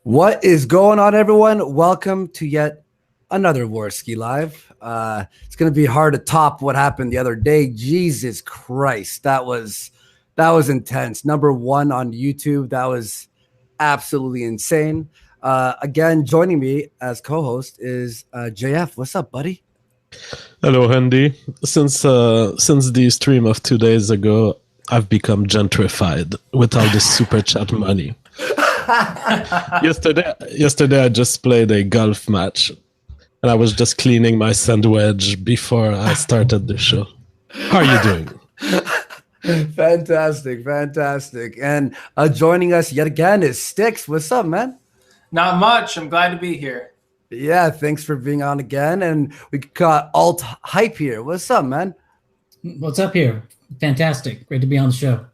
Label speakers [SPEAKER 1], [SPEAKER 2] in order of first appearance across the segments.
[SPEAKER 1] What is going on, everyone? Welcome to yet another Warski Live. It's going to be hard to top what happened the other day. Jesus Christ, that was intense. Number one on YouTube. That was absolutely insane. Again, joining me as co-host is JF. What's up, buddy?
[SPEAKER 2] Hello, Andy. Since the stream of 2 days ago, I've become gentrified with all this super chat money. Yesterday, I just played a golf match, and I was just cleaning my sandwich before I started the show. How are you doing?
[SPEAKER 1] Fantastic, fantastic. And joining us yet again is Styx. What's up, man?
[SPEAKER 3] Not much. I'm glad to be here.
[SPEAKER 1] Yeah, thanks for being on again. And we got Alt Hype here. What's up, man?
[SPEAKER 4] What's up here? Fantastic. Great to be on the show.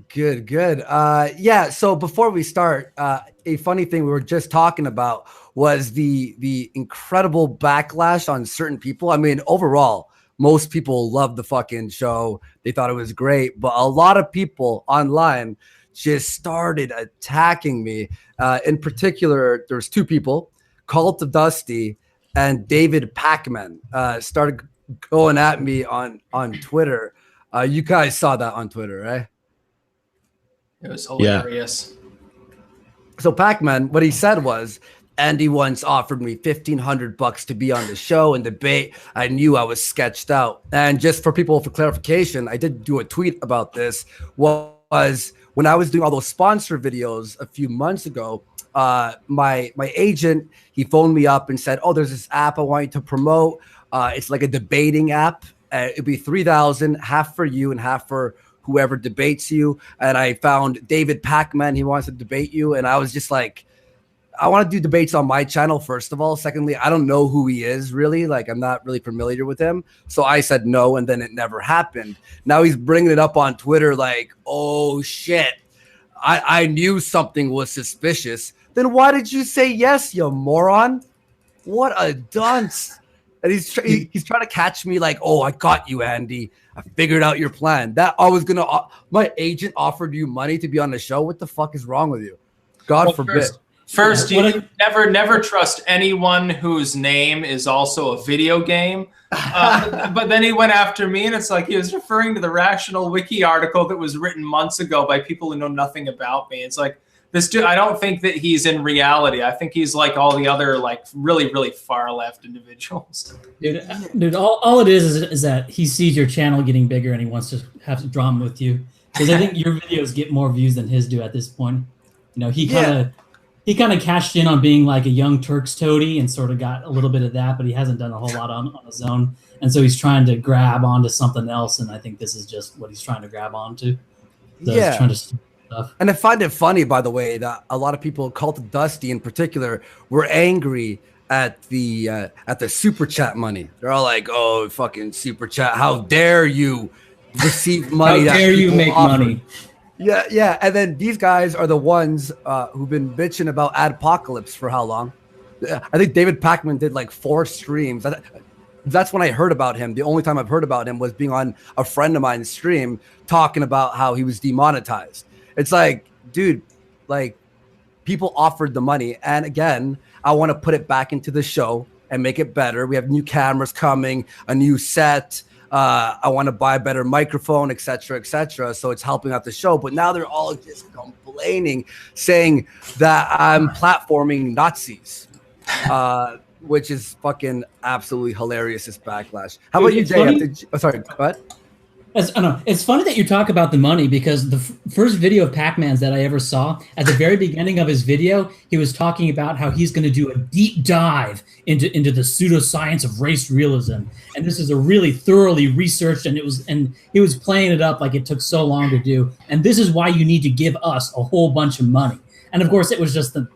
[SPEAKER 1] Good. Yeah, so before we start, a funny thing we were just talking about was the incredible backlash on certain people. I mean, overall, most people loved the fucking show. They thought it was great, but a lot of people online just started attacking me. In particular, there's two people, Cult of Dusty and David Pacman, started going at me on Twitter. You guys saw that on Twitter, right?
[SPEAKER 3] It was hilarious.
[SPEAKER 1] So Pac-Man, what he said was, Andy once offered me $1,500 to be on the show and debate. I knew I was sketched out. And just for clarification, I did do a tweet about this. Was when I was doing all those sponsor videos a few months ago, my agent, he phoned me up and said, "Oh, there's this app I want you to promote. It's like a debating app. It'd be $3,000, half for you and half for whoever debates you." And I found David Pacman. He wants to debate you. And I was just like, I want to do debates on my channel, first of all. Secondly, I don't know who he is really. Like, I'm not really familiar with him. So I said no, and then it never happened. Now he's bringing it up on Twitter like, oh, shit. I knew something was suspicious. Then why did you say yes, you moron? What a dunce. And he's trying to catch me like, oh, I got you, Andy. I figured out your plan. That I was gonna. My agent offered you money to be on the show. What the fuck is wrong with you? God forbid.
[SPEAKER 3] First, you never trust anyone whose name is also a video game. But then he went after me, and it's like he was referring to the Rational Wiki article that was written months ago by people who know nothing about me. It's like, this dude, I don't think that he's in reality. I think he's like all the other like really, really far left individuals.
[SPEAKER 4] Dude, all it is that he sees your channel getting bigger and he wants to have drama with you. Because I think your videos get more views than his do at this point. You know, he kind of cashed in on being like a young Turks toady and sort of got a little bit of that, but he hasn't done a whole lot on his own. And so he's trying to grab onto something else, and I think this is just what he's trying to grab onto. So
[SPEAKER 1] yeah.
[SPEAKER 4] Stuff.
[SPEAKER 1] And I find it funny, by the way, that a lot of people, Cult of Dusty in particular, were angry at the super chat money. They're all like, "Oh, fucking super chat! How dare you receive money?
[SPEAKER 4] How dare you make money?"
[SPEAKER 1] Yeah. And then these guys are the ones who've been bitching about Adpocalypse for how long? I think David Pacman did like 4 streams. That's when I heard about him. The only time I've heard about him was being on a friend of mine's stream talking about how he was demonetized. It's like, dude, like, people offered the money. And again, I want to put it back into the show and make it better. We have new cameras coming, a new set. I want to buy a better microphone, et cetera. So it's helping out the show. But now they're all just complaining, saying that I'm platforming Nazis, which is fucking absolutely hilarious, this backlash. How about you, Jay? Sorry, what?
[SPEAKER 4] It's funny that you talk about the money, because the first video of Pac-Man's that I ever saw, at the very beginning of his video, he was talking about how he's going to do a deep dive into the pseudoscience of race realism, and this is a really thoroughly researched, and he was playing it up like it took so long to do, and this is why you need to give us a whole bunch of money. And of course, it was just the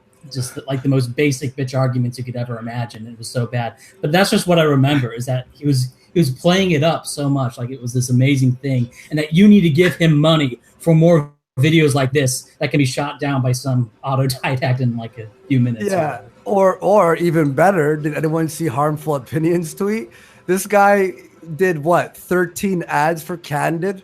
[SPEAKER 4] most basic bitch arguments you could ever imagine. It was so bad, but that's just what I remember, is that he was playing it up so much like it was this amazing thing, and that you need to give him money for more videos like this that can be shot down by some autodidact in like a few minutes.
[SPEAKER 1] Yeah, or even better, did anyone see Harmful Opinions tweet? This guy did what, 13 ads for Candid?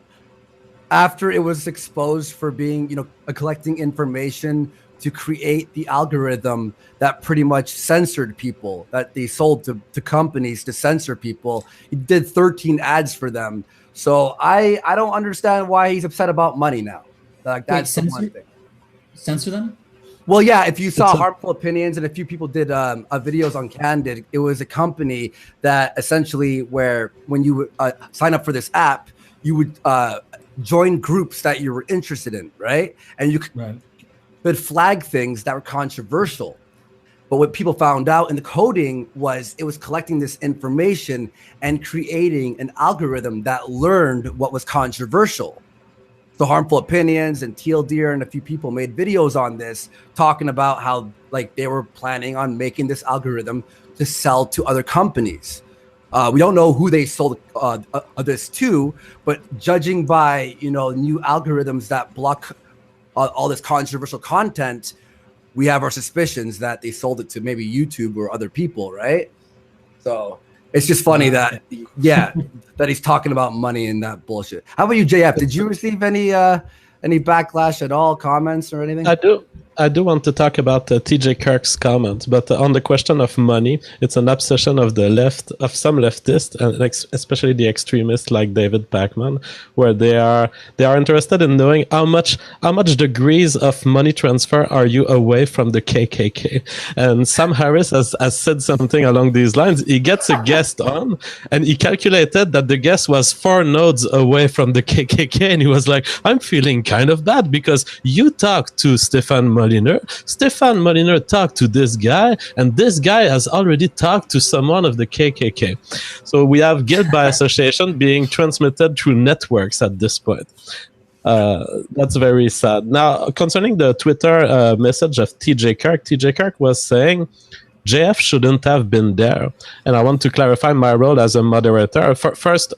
[SPEAKER 1] after it was exposed for being, collecting information to create the algorithm that pretty much censored people, that they sold to companies to censor people. He did 13 ads for them. So I don't understand why he's upset about money now. Like, that's the one thing.
[SPEAKER 4] Censor them?
[SPEAKER 1] Well, yeah, if you saw Harmful Opinions, and a few people did videos on Candid, it was a company that essentially where when you sign up for this app, you would join groups that you were interested in, right? And you could flag things that were controversial. But what people found out in the coding was it was collecting this information and creating an algorithm that learned what was controversial. So Harmful Opinions and Teal Deer and a few people made videos on this, talking about how like they were planning on making this algorithm to sell to other companies. We don't know who they sold this to, but judging by new algorithms that block all this controversial content, we have our suspicions that they sold it to maybe YouTube or other people, right? So it's just funny that that he's talking about money and that bullshit. How about you, JF? Did you receive any backlash at all, comments or anything?
[SPEAKER 2] I do want to talk about TJ Kirk's comment, but on the question of money, it's an obsession of the left, of some leftists, and especially the extremists like David Pacman, where they are interested in knowing how much degrees of money transfer are you away from the KKK. And Sam Harris has said something along these lines. He gets a guest on, and he calculated that the guest was 4 nodes away from the KKK, and he was like, "I'm feeling kind of bad because you talked to Stefan Molyneux talked to this guy, and this guy has already talked to someone of the KKK." So we have guilt by association being transmitted through networks at this point. That's very sad. Now, concerning the Twitter message of TJ Kirk was saying JF shouldn't have been there. And I want to clarify my role as a moderator. First,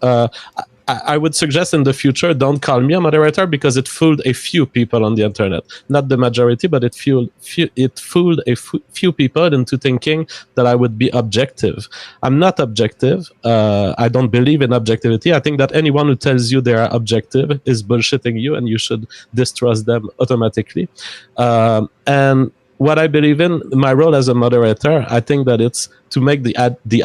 [SPEAKER 2] I would suggest in the future, don't call me a moderator because it fooled a few people on the internet. Not the majority, but it fooled a few people into thinking that I would be objective. I'm not objective. I don't believe in objectivity. I think that anyone who tells you they are objective is bullshitting you, and you should distrust them automatically. And what I believe in, my role as a moderator, I think that it's to make the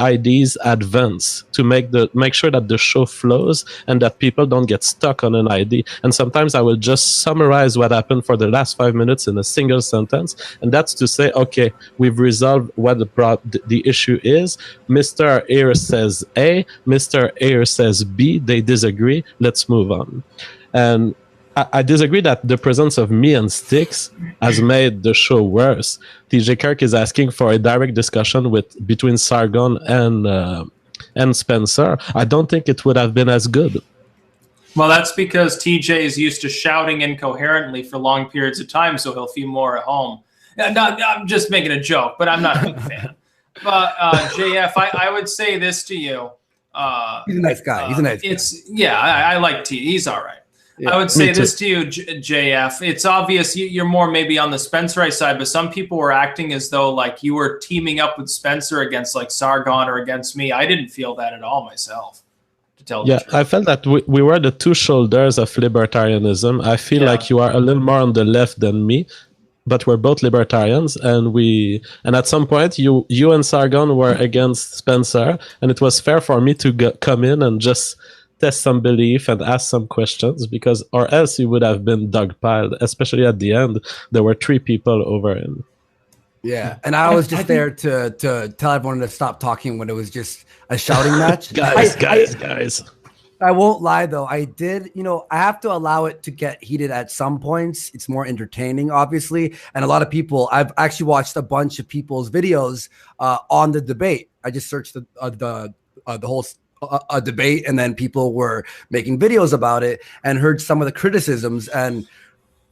[SPEAKER 2] IDs advance, to make sure that the show flows and that people don't get stuck on an ID. And sometimes I will just summarize what happened for the last 5 minutes in a single sentence, and that's to say, okay, we've resolved what the issue is. Mr. Ayer says A, Mr. Ayer says B, they disagree, let's move on. And I disagree that the presence of me and Styx has made the show worse. TJ Kirk is asking for a direct discussion between Sargon and Spencer. I don't think it would have been as good.
[SPEAKER 3] Well, that's because TJ is used to shouting incoherently for long periods of time, so he'll feel more at home. I'm just making a joke, but I'm not a big fan. But JF, I would say this to you.
[SPEAKER 1] He's a nice guy.
[SPEAKER 3] I like T. He's all right. Yeah, I would say this to you, JF. It's obvious you're more maybe on the Spencerite side, but some people were acting as though like you were teaming up with Spencer against like Sargon or against me. I didn't feel that at all myself, to tell the truth.
[SPEAKER 2] I felt that we were the two shoulders of libertarianism. I feel like you are a little more on the left than me, but we're both libertarians, and at some point you and Sargon were against Spencer, and it was fair for me to come in and just test some belief and ask some questions, because or else he would have been dogpiled, especially at the end. There were 3 people over him.
[SPEAKER 1] Yeah, and I was just there to tell everyone to stop talking when it was just a shouting match.
[SPEAKER 2] guys.
[SPEAKER 1] I won't lie though. I did, I have to allow it to get heated at some points. It's more entertaining, obviously. And a lot of people, I've actually watched a bunch of people's videos on the debate. I just searched the whole debate, and then people were making videos about it and heard some of the criticisms, and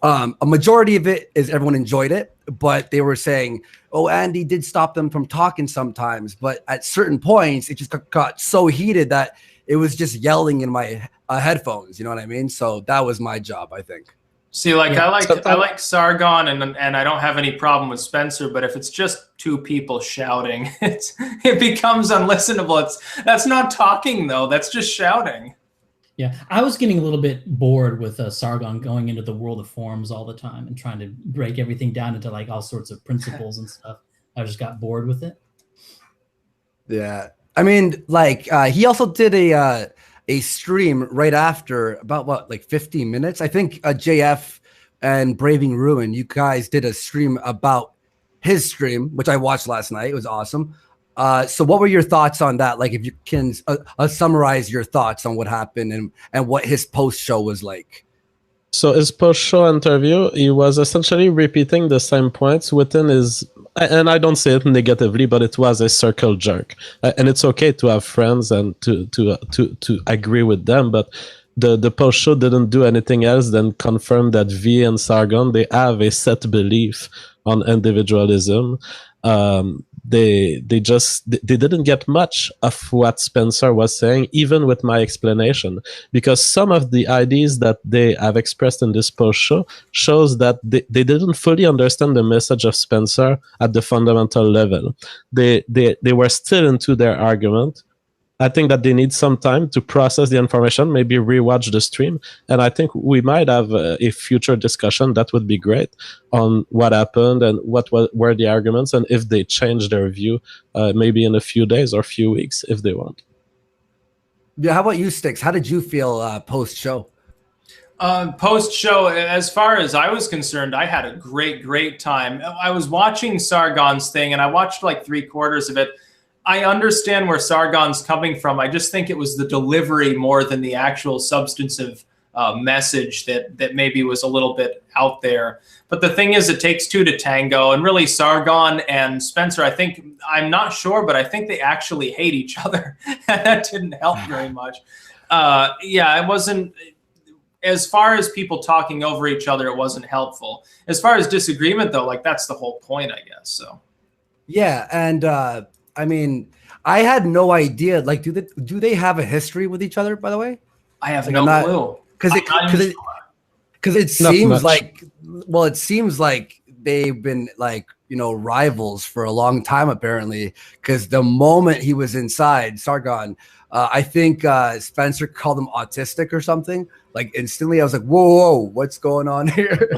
[SPEAKER 1] a majority of it is everyone enjoyed it, but they were saying, oh, Andy did stop them from talking sometimes, but at certain points it just got so heated that it was just yelling in my headphones, you know what I mean? So that was my job, I think.
[SPEAKER 3] See, like I like Sargon, and I don't have any problem with Spencer, but if it's just 2 people shouting, it becomes unlistenable. That's not talking though. That's just shouting.
[SPEAKER 4] Yeah, I was getting a little bit bored with Sargon going into the world of forms all the time and trying to break everything down into like all sorts of principles and stuff. I just got bored with it.
[SPEAKER 1] Yeah. I mean, like he also did a stream right after about what, like 15 minutes. I think JF and Braving Ruin, you guys did a stream about his stream, which I watched last night. It was awesome. So what were your thoughts on that? Like if you can summarize your thoughts on what happened and what his post show was like.
[SPEAKER 2] So his post-show interview, he was essentially repeating the same points within his, and I don't say it negatively, but it was a circle jerk. And it's okay to have friends and to agree with them, but the post-show didn't do anything else than confirm that V and Sargon, they have a set belief on individualism. They didn't get much of what Spencer was saying, even with my explanation, because some of the ideas that they have expressed in this post show shows that they didn't fully understand the message of Spencer at the fundamental level. They were still into their argument. I think that they need some time to process the information, maybe rewatch the stream. And I think we might have a future discussion that would be great on what happened and what were the arguments and if they changed their view, maybe in a few days or few weeks if they want.
[SPEAKER 1] Yeah. How about you, Styx? How did you feel post-show?
[SPEAKER 3] Post-show, as far as I was concerned, I had a great time. I was watching Sargon's thing and I watched like 3/4 of it. I understand where Sargon's coming from. I just think it was the delivery more than the actual substantive message that maybe was a little bit out there. But the thing is, it takes two to tango. And really, Sargon and Spencer, I'm not sure, but I think they actually hate each other. That didn't help very much. Yeah, it wasn't, as far as people talking over each other, it wasn't helpful. As far as disagreement, though, like that's the whole point, I guess. So.
[SPEAKER 1] Yeah, and I mean, I had no idea. Like, do they have a history with each other? By the way,
[SPEAKER 3] I have no clue.
[SPEAKER 1] Because it seems like, well, it seems like they've been like rivals for a long time apparently. Because the moment he was inside Sargon, I think Spencer called him autistic or something. Like instantly, I was like, whoa, what's going on here?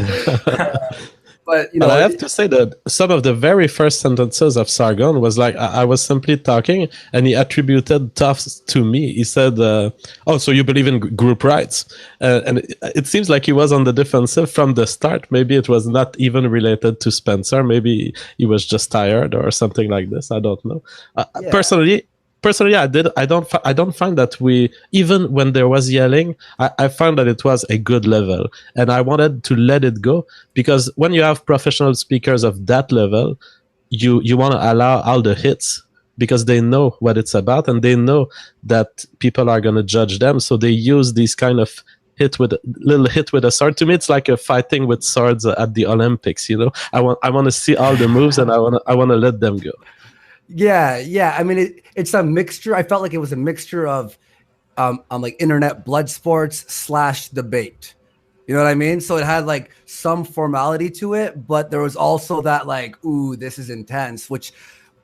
[SPEAKER 1] But
[SPEAKER 2] I have to say that some of the very first sentences of Sargon was like, I was simply talking and he attributed stuff to me. He said, oh, so you believe in group rights? And it seems like he was on the defensive from the start. Maybe it was not even related to Spencer. Maybe he was just tired or something like this. I don't know. Yeah. Personally, I don't find that we, even when there was yelling, I found that it was a good level, and I wanted to let it go because when you have professional speakers of that level, you want to allow all the hits because they know what it's about and they know that people are going to judge them, so they use these kind of little hit with a sword. To me, it's like a fighting with swords at the Olympics. I want to see all the moves and I want to let them go.
[SPEAKER 1] Yeah. I mean, it's a mixture. I felt like it was a mixture of like internet blood sports / debate. You know what I mean? So it had like some formality to it, but there was also that like, ooh, this is intense, which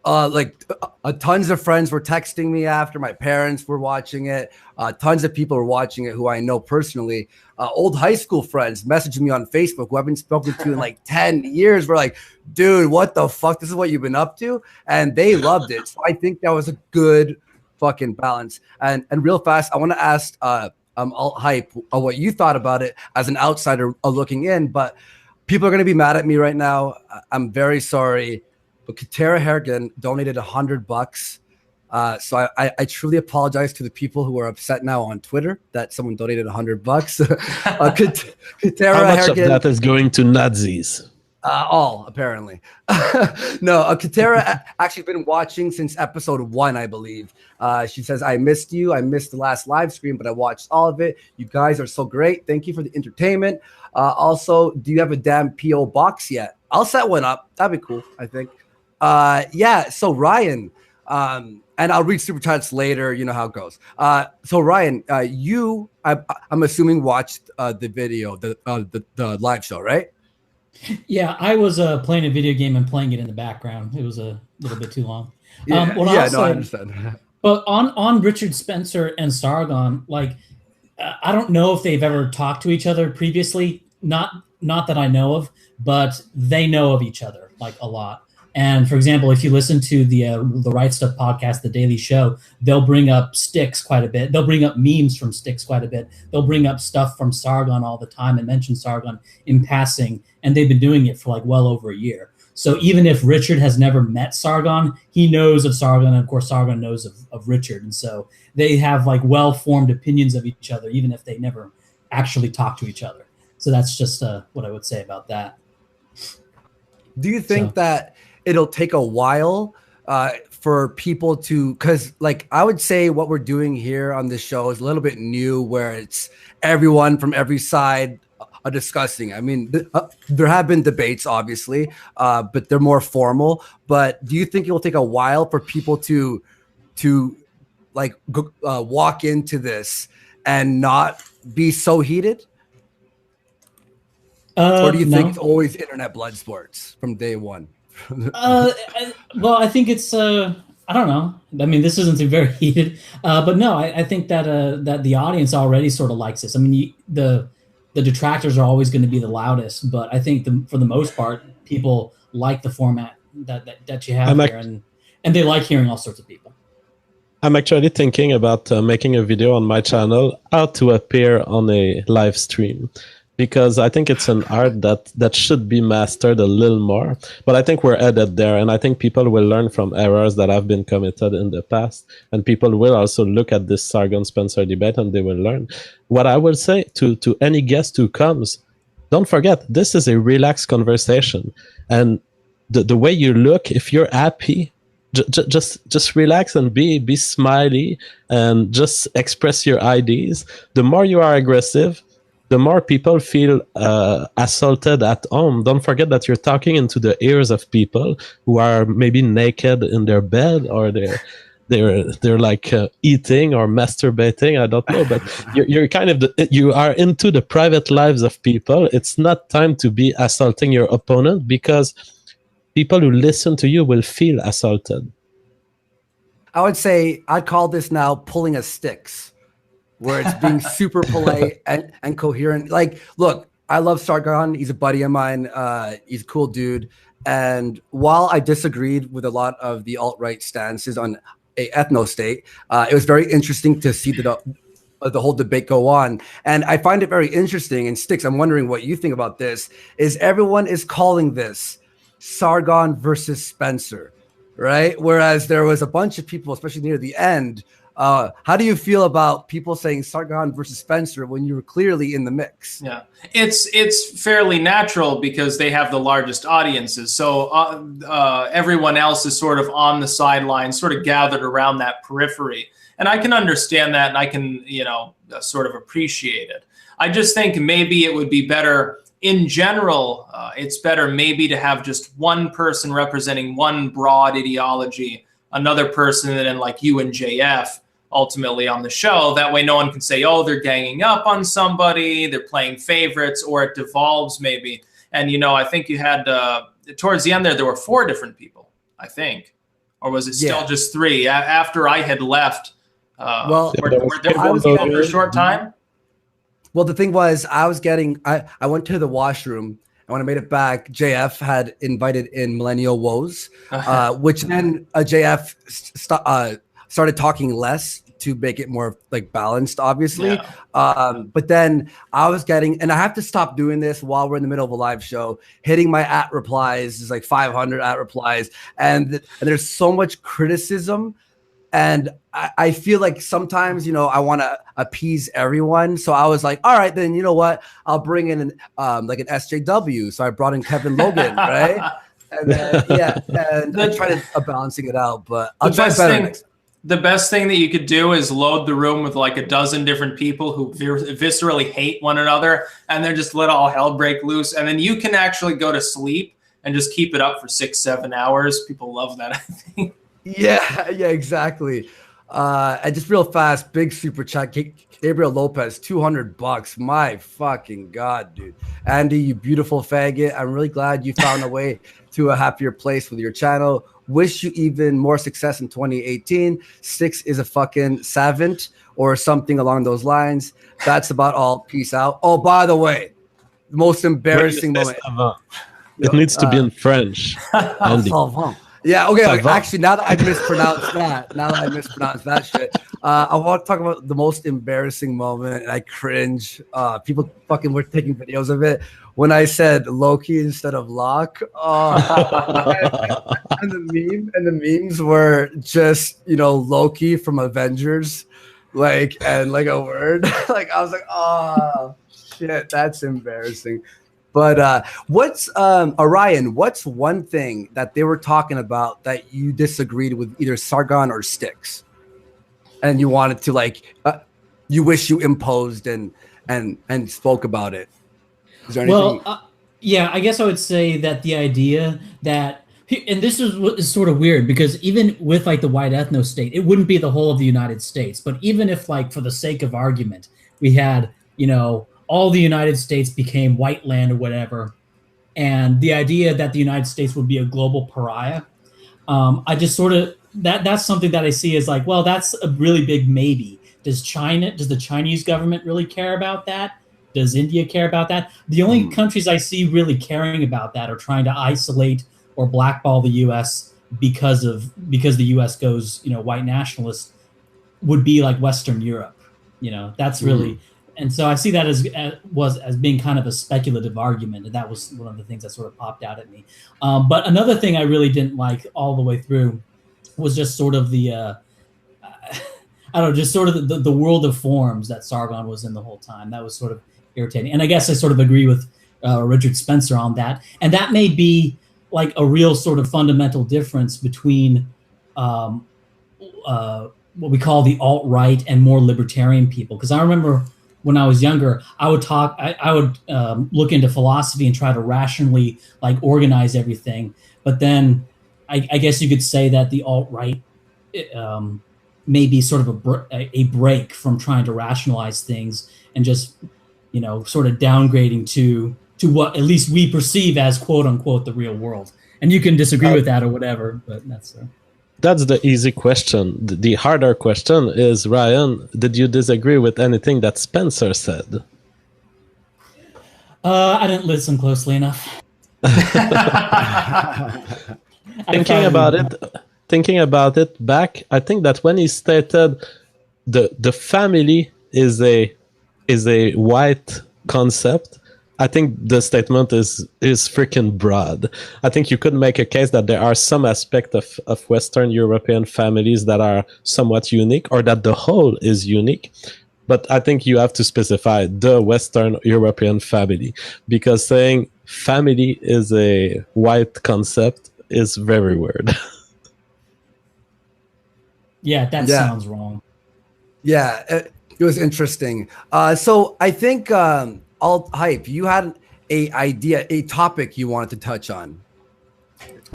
[SPEAKER 1] tons of friends were texting me after. My parents were watching it. Tons of people were watching it who I know personally. Old high school friends messaging me on Facebook who I haven't spoken to in like 10 years. We're like, dude, what the fuck? This is what you've been up to? And they loved it. So I think that was a good fucking balance. And real fast, I want to ask Alt Hype what you thought about it as an outsider looking in. But people are going to be mad at me right now. I'm very sorry. But Katera Harrigan donated $100. So I truly apologize to the people who are upset now on Twitter that someone donated $100. Katera
[SPEAKER 2] How much
[SPEAKER 1] Harrigan,
[SPEAKER 2] of that is going to Nazis?
[SPEAKER 1] All apparently. No, Katera actually been watching since episode 1, I believe. She says, I missed you. I missed the last live stream, but I watched all of it. You guys are so great. Thank you for the entertainment. Also, do you have a damn PO box yet? I'll set one up. That'd be cool, I think. Yeah, so Ryan, and I'll read super chats later, you know how it goes. So Ryan, you I'm assuming watched the video, the live show, right?
[SPEAKER 4] Yeah, I was playing a video game and playing it in the background. It was a little bit too long.
[SPEAKER 1] No, I understand.
[SPEAKER 4] But on Richard Spencer and Sargon, like I don't know if they've ever talked to each other previously. Not that I know of, but they know of each other like a lot. And for example, if you listen to the Right Stuff podcast, The Daily Show, they'll bring up Styx quite a bit. They'll bring up memes from Styx quite a bit. They'll bring up stuff from Sargon all the time and mention Sargon in passing. And they've been doing it for like well over a year. So even if Richard has never met Sargon, he knows of Sargon, and of course Sargon knows of Richard. And so they have like well-formed opinions of each other, even if they never actually talk to each other. So that's just what I would say about that.
[SPEAKER 1] Do you think that it'll take a while for people to, because like I would say what we're doing here on this show is a little bit new, where it's everyone from every side discussing. I mean, there have been debates, obviously, but they're more formal. But do you think it will take a while for people to like walk into this and not be so heated? Or do you think it's always internet blood sports from day one?
[SPEAKER 4] Well, I think it's I don't know. I mean, this isn't very heated, but no, I think that that the audience already sort of likes this. I mean, the detractors are always going to be the loudest, but I think for the most part, people like the format that you have here, and they like hearing all sorts of people.
[SPEAKER 2] I'm actually thinking about making a video on my channel how to appear on a live stream, because I think it's an art that should be mastered a little more. But I think we're headed there, and I think people will learn from errors that have been committed in the past, and people will also look at this Sargon-Spencer debate and they will learn. What I will say to any guest who comes, don't forget, this is a relaxed conversation, and the way you look, if you're happy, just relax and be smiley and just express your ideas. The more you are aggressive, the more people feel assaulted at home. Don't forget that you're talking into the ears of people who are maybe naked in their bed, or they're like eating or masturbating. I don't know, but you're kind of you are into the private lives of people. It's not time to be assaulting your opponent, because people who listen to you will feel assaulted.
[SPEAKER 1] I would say I'd call this now pulling a Styx, where it's being super polite and coherent. Like, look, I love Sargon. He's a buddy of mine. He's a cool dude. And while I disagreed with a lot of the alt-right stances on a ethno-state, it was very interesting to see the whole debate go on. And I find it very interesting. And Styx, I'm wondering what you think about this, is everyone is calling this Sargon versus Spencer, right? Whereas there was a bunch of people, especially near the end. How do you feel about people saying Sargon versus Spencer when you were clearly in the mix?
[SPEAKER 3] Yeah, it's fairly natural because they have the largest audiences. So everyone else is sort of on the sidelines, sort of gathered around that periphery. And I can understand that, and I can, sort of appreciate it. I just think maybe it would be better in general. It's better maybe to have just one person representing one broad ideology, another person, and then like you and JF ultimately on the show. That way no one can say, oh, they're ganging up on somebody, they're playing favorites, or it devolves maybe. And, I think you had, towards the end there were 4 different people, I think. Or was it still just 3? After I had left, were there 4 people for a short time?
[SPEAKER 1] Well, the thing was, I went to the washroom, and when I made it back, JF had invited in Millennial Woes, which then JF started talking less to make it more like balanced, obviously. Yeah. But then I was getting, and I have to stop doing this while we're in the middle of a live show, hitting my @ replies. There's like 500 @ replies. And there's so much criticism. And I feel like sometimes, I want to appease everyone. So I was like, all right, then you know what? I'll bring in like an SJW. So I brought in Kevin Logan, right? And then, and I tried to balancing it out, but I'll try better.
[SPEAKER 3] The best thing that you could do is load the room with like a dozen different people who viscerally hate one another, and then just let all hell break loose. And then you can actually go to sleep and just keep it up for 6-7 hours. People love that, I think.
[SPEAKER 1] Yeah, exactly. And just real fast, big super chat. Gabriel Lopez, $200. My fucking God, dude. Andy, you beautiful faggot. I'm really glad you found a way to a happier place with your channel. Wish you even more success in 2018. Styx is a fucking savant or something along those lines. That's about all. Peace out. Oh, by the way, the most embarrassing moment.
[SPEAKER 2] It needs to be in French. Andy.
[SPEAKER 1] Yeah, okay. Actually, now that I mispronounced that shit, I want to talk about the most embarrassing moment, and I cringe. People fucking were taking videos of it when I said Loki instead of Locke. And the memes were just Loki from Avengers, and like a word. Like I was like, oh shit, that's embarrassing. But what's Orion? What's one thing that they were talking about that you disagreed with either Sargon or Styx, and you wanted to you wish you imposed and spoke about it? Is there anything?
[SPEAKER 4] Well, yeah, I guess I would say that the idea that, and this is what is sort of weird because even with the white ethno state, it wouldn't be the whole of the United States. But even if for the sake of argument, we had all the United States became white land or whatever, and the idea that the United States would be a global pariah, I just sort of that's something that I see as well, that's a really big maybe. Does the Chinese government really care about that? Does India care about that? The only countries I see really caring about that are trying to isolate or blackball the U.S. because the U.S. goes white nationalist would be Western Europe. That's really. And so I see that as being kind of a speculative argument, and that was one of the things that sort of popped out at me. But another thing I really didn't like all the way through was just sort of the the world of forms that Sargon was in the whole time. That was sort of irritating, and I guess I sort of agree with Richard Spencer on that. And that may be a real sort of fundamental difference between what we call the alt-right and more libertarian people. Because I remember, when I was younger, I would look into philosophy and try to rationally organize everything. But then I guess you could say that the alt-right may be sort of a break from trying to rationalize things and just, sort of downgrading to what at least we perceive as quote unquote the real world. And you can disagree with that or whatever, but
[SPEAKER 2] that's the easy question. The harder question is, Ryan, did you disagree with anything that Spencer said?
[SPEAKER 4] I didn't listen closely enough.
[SPEAKER 2] Thinking about it back, I think that when he stated the family is a white concept, I think the statement is freaking broad. I think you could make a case that there are some aspect of Western European families that are somewhat unique, or that the whole is unique. But I think you have to specify the Western European family, because saying family is a white concept is very weird.
[SPEAKER 4] Yeah, that sounds wrong.
[SPEAKER 1] Yeah, it was interesting. So I think Alt Hype, you had a topic you wanted to touch on.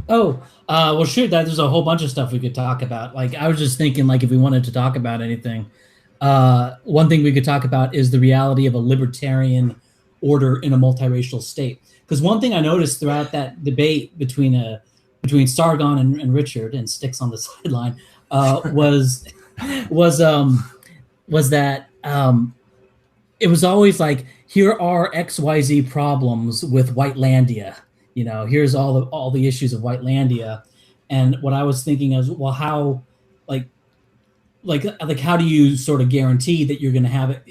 [SPEAKER 4] Oh, well, shoot, there's a whole bunch of stuff we could talk about. I was just thinking, if we wanted to talk about anything, one thing we could talk about is the reality of a libertarian order in a multiracial state. Because one thing I noticed throughout that debate between Sargon and Richard and Styx on the sideline was that it was always here are XYZ problems with Whitelandia. Here's all the issues of Whitelandia. And what I was thinking is, well, how how do you sort of guarantee that you're going to have it?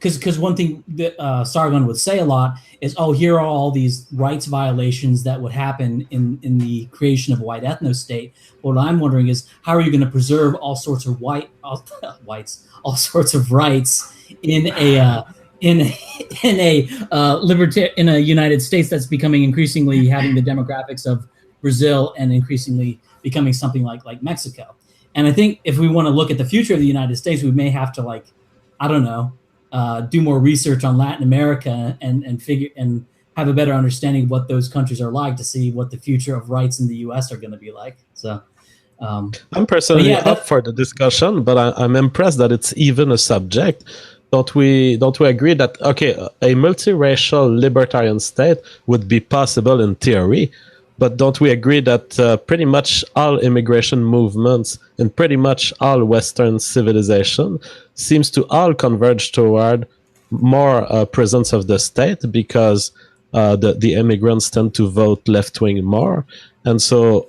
[SPEAKER 4] Because one thing that Sargon would say a lot is, oh, here are all these rights violations that would happen in the creation of a white ethno state. What I'm wondering is, how are you going to preserve all sorts of all sorts of rights in a United States that's becoming increasingly having the demographics of Brazil and increasingly becoming something like Mexico. And I think if we want to look at the future of the United States, we may have to do more research on Latin America and figure and have a better understanding of what those countries are like to see what the future of rights in the U.S. are going to be like. So
[SPEAKER 2] I'm personally
[SPEAKER 4] yeah,
[SPEAKER 2] up for the discussion, but I'm impressed that it's even a subject. Don't we agree that okay, a multiracial libertarian state would be possible in theory, but don't we agree that pretty much all immigration movements in pretty much all Western civilization seems to all converge toward more presence of the state because the immigrants tend to vote left wing more, and so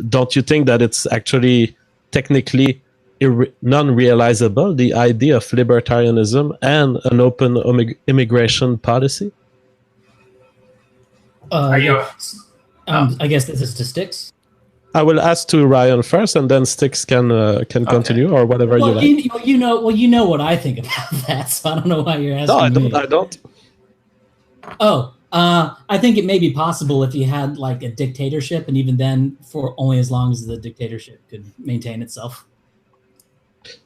[SPEAKER 2] don't you think that it's actually technically non-realizable, the idea of libertarianism and an open immigration policy?
[SPEAKER 3] you-
[SPEAKER 4] I guess this is to Styx.
[SPEAKER 2] I will ask to Ryan first, and then Styx can continue or whatever you like.
[SPEAKER 4] You know what I think about that, so I don't know why you're asking
[SPEAKER 2] No, I
[SPEAKER 4] me.
[SPEAKER 2] don't. I don't.
[SPEAKER 4] Oh, I think it may be possible if you had like a dictatorship, and even then, for only as long as the dictatorship could maintain itself.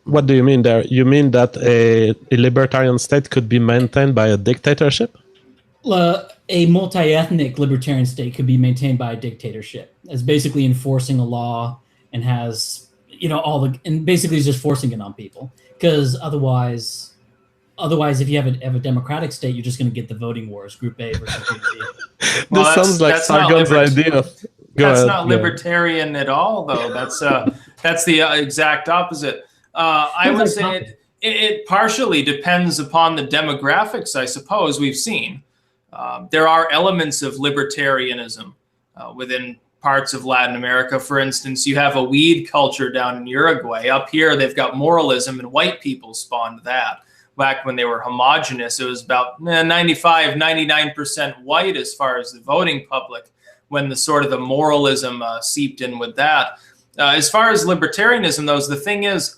[SPEAKER 2] What do you mean there? You mean that a libertarian state could be maintained by a dictatorship?
[SPEAKER 4] A multi-ethnic libertarian state could be maintained by a dictatorship. It's basically enforcing a law and has and basically is just forcing it on people. Because otherwise, if you have a democratic state, you're just going to get the voting wars, Group A versus Group B.
[SPEAKER 2] This sounds like Sargon's idea.
[SPEAKER 3] That's not libertarian at all, though. That's the exact opposite. I would say it partially depends upon the demographics, I suppose, we've seen. There are elements of libertarianism within parts of Latin America. For instance, you have a weed culture down in Uruguay. Up here, they've got moralism, and white people spawned that. Back when they were homogenous, it was about 95, 99% white as far as the voting public, when the moralism seeped in with that. As far as libertarianism, though, the thing is,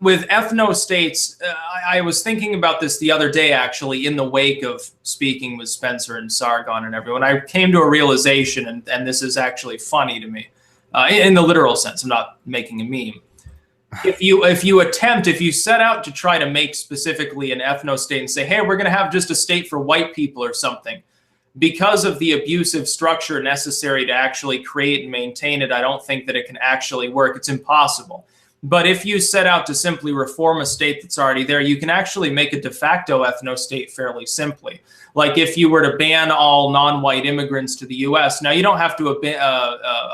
[SPEAKER 3] with ethno-states, I was thinking about this the other day, actually, in the wake of speaking with Spencer and Sargon and everyone. I came to a realization, and this is actually funny to me, in the literal sense. I'm not making a meme. If you set out to try to make specifically an ethno-state and say, hey, we're going to have just a state for white people or something, because of the abusive structure necessary to actually create and maintain it, I don't think that it can actually work. It's impossible. But if you set out to simply reform a state that's already there, you can actually make a de facto ethno-state fairly simply. Like if you were to ban all non-white immigrants to the U.S., now you don't have to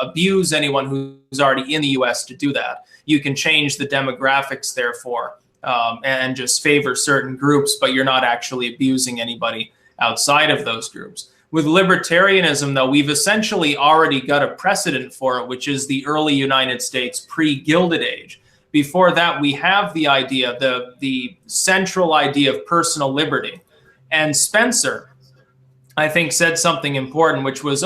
[SPEAKER 3] abuse anyone who's already in the U.S. to do that. You can change the demographics, therefore, and just favor certain groups, but you're not actually abusing anybody outside of those groups. With libertarianism, though, we've essentially already got a precedent for it, which is the early United States pre-Gilded Age. Before that, we have the idea, the central idea of personal liberty. And Spencer, I think, said something important, which was,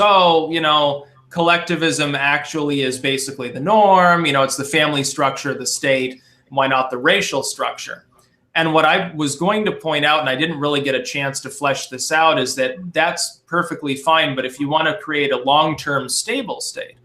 [SPEAKER 3] collectivism actually is basically the norm. It's the family structure of the state. Why not the racial structure? And what I was going to point out, and I didn't really get a chance to flesh this out, is that that's perfectly fine. But if you want to create a long-term stable state,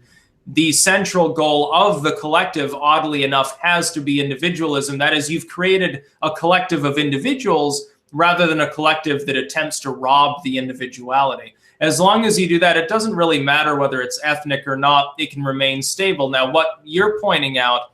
[SPEAKER 3] the central goal of the collective, oddly enough, has to be individualism. That is, you've created a collective of individuals rather than a collective that attempts to rob the individuality. As long as you do that, it doesn't really matter whether it's ethnic or not. It can remain stable. Now, what you're pointing out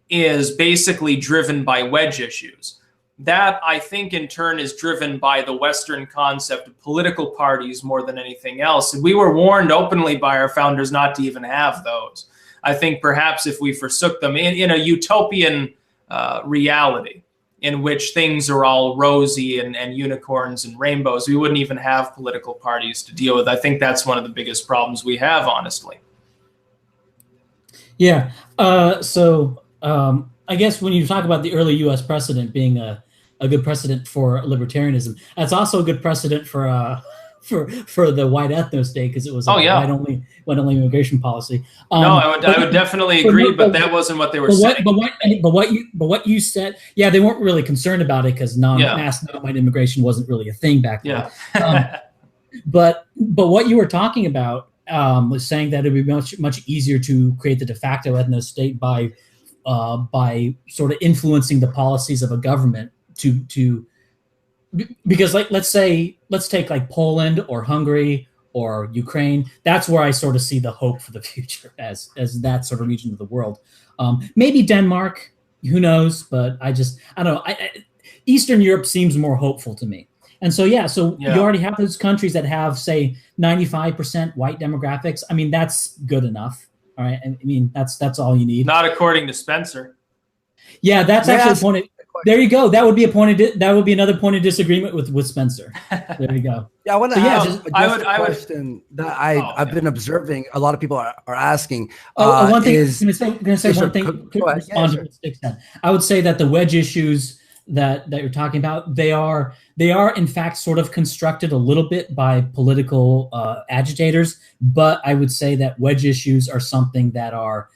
[SPEAKER 3] is basically driven by wedge issues. That, I think, in turn, is driven by the Western concept of political parties more than anything else. And we were warned openly by our founders not to even have those. I think perhaps if we forsook them in a utopian reality in which things are all rosy and unicorns and rainbows, we wouldn't even have political parties to deal with. I think that's one of the biggest problems we have, honestly.
[SPEAKER 4] Yeah. I guess when you talk about the early U.S. precedent being a good precedent for libertarianism, that's also a good precedent for the white ethno state, because it was a white only immigration policy.
[SPEAKER 3] No, I would definitely agree, but that wasn't what they were saying.
[SPEAKER 4] But what you said, yeah, they weren't really concerned about it because mass non-white immigration wasn't really a thing back then. Yeah. But what you were talking about was saying that it would be much easier to create the de facto ethno state by sort of influencing the policies of a government because, like, let's take like Poland or Hungary or Ukraine. That's where I sort of see the hope for the future as that sort of region of the world. Maybe Denmark, who knows? But I don't know. Eastern Europe seems more hopeful to me. And so, you already have those countries that have, say, 95% white demographics. I mean, that's good enough. All right. I mean, that's all you need.
[SPEAKER 3] Not according to Spencer.
[SPEAKER 4] Yeah, that's actually a point. There you go. That would be a point. That would be another point of disagreement with Spencer. There you go.
[SPEAKER 1] Yeah, I want to ask a question that I've been observing. A lot of people are asking.
[SPEAKER 4] One thing. I'm going to say one thing. To respond to what Styx said. I would say that the wedge issues that you're talking about, they are in fact sort of constructed a little bit by political agitators. But I would say that wedge issues are something that are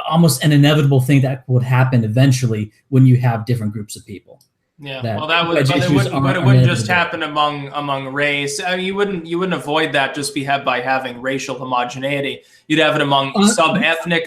[SPEAKER 4] almost an inevitable thing that would happen eventually when you have different groups of people.
[SPEAKER 3] Yeah, it wouldn't just happen among race. I mean, you wouldn't avoid that just by having racial homogeneity. You'd have it among sub-ethnic,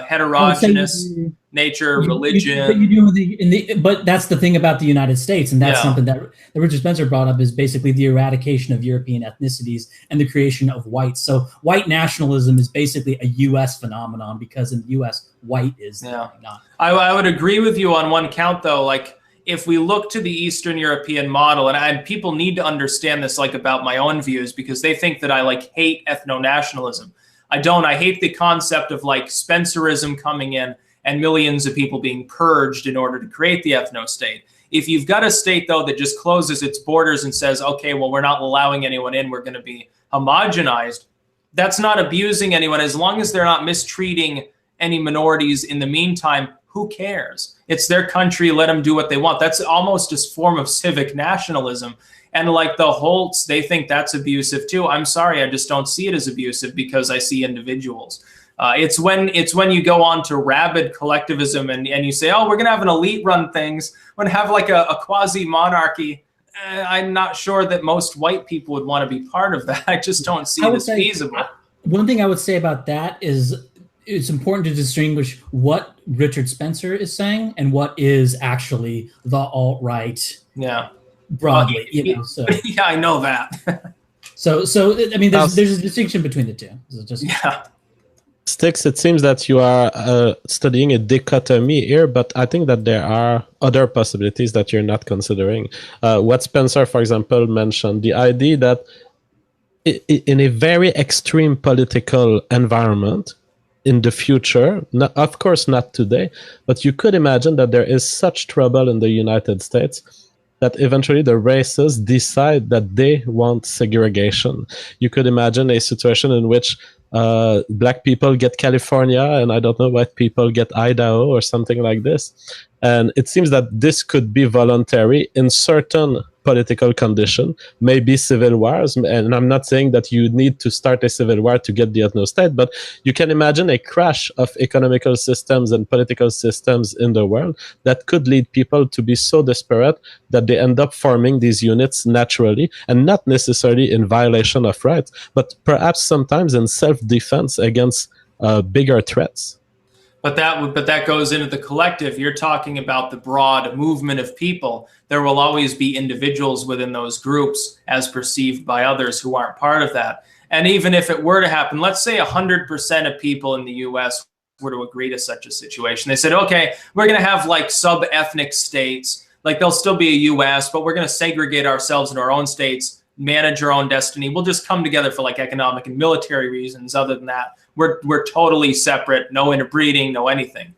[SPEAKER 3] heterogeneous nature, religion.
[SPEAKER 4] But that's the thing about the United States, and that's something that Richard Spencer brought up, is basically the eradication of European ethnicities and the creation of whites. So white nationalism is basically a U.S. phenomenon, because in the U.S., white is not.
[SPEAKER 3] I would agree with you on one count, though. Like, if we look to the Eastern European model, and people need to understand this, like, about my own views, because they think that I hate ethno-nationalism. I don't. I hate the concept of Spencerism coming in and millions of people being purged in order to create the ethno-state. If you've got a state, though, that just closes its borders and says, okay, well, we're not allowing anyone in, we're going to be homogenized, that's not abusing anyone. As long as they're not mistreating any minorities in the meantime, who cares? It's their country. Let them do what they want. That's almost a form of civic nationalism. And the Holts, they think that's abusive too. I'm sorry, I just don't see it as abusive, because I see individuals. It's when you go on to rabid collectivism and you say, oh, we're going to have an elite run things. We're going to have a quasi monarchy. I'm not sure that most white people would want to be part of that. I just don't see it as feasible.
[SPEAKER 4] One thing I would say about that is, it's important to distinguish what Richard Spencer is saying and what is actually the alt-right.
[SPEAKER 3] Yeah.
[SPEAKER 4] Broadly,
[SPEAKER 3] So. Yeah, I know that.
[SPEAKER 4] so I mean, there's a distinction between the two.
[SPEAKER 2] Styx, it seems that you are studying a dichotomy here, but I think that there are other possibilities that you're not considering. What Spencer, for example, mentioned, the idea that in a very extreme political environment, in the future, of course not today, but you could imagine that there is such trouble in the United States that eventually the races decide that they want segregation. You could imagine a situation in which black people get California and I don't know, white people get Idaho or something like this. And it seems that this could be voluntary in certain political condition, maybe civil wars. And I'm not saying that you need to start a civil war to get the ethno-state, but you can imagine a crash of economical systems and political systems in the world that could lead people to be so desperate that they end up forming these units naturally, and not necessarily in violation of rights, but perhaps sometimes in self-defense against bigger threats.
[SPEAKER 3] But that goes into the collective. You're talking about the broad movement of people. There will always be individuals within those groups as perceived by others who aren't part of that. And even if it were to happen, let's say 100% of people in the US were to agree to such a situation. They said, okay, we're going to have sub-ethnic states. There'll still be a US, but we're going to segregate ourselves into our own states, manage our own destiny. We'll just come together for economic and military reasons. Other than that, we're totally separate, no interbreeding, no anything.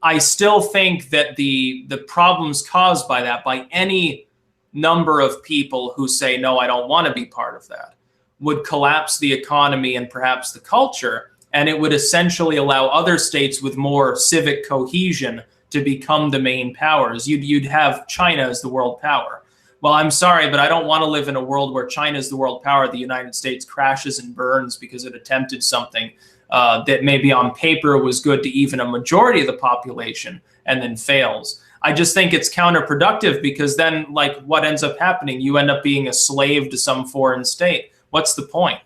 [SPEAKER 3] I still think that the problems caused by that, by any number of people who say, no, I don't want to be part of that, would collapse the economy and perhaps the culture. And it would essentially allow other states with more civic cohesion to become the main powers. You'd have China as the world power. Well, I'm sorry, but I don't want to live in a world where China is the world power. The United States crashes and burns because it attempted something that maybe on paper was good to even a majority of the population and then fails. I just think it's counterproductive, because then what ends up happening? You end up being a slave to some foreign state. What's the point?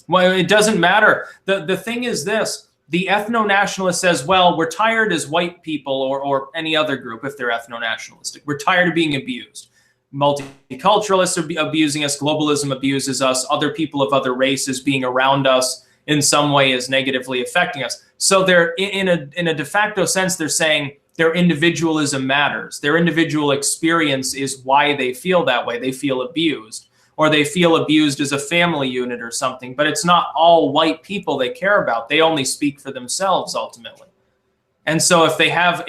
[SPEAKER 3] Well, it doesn't matter. The thing is this. The ethno-nationalist says, well, we're tired as white people or any other group, if they're ethno-nationalistic. We're tired of being abused. multiculturalists are abusing us, globalism abuses us, other people of other races being around us in some way is negatively affecting us. So they're in a de facto sense, they're saying their individualism matters. Their individual experience is why they feel that way. They feel abused, or they feel abused as a family unit or something, but it's not all white people they care about. They only speak for themselves ultimately. And so if they have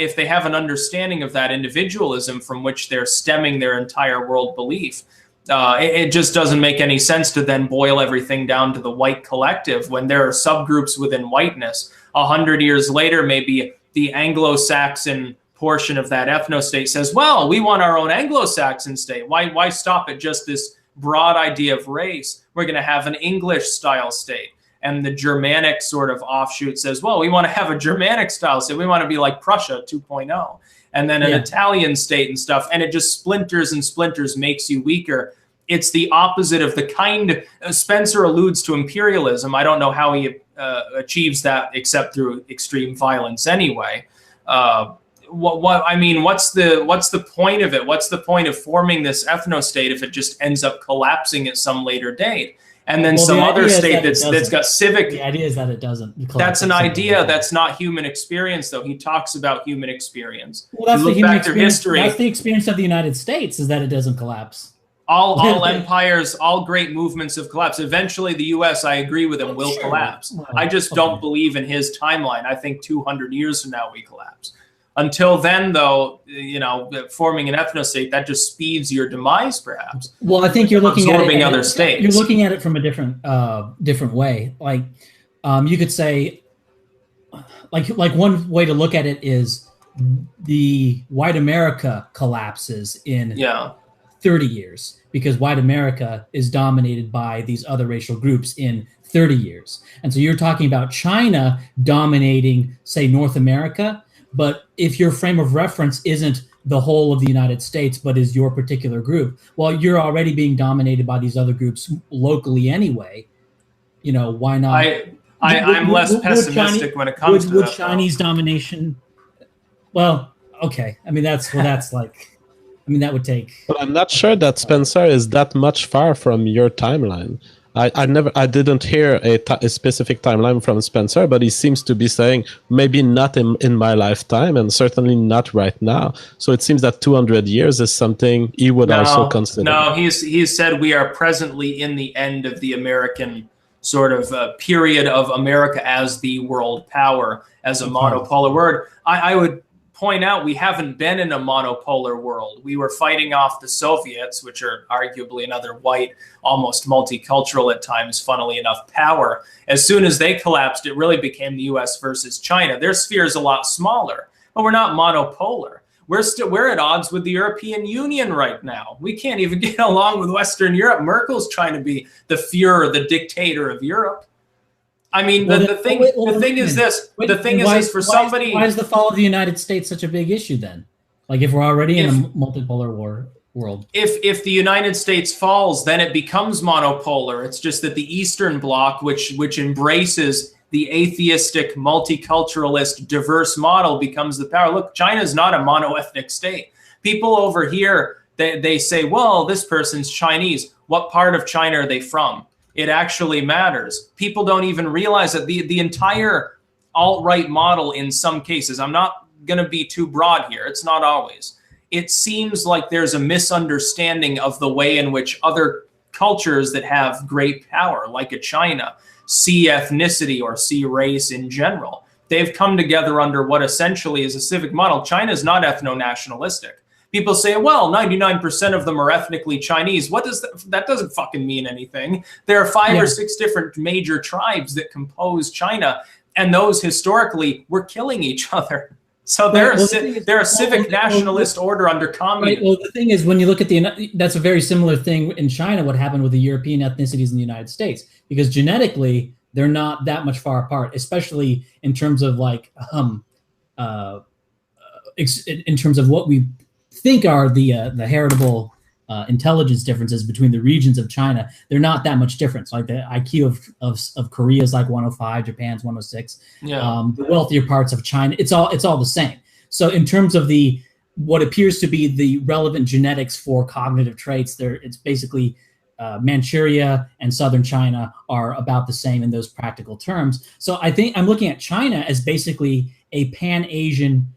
[SPEAKER 3] an understanding of that individualism from which they're stemming their entire world belief, it just doesn't make any sense to then boil everything down to the white collective when there are subgroups within whiteness. 100 years later, maybe the Anglo-Saxon portion of that ethno-state says, well, we want our own Anglo-Saxon state. Why stop at just this broad idea of race? We're going to have an English-style state. And the Germanic sort of offshoot says, well, we want to have a Germanic style state. We want to be like Prussia 2.0. And then an Italian state and stuff. And it just splinters and splinters, makes you weaker. It's the opposite of the kind Spencer alludes to imperialism. I don't know how he achieves that except through extreme violence anyway. I mean, what's the point of it? What's the point of forming this ethno-state if it just ends up collapsing at some later date? And then some other state that's got civic.
[SPEAKER 4] The idea is that it doesn't.
[SPEAKER 3] That's an idea. That's not human experience, though. He talks about human experience.
[SPEAKER 4] Well, that's the human experience. That's the experience of the United States, is that it doesn't collapse.
[SPEAKER 3] All empires, all great movements have collapsed. Eventually, the U.S., I agree with him, will collapse. Well, I just don't believe in his timeline. I think 200 years from now we collapse. Until then, though, you know, forming an ethno-state, that just speeds your demise, perhaps.
[SPEAKER 4] Well, I think you're looking at it,
[SPEAKER 3] other states.
[SPEAKER 4] You're looking at it from a different way. Like, you could say, like one way to look at it is the white America collapses in 30 years because white America is dominated by these other racial groups in 30 years. And so you're talking about China dominating, say, North America. But if your frame of reference isn't the whole of the United States, but is your particular group, well, you're already being dominated by these other groups locally anyway. You know, why not?
[SPEAKER 3] I'm less pessimistic when it comes to that.
[SPEAKER 4] Would Chinese domination? Well, okay. I mean, that would take.
[SPEAKER 2] But I'm not sure that Spencer is that much far from your timeline. I didn't hear a specific timeline from Spencer, but he seems to be saying maybe not in my lifetime and certainly not right now. So it seems that 200 years is something he would also consider.
[SPEAKER 3] No, he's said we are presently in the end of the American sort of period of America as the world power, as a monopolar word. I would point out we haven't been in a monopolar world. We were fighting off the Soviets, which are arguably another white, almost multicultural at times, funnily enough, power. As soon as they collapsed, it really became the US versus China. Their sphere is a lot smaller, but we're not monopolar. We're at odds with the European Union right now. We can't even get along with Western Europe. Merkel's trying to be the Führer, the dictator of Europe. I mean, the thing is this. The thing is this for somebody.
[SPEAKER 4] Why is the fall of the United States such a big issue then? Like, if we're already in a multipolar world.
[SPEAKER 3] If the United States falls, then it becomes monopolar. It's just that the Eastern Bloc, which embraces the atheistic, multiculturalist, diverse model, becomes the power. Look, China's not a monoethnic state. People over here, they say, well, this person's Chinese. What part of China are they from? It actually matters. People don't even realize that the entire alt-right model in some cases, I'm not going to be too broad here. It's not always. It seems like there's a misunderstanding of the way in which other cultures that have great power, like a China, see ethnicity or see race in general. They've come together under what essentially is a civic model. China's not ethno-nationalistic. People say, well, 99% of them are ethnically Chinese. What does that doesn't fucking mean anything. There are 5 or 6 different major tribes that compose China, and those historically were killing each other. So they're a civic nationalist order under communism.
[SPEAKER 4] Right. Well, the thing is, when you look at that's a very similar thing in China, what happened with the European ethnicities in the United States, because genetically, they're not that much far apart, especially in terms of in terms of what we think are the heritable intelligence differences between the regions of China. They're not that much different. So like the IQ of Korea is like 105, Japan's 106. The wealthier parts of China, it's all the same. So in terms of the what appears to be the relevant genetics for cognitive traits. It's basically Manchuria and southern China are about the same in those practical terms. So I think I'm looking at China as basically a pan-Asian,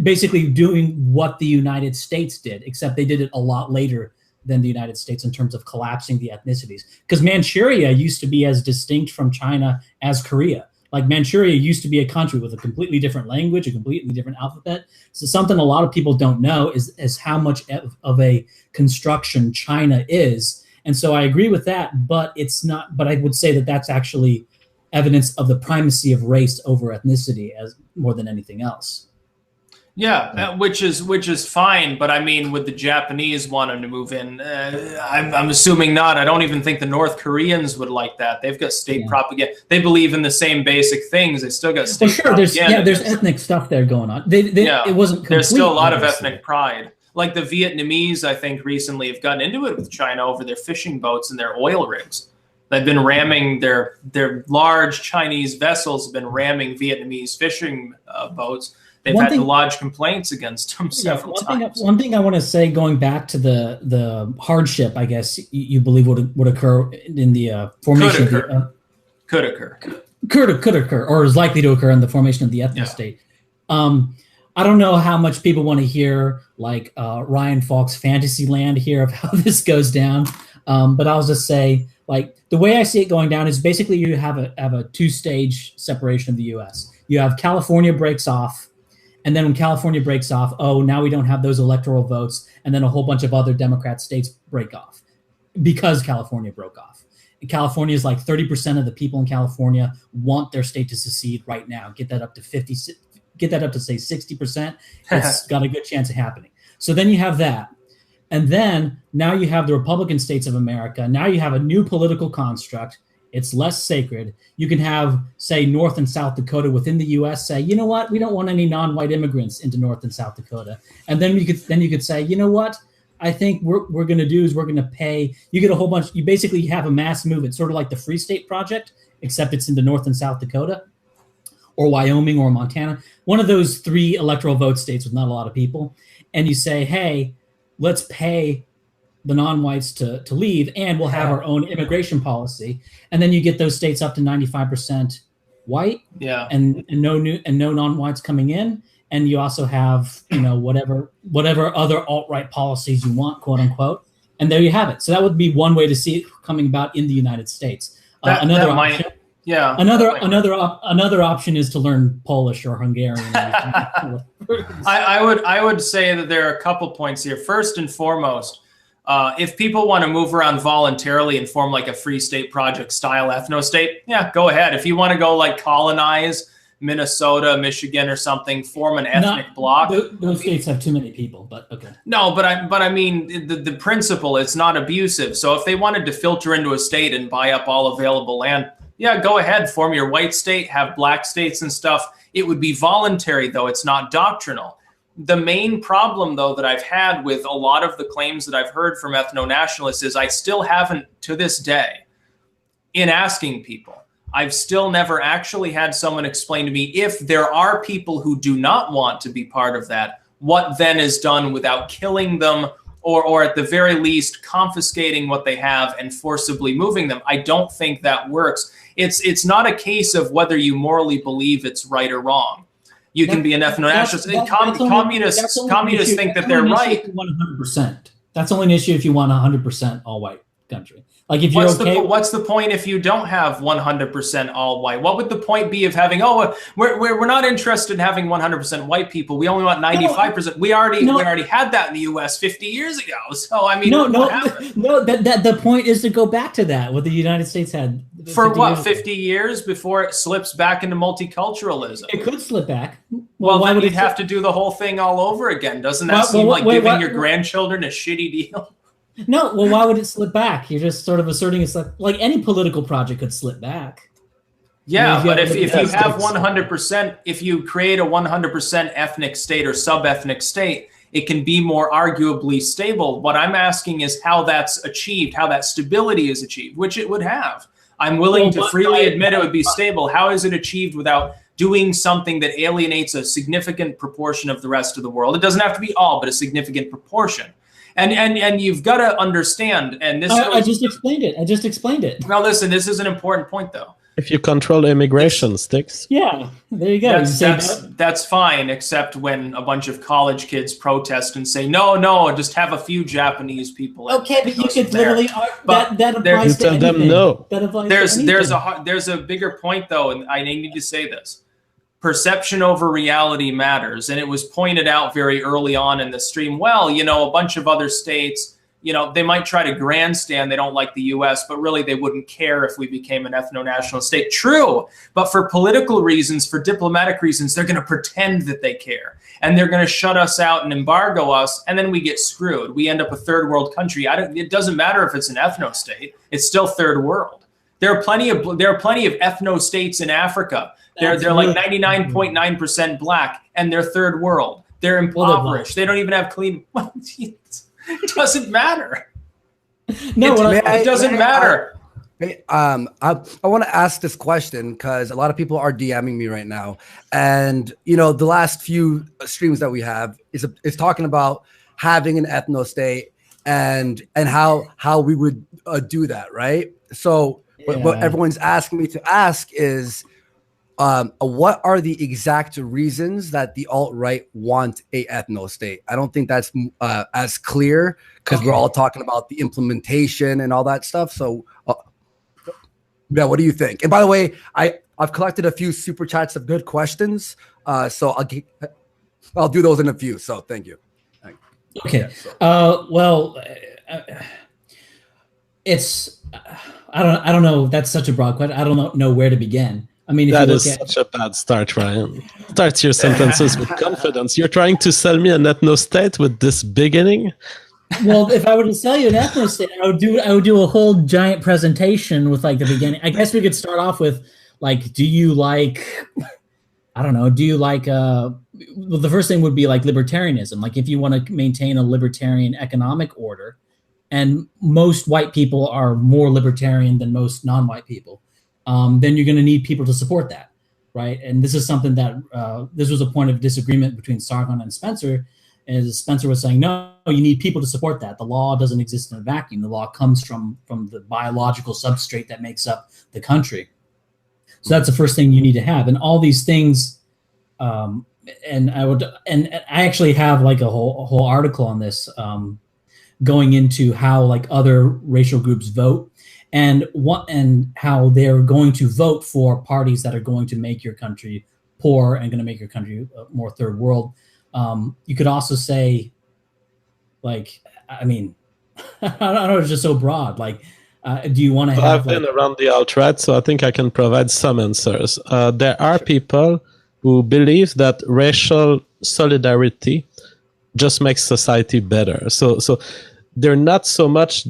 [SPEAKER 4] basically doing what the United States did, except they did it a lot later than the United States in terms of collapsing the ethnicities. Because Manchuria used to be as distinct from China as Korea. Like Manchuria used to be a country with a completely different language, a completely different alphabet. So something a lot of people don't know is how much of a construction China is. And so I agree with that, but it's not. But I would say that that's actually evidence of the primacy of race over ethnicity as more than anything else.
[SPEAKER 3] Yeah, which is fine, but I mean, would the Japanese wanting to move in? I'm assuming not. I don't even think the North Koreans would like that. They've got state propaganda. They believe in the same basic things. They still got state propaganda.
[SPEAKER 4] There's ethnic stuff there going on. It wasn't complete.
[SPEAKER 3] There's still a lot of ethnic pride. Like the Vietnamese, I think, recently have gotten into it with China over their fishing boats and their oil rigs. They've been ramming their large Chinese vessels have been ramming Vietnamese fishing boats. They've had to lodge complaints against them several times.
[SPEAKER 4] One thing I want to say, going back to the hardship, I guess you believe would occur in the formation.
[SPEAKER 3] Could occur,
[SPEAKER 4] or is likely to occur in the formation of the ethnic state. I don't know how much people want to hear like Ryan Falk's fantasy land here of how this goes down, but I'll just say, like, the way I see it going down is basically you have a two-stage separation of the U.S. You have California breaks off. And then when California breaks off, now we don't have those electoral votes. And then a whole bunch of other Democrat states break off because California broke off. And California is like 30% of the people in California want their state to secede right now. Get that up to 50, get that up to say 60%. It's got a good chance of happening. So then you have that. And then now you have the Republican states of America. Now you have a new political construct. It's less sacred. You can have, say, North and South Dakota within the U.S. say, you know what, we don't want any non-white immigrants into North and South Dakota. And then you could say, you know what, I think we're going to do is we're going to pay. You get a whole bunch. You basically have a mass movement, sort of like the Free State Project, except it's into North and South Dakota, or Wyoming or Montana, one of those 3 electoral vote states with not a lot of people. And you say, hey, let's pay the non-whites to leave, and we'll have our own immigration policy. And then you get those states up to 95% white, and no non-whites coming in. And you also have, whatever other alt-right policies you want, quote unquote. And there you have it. So that would be one way to see it coming about in the United States. Another option is to learn Polish or Hungarian.
[SPEAKER 3] I would say that there are a couple points here. First and foremost, if people want to move around voluntarily and form like a Free State Project style ethno-state, go ahead. If you want to go like colonize Minnesota, Michigan, or something, form an ethnic bloc.
[SPEAKER 4] Those states have too many people, but okay.
[SPEAKER 3] No, but I mean the principle. It's not abusive. So if they wanted to filter into a state and buy up all available land, go ahead, form your white state, have black states and stuff. It would be voluntary, though. It's not doctrinal. The main problem, though, that I've had with a lot of the claims that I've heard from ethno-nationalists is I still haven't, to this day, in asking people, I've still never actually had someone explain to me, if there are people who do not want to be part of that, what then is done without killing them or at the very least confiscating what they have and forcibly moving them. I don't think that works. It's not a case of whether you morally believe it's right or wrong. You can be an ethno-nationalist. Communists think that they're right.
[SPEAKER 4] 100%. That's only an issue if you want 100% all-white country. Like if you're
[SPEAKER 3] what's the point if you don't have 100% all white? What would the point be of having? We're not interested in having 100% white people. We only want 95%. We already had that in the U.S. 50 years ago. So I mean,
[SPEAKER 4] the point is to go back to that what the United States had
[SPEAKER 3] for 50 years before it slips back into multiculturalism.
[SPEAKER 4] It could slip back.
[SPEAKER 3] Well, why would it have to do the whole thing all over again? Doesn't that seem like giving your grandchildren a shitty deal?
[SPEAKER 4] No, well, why would it slip back? You're just sort of asserting it's like any political project could slip back.
[SPEAKER 3] Yeah, but if you have 100%, if you create a 100% ethnic state or sub-ethnic state, it can be more arguably stable. What I'm asking is how that's achieved, how that stability is achieved, which it would have. I'm willing to freely admit it would be stable. How is it achieved without doing something that alienates a significant proportion of the rest of the world. It doesn't have to be all, but a significant proportion. And you've got to understand, and this
[SPEAKER 4] I just explained it. I just explained it.
[SPEAKER 3] Now listen, this is an important point though.
[SPEAKER 2] If you control immigration, Styx.
[SPEAKER 4] Yeah, there you go.
[SPEAKER 3] That's fine, except when a bunch of college kids protest and say, no, just have a few Japanese people.
[SPEAKER 4] Okay, but you could literally that applies to anything.
[SPEAKER 2] Them no.
[SPEAKER 4] That applies
[SPEAKER 3] There's a bigger point though, and I need to say this. Perception over reality matters, and it was pointed out very early on in the stream. Well, a bunch of other states, they might try to grandstand they don't like the U.S., but really they wouldn't care if we became an ethno-national state. True, but for political reasons, for diplomatic reasons, they're going to pretend that they care. And they're going to shut us out and embargo us, and then we get screwed. We end up a third world country. It doesn't matter if it's an ethno-state. It's still third world. There are plenty of ethno-states in Africa. They're like 99.9% black, and they're third world. They're impoverished. They don't even have clean... It doesn't matter.
[SPEAKER 4] No,
[SPEAKER 3] it doesn't matter.
[SPEAKER 1] I want to ask this question because a lot of people are DMing me right now, and the last few streams that we have is talking about having an ethno state and how we would do that, right? So what everyone's asking me to ask is, what are the exact reasons that the alt-right want a ethno state? I don't think that's as clear because we're all talking about the implementation and all that stuff. So, yeah, what do you think? And by the way, I've collected a few super chats of good questions, so I'll do those in a few. So, thank you.
[SPEAKER 4] Okay. Well, it's I don't know. That's such a broad question. I don't know where to begin. I mean, if
[SPEAKER 2] that is such a bad start, Ryan. Start your sentences with confidence. You're trying to sell me an ethno state with this beginning.
[SPEAKER 4] Well, if I were to sell you an ethno state, I would do a whole giant presentation with like the beginning. I guess we could start off with like, do you like? I don't know. Do you like? Well, the first thing would be like libertarianism. Like, if you want to maintain a libertarian economic order, and most white people are more libertarian than most non-white people. Then you're going to need people to support that, right? And this is something that this was a point of disagreement between Sargon and Spencer, as Spencer was saying, no, you need people to support that. The law doesn't exist in a vacuum. The law comes from the biological substrate that makes up the country. So that's the first thing you need to have. And all these things, and I actually have like a whole article on this, going into how like other racial groups vote. And how they're going to vote for parties that are going to make your country poor and going to make your country more third world. You could also say, like, I mean, I don't know, it's just so broad. Like, do you want to have?
[SPEAKER 2] I've been around the alt-right, so I think I can provide some answers. There are people who believe that racial solidarity just makes society better. So they're not so much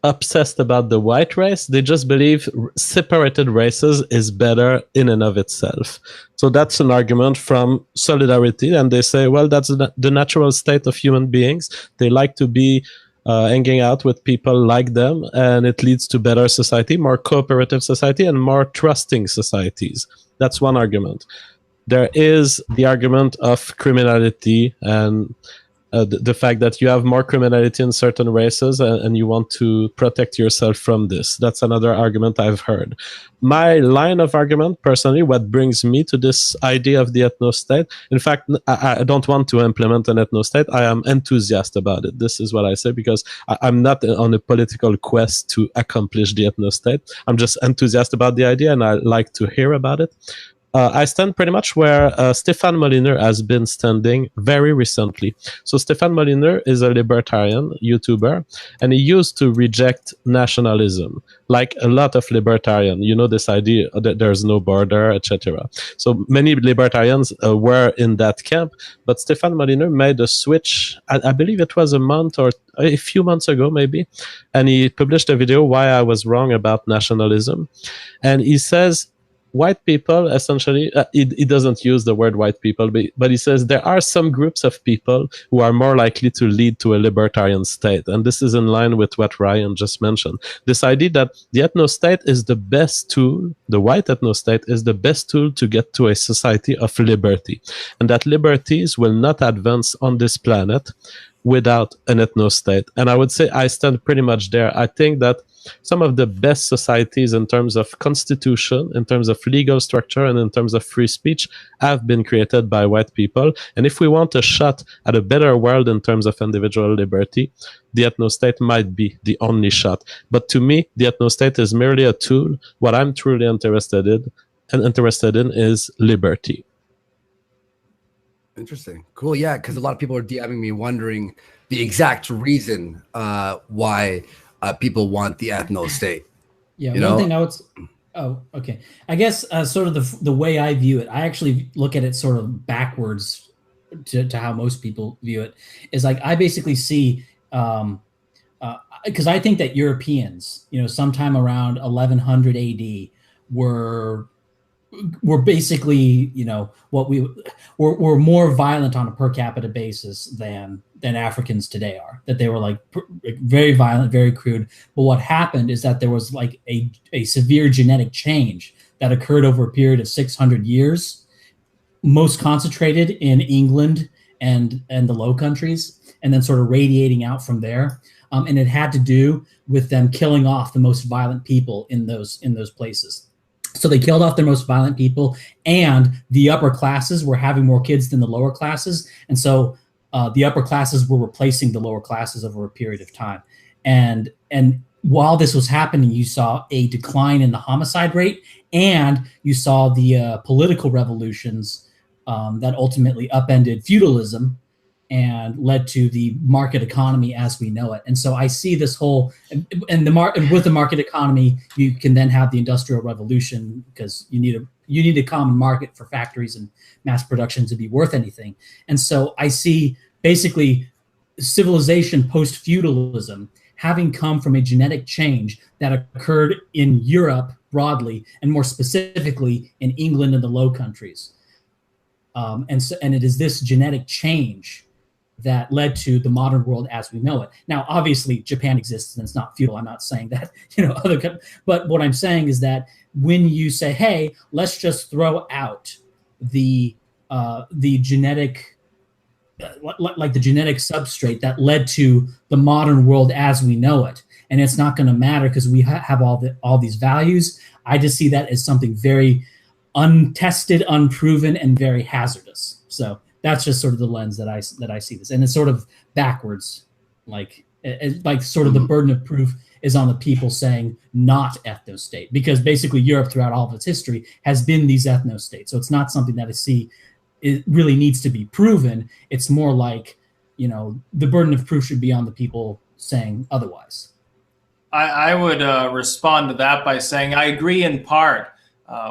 [SPEAKER 2] obsessed about the white race. They just believe separated races is better in and of itself. So that's an argument from solidarity. And they say, well, that's the natural state of human beings. They like to be hanging out with people like them, and it leads to better society, more cooperative society, and more trusting societies. That's one argument. There is the argument of criminality and the fact that you have more criminality in certain races and you want to protect yourself from this. That's another argument I've heard. My line of argument, personally, what brings me to this idea of the ethno-state, in fact, I don't want to implement an ethno-state. I am enthusiastic about it. This is what I say, because I'm not on a political quest to accomplish the ethno-state. I'm just enthusiastic about the idea, and I like to hear about it. I stand pretty much where Stéphane Molyneux has been standing very recently. So Stéphane Molyneux is a libertarian YouTuber, and he used to reject nationalism, like a lot of libertarians. You know, this idea that there's no border, etc. So many libertarians were in that camp, but Stéphane Molyneux made a switch, I believe it was a month or a few months ago maybe, and he published a video why I was wrong about nationalism. And he says, white people essentially, he doesn't use the word white people, but he says there are some groups of people who are more likely to lead to a libertarian state. And this is in line with what Ryan just mentioned. This idea that the ethno-state is the best tool, the white ethno-state is the best tool to get to a society of liberty. And that liberties will not advance on this planet without an ethno-state. And I would say I stand pretty much there. I think that some of the best societies in terms of constitution, in terms of legal structure, and in terms of free speech have been created by white people. And if we want a shot at a better world in terms of individual liberty, the ethno-state might be the only shot. But to me, the ethno-state is merely a tool. What I'm truly interested in is liberty.
[SPEAKER 1] Interesting. Cool. Yeah, because a lot of people are DMing me wondering the exact reason why people want the ethno state.
[SPEAKER 4] Yeah, one thing I would. Oh, okay. I guess sort of the way I view it, I actually look at it sort of backwards to how most people view it. Is like I basically see, because I think that Europeans, sometime around 1100 AD, were basically, what we're more violent on a per capita basis than Africans today are. That they were like very violent, very crude. But what happened is that there was like a severe genetic change that occurred over a period of 600 years, most concentrated in England and the Low Countries, and then sort of radiating out from there. And it had to do with them killing off the most violent people in those places. So they killed off their most violent people, and the upper classes were having more kids than the lower classes. And so the upper classes were replacing the lower classes over a period of time. And while this was happening, you saw a decline in the homicide rate, and you saw the political revolutions that ultimately upended feudalism and led to the market economy as we know it. And so I see this whole, and with the market economy, you can then have the industrial revolution, because you need a common market for factories and mass production to be worth anything. And so I see basically civilization post-feudalism having come from a genetic change that occurred in Europe broadly, and more specifically in England and the Low Countries. And it is this genetic change that led to the modern world as we know it. Now, obviously, Japan exists and it's not feudal. I'm not saying that, but what I'm saying is that when you say, hey, let's just throw out the genetic, like the genetic substrate that led to the modern world as we know it, and it's not going to matter because we have all these values, I just see that as something very untested, unproven, and very hazardous. So that's just sort of the lens that I see this, and it's sort of backwards, like sort of the burden of proof is on the people saying not ethno-state, because basically Europe throughout all of its history has been these ethno-states. So it's not something that I see it really needs to be proven. It's more like, the burden of proof should be on the people saying otherwise.
[SPEAKER 3] I would respond to that by saying I agree in part.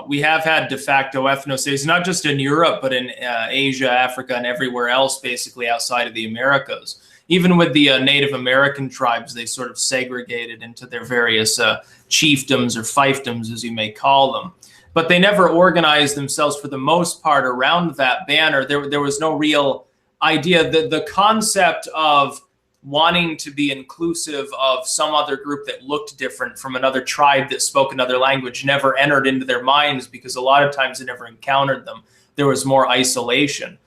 [SPEAKER 3] We have had de facto ethnostates, not just in Europe, but in Asia, Africa, and everywhere else, basically outside of the Americas. Even with the Native American tribes, they sort of segregated into their various chiefdoms or fiefdoms, as you may call them. But they never organized themselves for the most part around that banner. There was no real idea. The concept of wanting to be inclusive of some other group that looked different from another tribe that spoke another language never entered into their minds, because a lot of times they never encountered them. There was more isolation.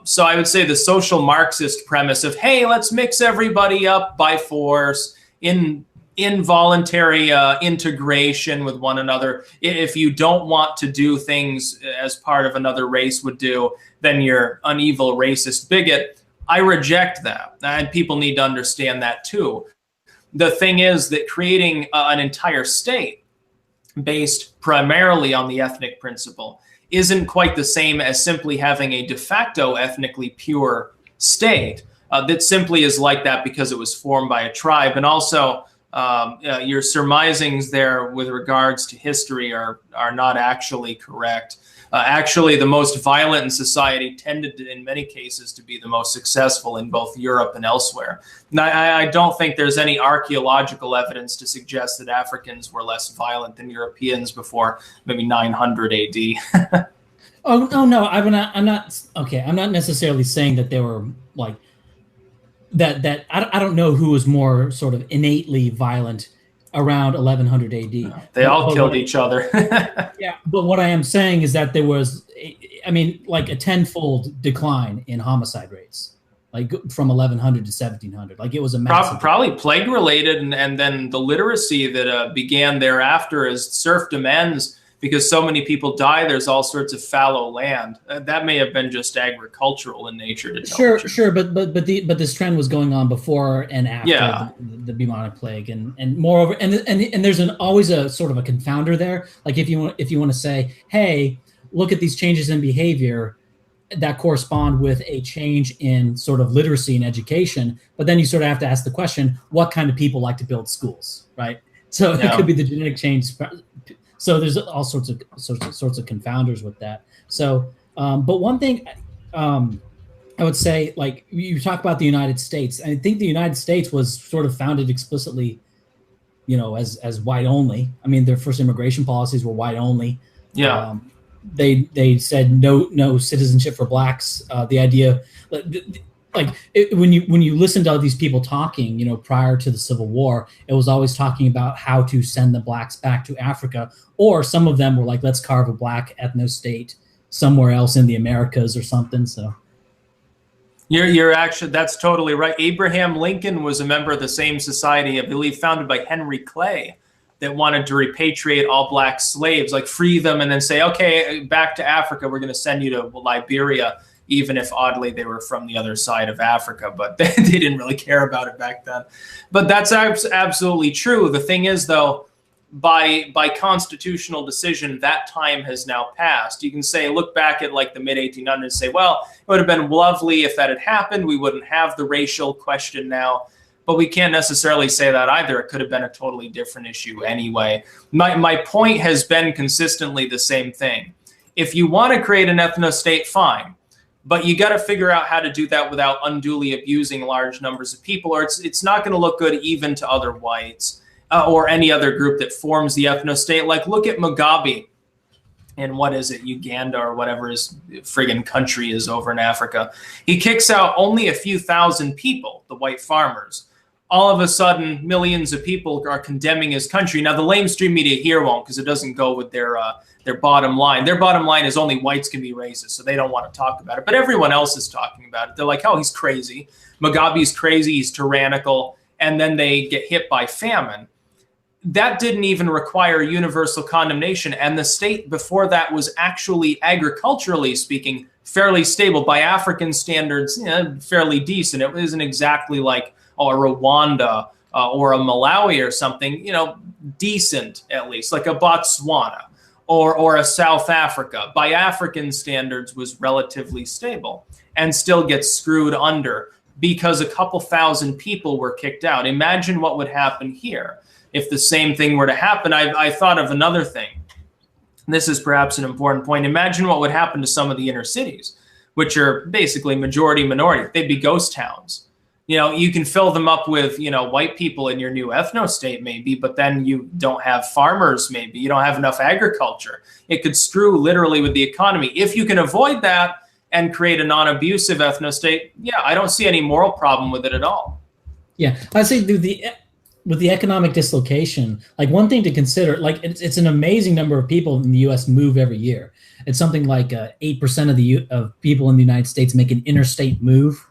[SPEAKER 3] So I would say the social Marxist premise of, hey, let's mix everybody up by force in involuntary integration with one another. If you don't want to do things as part of another race would do, then you're an evil racist bigot. I reject that, and people need to understand that too. The thing is that creating an entire state based primarily on the ethnic principle isn't quite the same as simply having a de facto ethnically pure state that simply is like that because it was formed by a tribe. And also, Your surmisings there with regards to history are not actually correct. Actually, the most violent in society tended to, in many cases, to be the most successful in both Europe and elsewhere. And I don't think there's any archaeological evidence to suggest that Africans were less violent than Europeans before maybe 900 AD.
[SPEAKER 4] Oh no, I'm not. Okay, I'm not necessarily saying that they were like that. I don't know who was more sort of innately violent around 1100 AD.
[SPEAKER 3] They all killed each other.
[SPEAKER 4] Yeah, but what I am saying is that there was, I mean, like a tenfold decline in homicide rates, like from 1100 to 1700. Like it was a massive.
[SPEAKER 3] Probably plague related, and then the literacy that began thereafter as serfdom ends. Because so many people die, there's all sorts of fallow land. That may have been just agricultural in nature.
[SPEAKER 4] Sure, but this trend was going on before and after the bubonic plague, and moreover, and there's always a sort of a confounder there. Like if you want to say, hey, look at these changes in behavior that correspond with a change in sort of literacy and education, but then you sort of have to ask the question, what kind of people like to build schools, right? So it could be the genetic change. So there's all sorts of confounders with that. So, but one thing I would say, like you talk about the United States, I think the United States was sort of founded explicitly, as white only. I mean, their first immigration policies were white only.
[SPEAKER 3] Yeah.
[SPEAKER 4] They said no citizenship for blacks. The idea, when you listen to all these people talking, prior to the Civil War, it was always talking about how to send the blacks back to Africa, or some of them were like, let's carve a black ethno-state somewhere else in the Americas or something. So
[SPEAKER 3] you're actually, that's totally right. Abraham Lincoln was a member of the same society, I believe, founded by Henry Clay, that wanted to repatriate all black slaves, like free them and then say, okay, back to Africa, we're going to send you to Liberia, even if oddly they were from the other side of Africa, but they didn't really care about it back then. But that's absolutely true. The thing is, though, by constitutional decision, that time has now passed. You can say, look back at like the mid-1800s and say, well, it would have been lovely if that had happened. We wouldn't have the racial question now. But we can't necessarily say that either. It could have been a totally different issue anyway. My point has been consistently the same thing. If you want to create an ethno-state, fine. But you got to figure out how to do that without unduly abusing large numbers of people, or it's not going to look good even to other whites or any other group that forms the ethno-state. Like, look at Mugabe in, what is it, Uganda or whatever his friggin' country is over in Africa. He kicks out only a few thousand people, the white farmers. All of a sudden, millions of people are condemning his country. Now, the lamestream media here won't, because it doesn't go with their bottom line. Their bottom line is only whites can be racist, so they don't want to talk about it. But everyone else is talking about it. They're like, oh, he's crazy. Mugabe's crazy. He's tyrannical. And then they get hit by famine. That didn't even require universal condemnation. And the state before that was actually, agriculturally speaking, fairly stable. By African standards, fairly decent. It isn't exactly like a Rwanda or a Malawi or something, decent at least, like a Botswana. Or a South Africa, by African standards, was relatively stable and still gets screwed under because a couple thousand people were kicked out. Imagine what would happen here if the same thing were to happen. I thought of another thing. This is perhaps an important point. Imagine what would happen to some of the inner cities, which are basically majority minority. They'd be ghost towns. You can fill them up with, white people in your new ethno-state maybe, but then you don't have farmers maybe. You don't have enough agriculture. It could screw literally with the economy. If you can avoid that and create a non-abusive ethno-state, I don't see any moral problem with it at all. Yeah,
[SPEAKER 4] I say with the economic dislocation, like one thing to consider, like it's an amazing number of people in the U.S. move every year. It's something like 8% of people in the United States make an interstate move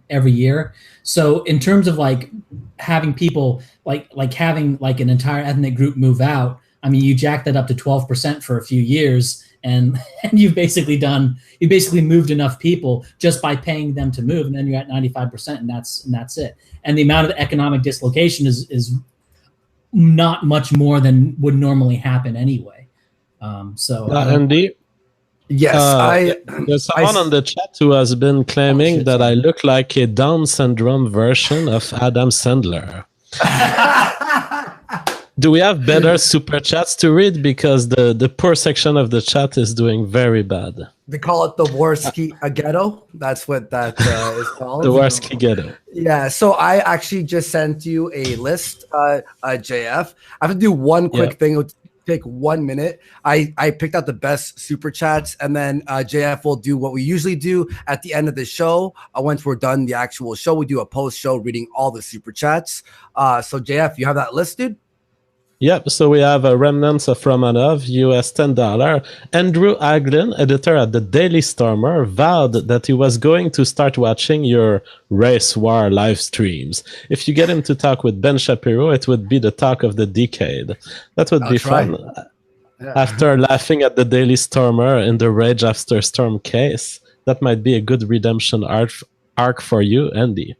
[SPEAKER 4] every year. So in terms of like having people like having like an entire ethnic group move out, I mean, you jack that up to 12% for a few years, and you've basically moved enough people just by paying them to move, and then you're at 95%, and that's it. And the amount of economic dislocation is not much more than would normally happen anyway.
[SPEAKER 2] Andy.
[SPEAKER 1] Yes,
[SPEAKER 2] there's someone on the chat who has been claiming that I look like a Down syndrome version of Adam Sandler. Do we have better super chats to read? Because the poor section of the chat is doing very bad.
[SPEAKER 1] They call it the Warski ghetto. That's what that is called.
[SPEAKER 2] The Warski ghetto.
[SPEAKER 1] Yeah. So I actually just sent you a list, JF. I have to do one quick thing. It'll take 1 minute. I picked out the best super chats, and then JF will do what we usually do at the end of the show. Once we're done the actual show, we do a post show reading all the super chats. So JF, you have that listed?
[SPEAKER 2] Yep, so we have a Remnants of Romanov, US $10. Andrew Aglin, editor at the Daily Stormer, vowed that he was going to start watching your race war live streams. If you get him to talk with Ben Shapiro, it would be the talk of the decade. That would be fun. Yeah. After laughing at the Daily Stormer in the Rage After Storm case, that might be a good redemption arc for you, Andy.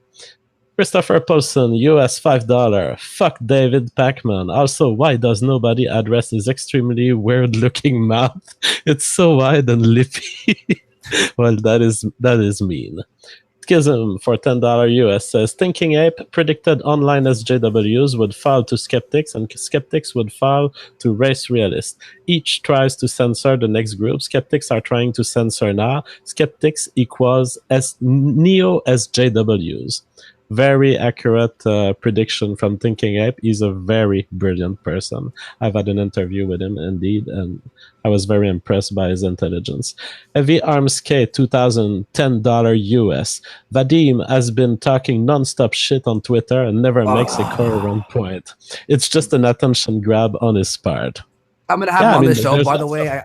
[SPEAKER 2] Christopher Paulson, US $5. Fuck David Pacman. Also, why does nobody address his extremely weird-looking mouth? It's so wide and lippy. Well, that is mean. Schism for $10 US says, Thinking Ape predicted online SJWs would fall to skeptics and skeptics would fall to race realists. Each tries to censor the next group. Skeptics are trying to censor now. Skeptics equals neo-SJWs. Very accurate prediction from Thinking Ape. He's a very brilliant person. I've had an interview with him, indeed, and I was very impressed by his intelligence. Heavy Arms K, $2,010 US. Vadim has been talking non-stop shit on Twitter and never makes a coherent point. It's just an attention grab on his part.
[SPEAKER 1] I'm going to have him on the show, by the way.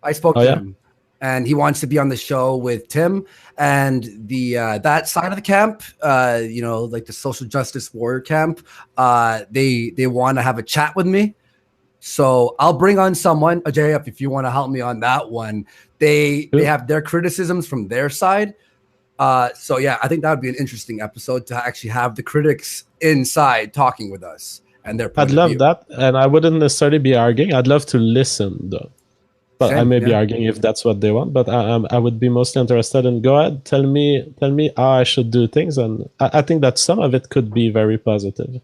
[SPEAKER 1] I spoke to him. And he wants to be on the show with Tim and the that side of the camp, like the social justice warrior camp. They want to have a chat with me. So I'll bring on someone, a JF, if you want to help me on that one. They have their criticisms from their side. So yeah, I think that would be an interesting episode to actually have the critics inside talking with us and their point
[SPEAKER 2] I'd love that, and I wouldn't necessarily be arguing. I'd love to listen though. But I may be arguing if that's what they want. But I would be mostly interested in go ahead, tell me how I should do things, and I think that some of it could be very positive.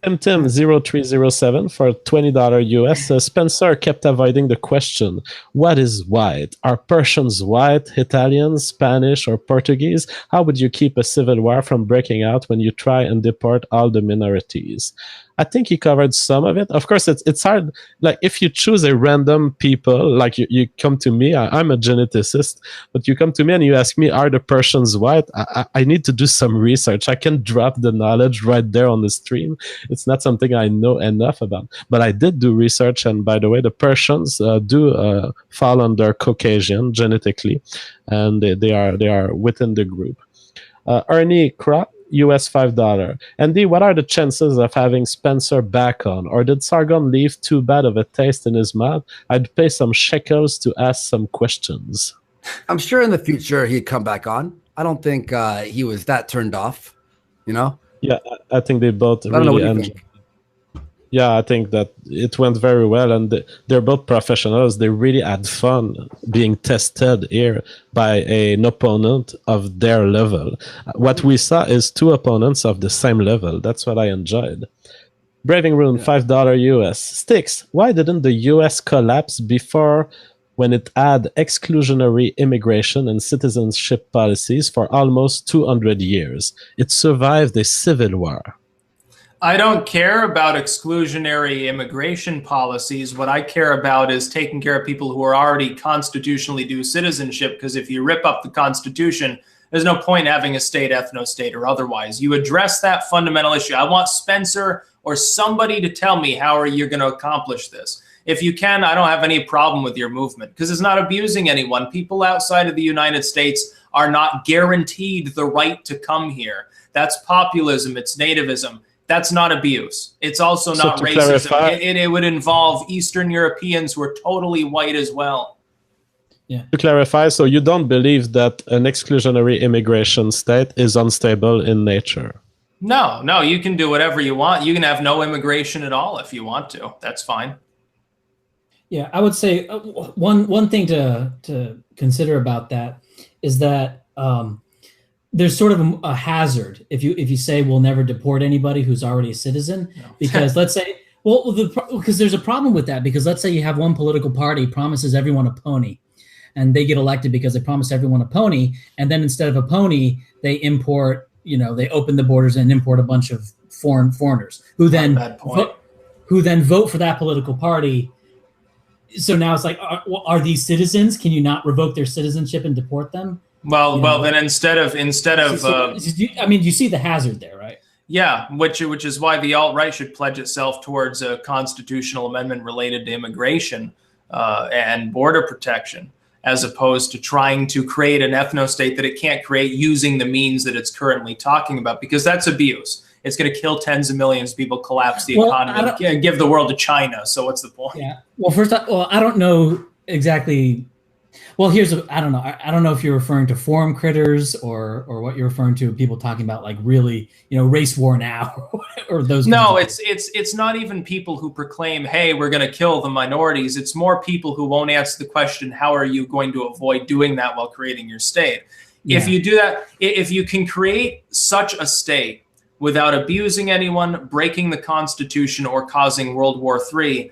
[SPEAKER 2] Tim0307 for $20 US says, Spencer kept avoiding the question, what is white? Are Persians white, Italian, Spanish, or Portuguese? How would you keep a civil war from breaking out when you try and deport all the minorities? I think he covered some of it. Of course, it's hard. Like if you choose a random people, like you come to me, I'm a geneticist, but you come to me and you ask me, are the Persians white? I need to do some research. I can drop the knowledge right there on the stream. It's not something I know enough about, but I did do research. And by the way, the Persians do fall under Caucasian genetically, and they are within the group. Ernie Krop, US $5. Andy, what are the chances of having Spencer back on? Or did Sargon leave too bad of a taste in his mouth? I'd pay some shekels to ask some questions.
[SPEAKER 1] I'm sure in the future he'd come back on. I don't think he was that turned off,
[SPEAKER 2] Yeah, I think they both really enjoyed. Yeah, I think that it went very well, and they're both professionals. They really had fun being tested here by an opponent of their level. What we saw is two opponents of the same level. That's what I enjoyed. Braving Rune, $5 US. Styx, why didn't the US collapse before when it had exclusionary immigration and citizenship policies for almost 200 years? It survived a civil war.
[SPEAKER 3] I don't care about exclusionary immigration policies. What I care about is taking care of people who are already constitutionally due citizenship, because if you rip up the Constitution, there's no point having a state, ethno-state, or otherwise. You address that fundamental issue. I want Spencer or somebody to tell me how are you going to accomplish this. If you can, I don't have any problem with your movement, because it's not abusing anyone. People outside of the United States are not guaranteed the right to come here. That's populism. It's nativism. That's not abuse. It's also not racism. It would involve Eastern Europeans who are totally white as well.
[SPEAKER 2] Yeah. To clarify, so you don't believe that an exclusionary immigration state is unstable in nature?
[SPEAKER 3] No, you can do whatever you want. You can have no immigration at all if you want to. That's fine.
[SPEAKER 4] Yeah, I would say one thing to consider about that is that there's sort of a hazard if you say we'll never deport anybody who's already a citizen, because let's say, because there's a problem with that, because let's say you have one political party promises everyone a pony, and they get elected because they promise everyone a pony, and then instead of a pony, they import, they open the borders and import a bunch of foreigners who then vote for that political party. So now it's like, are these citizens? Can you not revoke their citizenship and deport them?
[SPEAKER 3] Well, then instead of,
[SPEAKER 4] you see the hazard there, right?
[SPEAKER 3] Yeah, which is why the alt-right should pledge itself towards a constitutional amendment related to immigration and border protection, as opposed to trying to create an ethno-state that it can't create using the means that it's currently talking about, because that's abuse. It's going to kill tens of millions of people, collapse the economy, and give the world to China. So what's the point?
[SPEAKER 4] Yeah. Well, I don't know exactly. Well, I don't know. I don't know if you're referring to forum critters or what you're referring to. People talking about like really, race war now or those.
[SPEAKER 3] No, it's not even people who proclaim, "Hey, we're going to kill the minorities." It's more people who won't answer the question, "How are you going to avoid doing that while creating your state?" Yeah. If you do that, if you can create such a state without abusing anyone, breaking the Constitution, or causing World War III,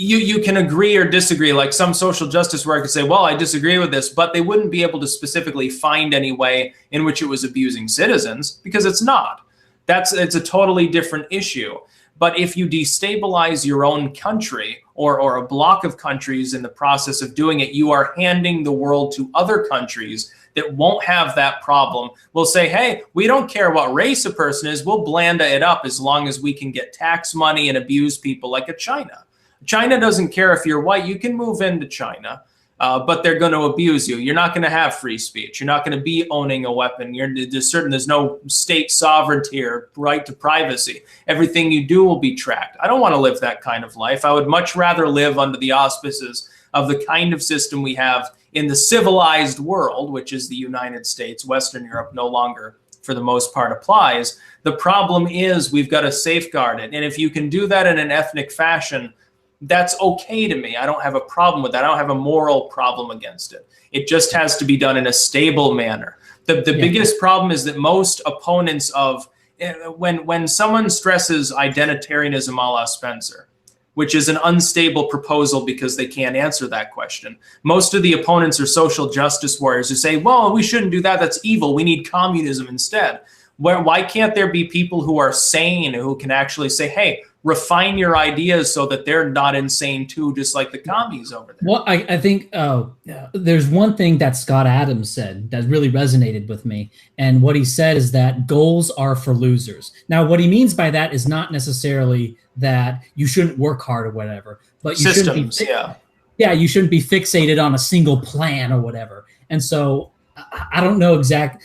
[SPEAKER 3] you can agree or disagree. Like some social justice worker could say, well, I disagree with this, but they wouldn't be able to specifically find any way in which it was abusing citizens, because it's not. It's a totally different issue. But if you destabilize your own country or a block of countries in the process of doing it, you are handing the world to other countries that won't have that problem. We'll say, hey, we don't care what race a person is. We'll blanda it up as long as we can get tax money and abuse people like a China. China doesn't care if you're white. You can move into China, but they're going to abuse you. You're not going to have free speech. You're not going to be owning a weapon. There's no state sovereignty or right to privacy. Everything you do will be tracked. I don't want to live that kind of life. I would much rather live under the auspices of the kind of system we have in the civilized world, which is the United States. Western Europe no longer, for the most part, applies. The problem is we've got to safeguard it. And if you can do that in an ethnic fashion, that's okay to me. I don't have a problem with that. I don't have a moral problem against it. It just has to be done in a stable manner. The biggest problem is that most opponents of, when someone stresses identitarianism a la Spencer, which is an unstable proposal because they can't answer that question, most of the opponents are social justice warriors who say, well, we shouldn't do that. That's evil. We need communism instead. Why can't there be people who are sane, who can actually say, hey, refine your ideas so that they're not insane too, just like the commies over there?
[SPEAKER 4] Well, I think there's one thing that Scott Adams said that really resonated with me. And what he said is that goals are for losers. Now, what he means by that is not necessarily that you shouldn't work hard or whatever, but you shouldn't be, you shouldn't be fixated on a single plan or whatever. And so I don't know exactly.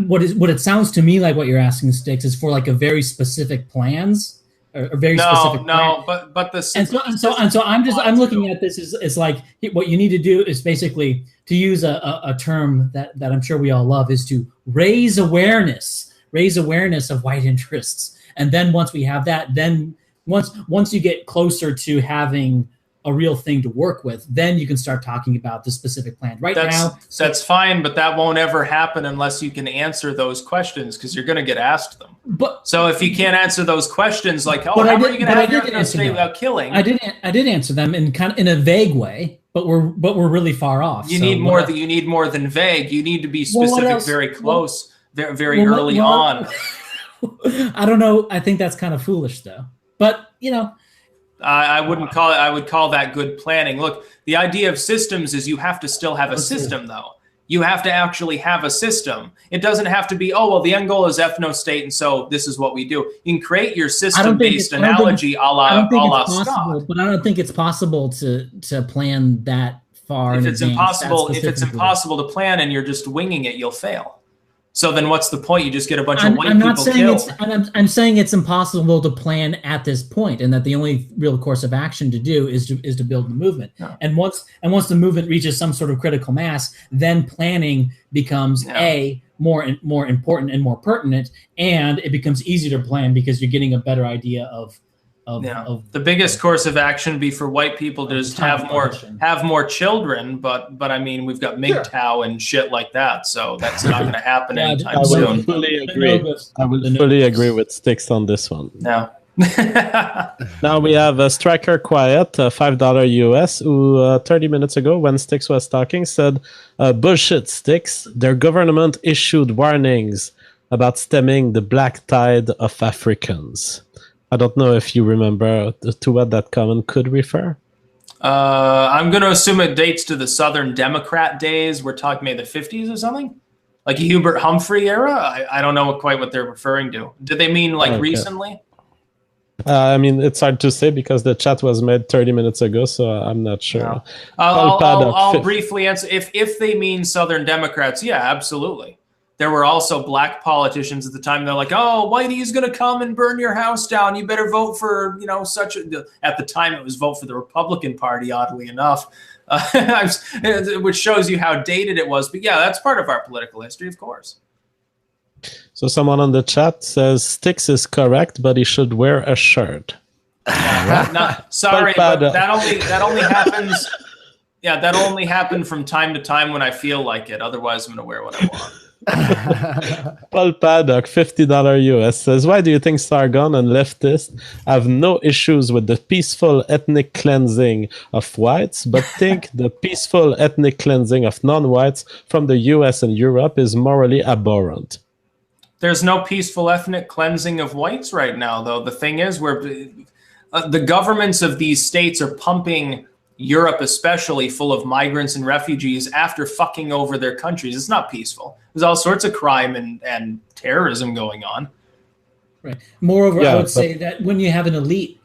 [SPEAKER 4] What it sounds to me like what you're asking, Styx, is for like a very specific plans or very specific.
[SPEAKER 3] No, but the
[SPEAKER 4] and so I'm looking at this as like what you need to do is basically, to use a term that I'm sure we all love, is to raise awareness of white interests. And then once we have that, then once you get closer to having a real thing to work with, then you can start talking about the specific plan. That's
[SPEAKER 3] fine, but that won't ever happen unless you can answer those questions, because you're going to get asked them. So if you can't answer those questions, like, how are you going to have your state without killing?
[SPEAKER 4] I did answer them in a vague way, but we're really far off.
[SPEAKER 3] You need more than vague. You need to be specific, very close, very early on.
[SPEAKER 4] I don't know. I think that's kind of foolish, though. But
[SPEAKER 3] I wouldn't call it. I would call that good planning. Look, the idea of systems is you have to still have a system, though. You have to actually have a system. It doesn't have to be, oh, well, the end goal is ethno-state, and so this is what we do. You can create your system-based analogy a la Scott.
[SPEAKER 4] But I don't think it's possible to plan that far.
[SPEAKER 3] If it's impossible to plan and you're just winging it, you'll fail. So then what's the point? You just get a bunch of white people killed.
[SPEAKER 4] I'm saying it's impossible to plan at this point, and that the only real course of action to do is to build the movement. Yeah. And once the movement reaches some sort of critical mass, then planning becomes more important and more pertinent, and it becomes easier to plan because you're getting a better idea of of
[SPEAKER 3] the biggest course of action would be for white people to just have more children, but I mean we've got MGTOW and shit like that, so that's not going to happen anytime soon.
[SPEAKER 2] I will fully agree with Styx on this one.
[SPEAKER 3] No.
[SPEAKER 2] Now we have Striker Quiet, $5 US, who 30 minutes ago when Styx was talking said, bullshit Styx, their government issued warnings about stemming the black tide of Africans. I don't know if you remember to what that comment could refer.
[SPEAKER 3] I'm going to assume it dates to the Southern Democrat days. We're talking maybe the 50s or something? Like a Hubert Humphrey era? I don't know quite what they're referring to. Did they mean like recently?
[SPEAKER 2] I mean, it's hard to say because the chat was made 30 minutes ago, so I'm not sure.
[SPEAKER 3] No. I'll briefly answer. If they mean Southern Democrats, yeah, absolutely. There were also black politicians at the time. They're like, "Oh, Whitey's going to come and burn your house down. You better vote for, such a." At the time, it was vote for the Republican Party. Oddly enough, which shows you how dated it was. But yeah, that's part of our political history, of course.
[SPEAKER 2] So someone on the chat says Styx is correct, but he should wear a shirt.
[SPEAKER 3] Sorry, but that only happens. Yeah, that'll only happen from time to time when I feel like it. Otherwise, I'm going to wear what I want.
[SPEAKER 2] Paul Paddock, $50 US, says, why do you think Sargon and leftists have no issues with the peaceful ethnic cleansing of whites, but think the peaceful ethnic cleansing of non-whites from the US and Europe is morally abhorrent?
[SPEAKER 3] There's no peaceful ethnic cleansing of whites right now, though. The thing is, the governments of these states are pumping Europe especially full of migrants and refugees after fucking over their countries. It's not peaceful. There's all sorts of crime and terrorism going on.
[SPEAKER 4] Right. Moreover, I would say that when you have an elite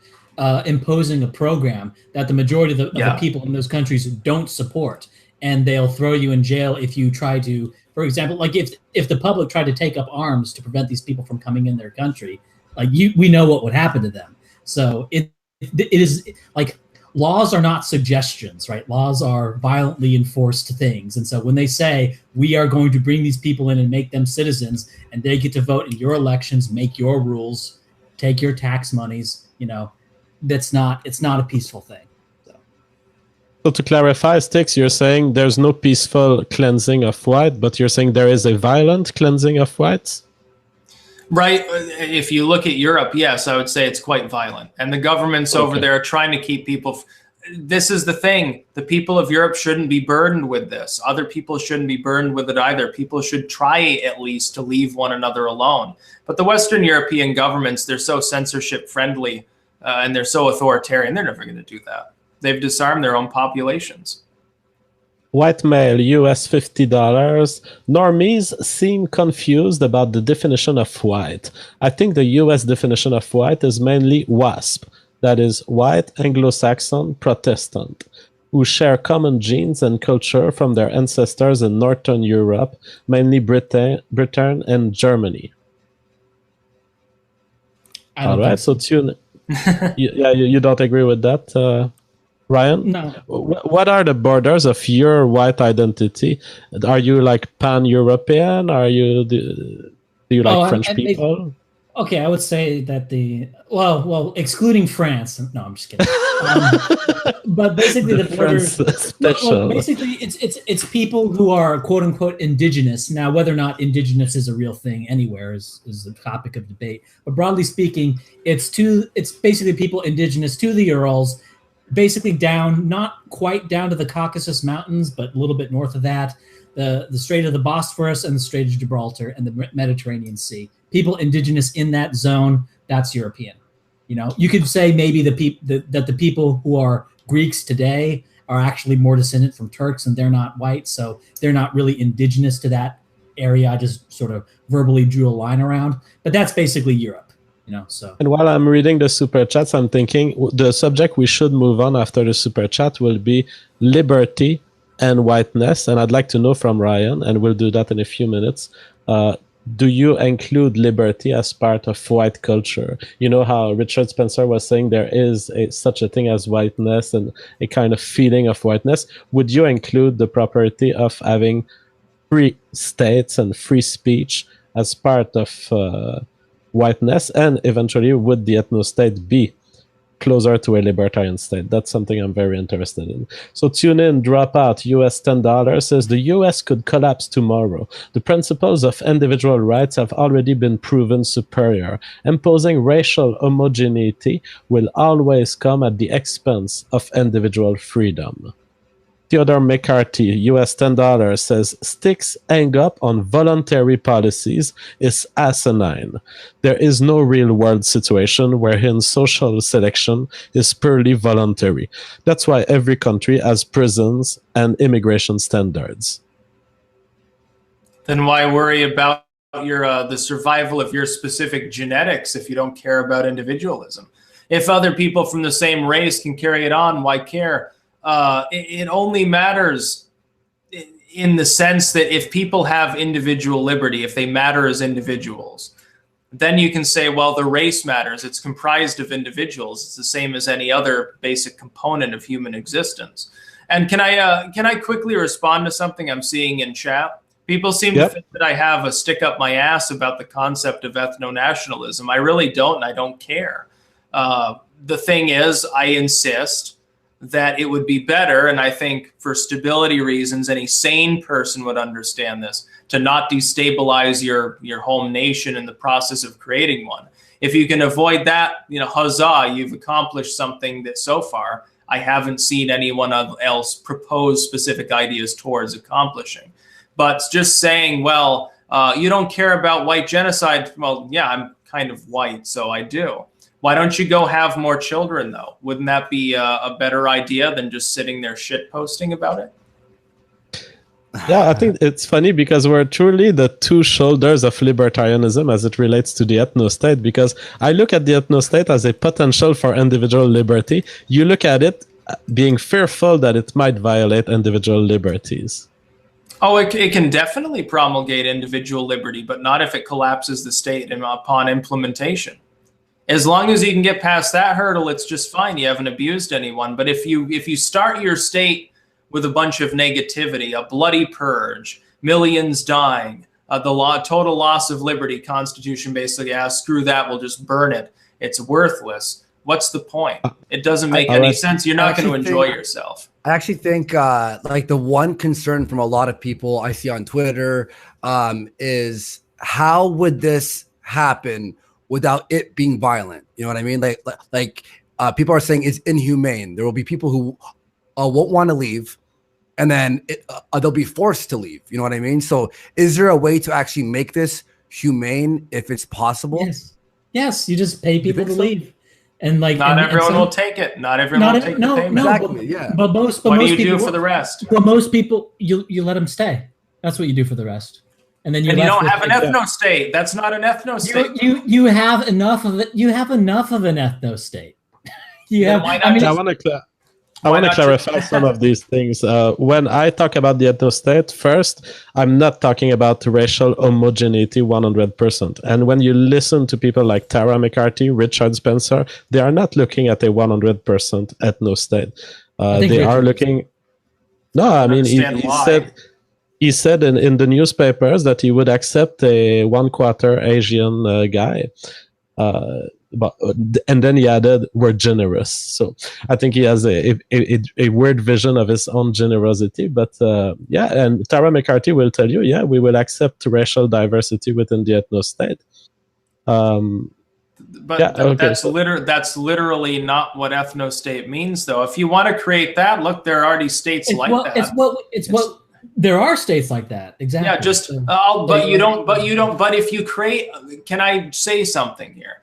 [SPEAKER 4] imposing a program that the majority of the people in those countries don't support, and they'll throw you in jail if you try to, for example, like if the public tried to take up arms to prevent these people from coming in their country, like we know what would happen to them. So it is like, laws are not suggestions, right? Laws are violently enforced things. And so when they say we are going to bring these people in and make them citizens and they get to vote in your elections, make your rules, take your tax monies, it's not a peaceful thing.
[SPEAKER 2] So to clarify, Styx, you're saying there's no peaceful cleansing of white, but you're saying there is a violent cleansing of whites?
[SPEAKER 3] Right. If you look at Europe, yes, I would say it's quite violent. And the governments over there are trying to keep people. This is the thing. The people of Europe shouldn't be burdened with this. Other people shouldn't be burdened with it either. People should try at least to leave one another alone. But the Western European governments, they're so censorship friendly and they're so authoritarian. They're never going to do that. They've disarmed their own populations.
[SPEAKER 2] White male, US $50. Normies seem confused about the definition of white. I think the US definition of white is mainly WASP, that is White Anglo-Saxon Protestant, who share common genes and culture from their ancestors in Northern Europe, mainly Britain and Germany. All right, so tune. You don't agree with that? Ryan?
[SPEAKER 4] No.
[SPEAKER 2] What are the borders of your white identity? Are you like pan-European? Do you like French people?
[SPEAKER 4] Okay, I would say that well, excluding France. No, I'm just kidding. But basically, the borders.
[SPEAKER 2] Special.
[SPEAKER 4] Basically, it's people who are quote unquote indigenous. Now, whether or not indigenous is a real thing anywhere is a topic of debate. But broadly speaking, it's basically people indigenous to the Urals. Basically down, not quite down to the Caucasus Mountains, but a little bit north of that, the Strait of the Bosphorus and the Strait of Gibraltar and the Mediterranean Sea. People indigenous in that zone, that's European. You could say maybe that the people who are Greeks today are actually more descendant from Turks and they're not white, so they're not really indigenous to that area. I just sort of verbally drew a line around, but that's basically Europe.
[SPEAKER 2] And while I'm reading the super chats, I'm thinking the subject we should move on after the super chat will be liberty and whiteness. And I'd like to know from Ryan, and we'll do that in a few minutes. Do you include liberty as part of white culture? You know how Richard Spencer was saying there is such a thing as whiteness and a kind of feeling of whiteness. Would you include the property of having free states and free speech as part of whiteness, and eventually would the ethno-state be closer to a libertarian state. That's something I'm very interested in. So tune in, drop out, US $10 says the US could collapse tomorrow. The principles of individual rights have already been proven superior. Imposing racial homogeneity will always come at the expense of individual freedom. Theodore McCarthy, US $10 says, Styx hang up on voluntary policies is asinine. There is no real-world situation wherein social selection is purely voluntary. That's why every country has prisons and immigration standards.
[SPEAKER 3] Then why worry about the survival of your specific genetics if you don't care about individualism? If other people from the same race can carry it on, why care? It only matters in the sense that if people have individual liberty, if they matter as individuals, then you can say, well, the race matters. It's comprised of individuals. It's the same as any other basic component of human existence. And can I quickly respond to something I'm seeing in chat? People seem to think that I have a stick up my ass about the concept of ethno-nationalism. I really don't, and I don't care. The thing is, I insist that it would be better, and I think for stability reasons, any sane person would understand this, to not destabilize your home nation in the process of creating one. If you can avoid that, huzzah, you've accomplished something that so far I haven't seen anyone else propose specific ideas towards accomplishing. But just saying, well, you don't care about white genocide. Well, yeah, I'm kind of white, so I do. Why don't you go have more children, though? Wouldn't that be a better idea than just sitting there shit posting about it?
[SPEAKER 2] Yeah, I think it's funny because we're truly the two shoulders of libertarianism as it relates to the ethno-state, because I look at the ethno-state as a potential for individual liberty. You look at it being fearful that it might violate individual liberties.
[SPEAKER 3] Oh, it can definitely promulgate individual liberty, but not if it collapses the state upon implementation. As long as you can get past that hurdle, it's just fine. You haven't abused anyone. But if you start your state with a bunch of negativity, a bloody purge, millions dying, total loss of liberty, Constitution basically asks, screw that, we'll just burn it. It's worthless. What's the point? It doesn't make any sense. You're not going to enjoy yourself.
[SPEAKER 1] I actually think like the one concern from a lot of people I see on Twitter is how would this happen without it being violent? You know what I mean? Like people are saying it's inhumane. There will be people who won't want to leave, and then they'll be forced to leave. You know what I mean? So is there a way to actually make this humane if it's possible?
[SPEAKER 4] Yes. You just pay people to leave. And like
[SPEAKER 3] not everyone will take it. Not everyone will take the payment.
[SPEAKER 1] Exactly. Yeah.
[SPEAKER 4] But most
[SPEAKER 3] what do you
[SPEAKER 4] people
[SPEAKER 3] do for the rest?
[SPEAKER 4] Well, most people you let them stay. That's what you do for the rest. And then you
[SPEAKER 3] don't have an ethno-state. That's not an ethno-state.
[SPEAKER 4] You have enough of it. You have enough of an ethno-state.
[SPEAKER 2] I want to clarify some of these things. When I talk about the ethno-state, first, I'm not talking about racial homogeneity 100%. And when you listen to people like Tara McCarthy, Richard Spencer, they are not looking at a 100% ethno-state. They are looking... No, I mean, he said in the newspapers that he would accept a 1/4 Asian guy. And then he added, we're generous. So I think he has a weird vision of his own generosity. But and Tara McCarthy will tell you, we will accept racial diversity within the ethno-state.
[SPEAKER 3] That's literally not what ethno-state means, though. If you want to create that, look, there are already states that.
[SPEAKER 4] There are states like that, exactly.
[SPEAKER 3] Yeah, But if you create, can I say something here?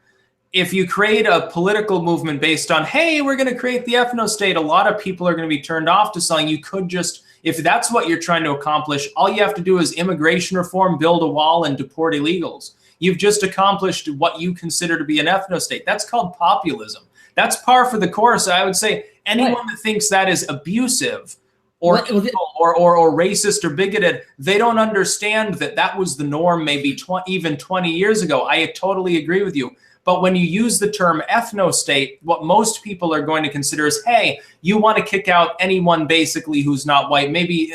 [SPEAKER 3] If you create a political movement based on, hey, we're going to create the ethno-state, a lot of people are going to be turned off to saying you could just, if that's what you're trying to accomplish, all you have to do is immigration reform, build a wall, and deport illegals. You've just accomplished what you consider to be an ethno-state. That's called populism. That's par for the course. I would say anyone that thinks that is abusive or racist or bigoted, they don't understand that was the norm maybe even 20 years ago. I totally agree with you. But when you use the term ethno-state, what most people are going to consider is, hey, you want to kick out anyone basically who's not white, maybe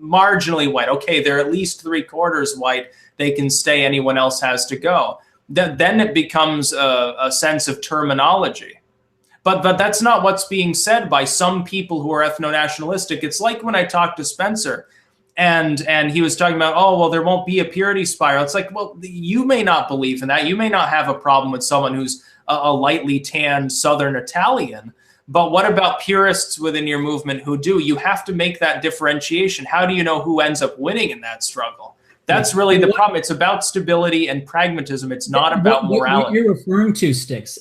[SPEAKER 3] marginally white. Okay, they're at least 3/4 white. They can stay. Anyone else has to go. Then it becomes a sense of terminology. But that's not what's being said by some people who are ethno-nationalistic. It's like when I talked to Spencer, and he was talking about, oh, well, there won't be a purity spiral. It's like, well, you may not believe in that. You may not have a problem with someone who's a lightly tanned Southern Italian. But what about purists within your movement who do? You have to make that differentiation. How do you know who ends up winning in that struggle? That's really the problem. It's about stability and pragmatism. It's not about morality.
[SPEAKER 4] What you're referring to, Styx,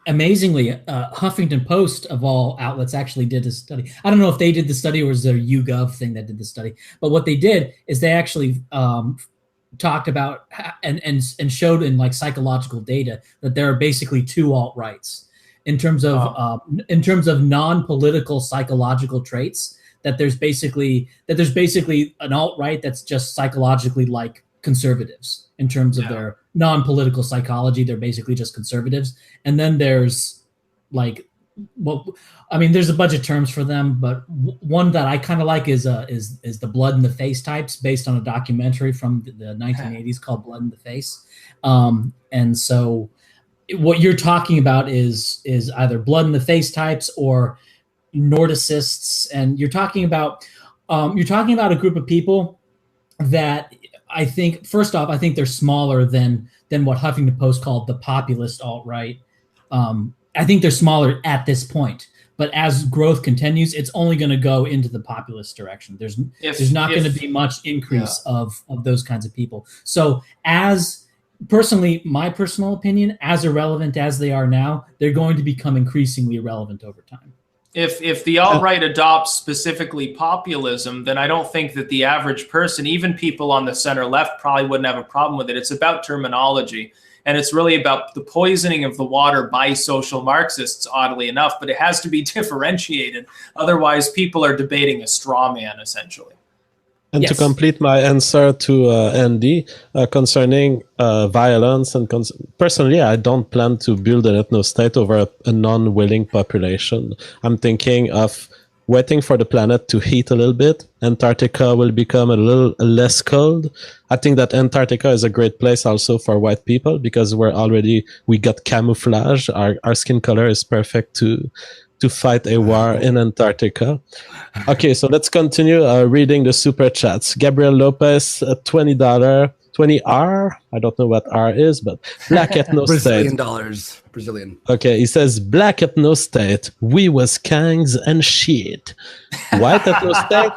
[SPEAKER 4] amazingly, Huffington Post, of all outlets, actually did a study. I don't know if they did the study or was there a YouGov thing that did the study. But what they did is they actually talked about and showed in like psychological data that there are basically two alt-rights in terms of non-political psychological traits. That there's basically an alt-right that's just psychologically like conservatives in terms of their non-political psychology. They're basically just conservatives. And then there's like, well, I mean, there's a bunch of terms for them, but one that I kind of like is the blood in the face types, based on a documentary from the 1980s called Blood in the Face. And so what you're talking about is either blood in the face types or Nordicists, and you're talking about a group of people that I think, first off, I think they're smaller than what Huffington Post called the populist alt-right. I think they're smaller at this point, but as growth continues, it's only going to go into the populist direction. There's not going to be much increase of those kinds of people. So my personal opinion, as irrelevant as they are now, they're going to become increasingly irrelevant over time.
[SPEAKER 3] If the alt-right adopts specifically populism, then I don't think that the average person, even people on the center left, probably wouldn't have a problem with it. It's about terminology, and it's really about the poisoning of the water by social Marxists, oddly enough, but it has to be differentiated. Otherwise, people are debating a straw man, essentially.
[SPEAKER 2] And
[SPEAKER 4] Yes.
[SPEAKER 2] to complete my answer to Andy concerning violence, and personally, I don't plan to build an ethno-state over a non-willing population. I'm thinking of waiting for the planet to heat a little bit. Antarctica will become a little less cold. I think that Antarctica is a great place also for white people because we got camouflage. Our skin color is perfect to fight a war in Antarctica. Okay, so let's continue reading the super chats. Gabriel Lopez, $20, 20R. I don't know what R is, but Black Ethno
[SPEAKER 1] Brazilian
[SPEAKER 2] State.
[SPEAKER 1] dollars. Brazilian.
[SPEAKER 2] Okay, he says, Black Ethno State, we was kangs and shit. White Ethno State,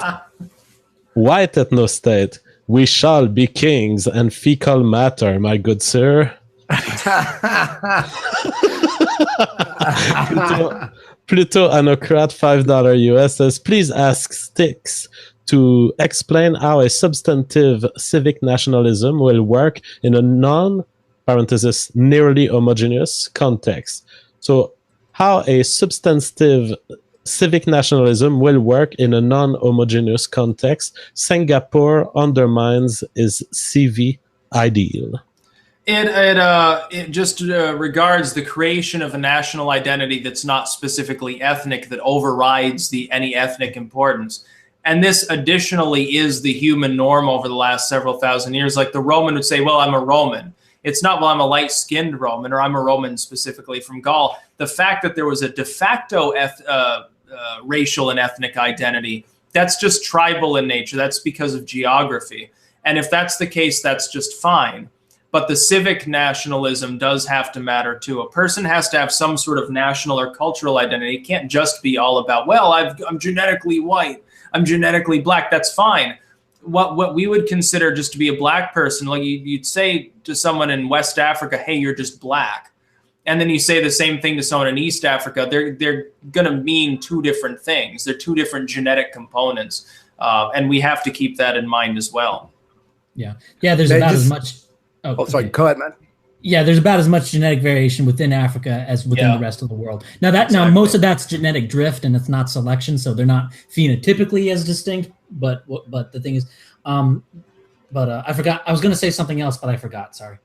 [SPEAKER 2] White Ethno State, we shall be kings and fecal matter, my good sir. Pluto Anocrat, $5 US says, please ask Styx to explain how a substantive civic nationalism will work in a non-parenthesis nearly homogeneous context. So how a substantive civic nationalism will work in a non-homogeneous context. Singapore undermines its CV ideal.
[SPEAKER 3] It just regards the creation of a national identity that's not specifically ethnic, that overrides any ethnic importance. And this additionally is the human norm over the last several thousand years. Like the Roman would say, well, I'm a Roman. It's not, well, I'm a light-skinned Roman, or I'm a Roman specifically from Gaul. The fact that there was a de facto racial and ethnic identity, that's just tribal in nature. That's because of geography. And if that's the case, that's just fine. But the civic nationalism does have to matter too. A person has to have some sort of national or cultural identity. It can't just be all about, well, I'm genetically white, I'm genetically black. That's fine. What we would consider just to be a black person, like you'd say to someone in West Africa, hey, you're just black. And then you say the same thing to someone in East Africa, they're going to mean two different things. They're two different genetic components. And we have to keep that in mind as well.
[SPEAKER 4] Yeah. There's about as much.
[SPEAKER 1] Oh, sorry. Go ahead, man.
[SPEAKER 4] Yeah, there's about as much genetic variation within Africa as within the rest of the world. Now most of that's genetic drift, and it's not selection, so they're not phenotypically as distinct. But the thing is, I forgot. I was going to say something else, but I forgot. Sorry.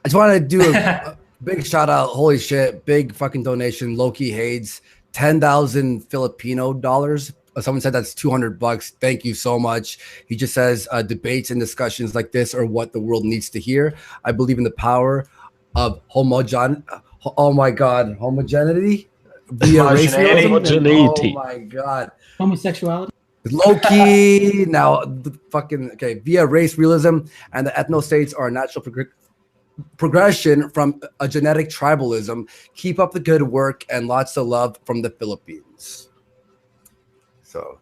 [SPEAKER 1] I just want to do a big shout out. Holy shit! Big fucking donation. Loki Hades, 10,000 Filipino dollars. Someone said that's $200. Thank you so much. He just says debates and discussions like this are what the world needs to hear. I believe in the power of homogeneity. via race realism.
[SPEAKER 2] Homogeneity.
[SPEAKER 1] Oh my god.
[SPEAKER 4] Homosexuality.
[SPEAKER 1] Loki. Now, the fucking okay. Via race realism, and the ethno states are a natural progression from a genetic tribalism. Keep up the good work and lots of love from the Philippines. So,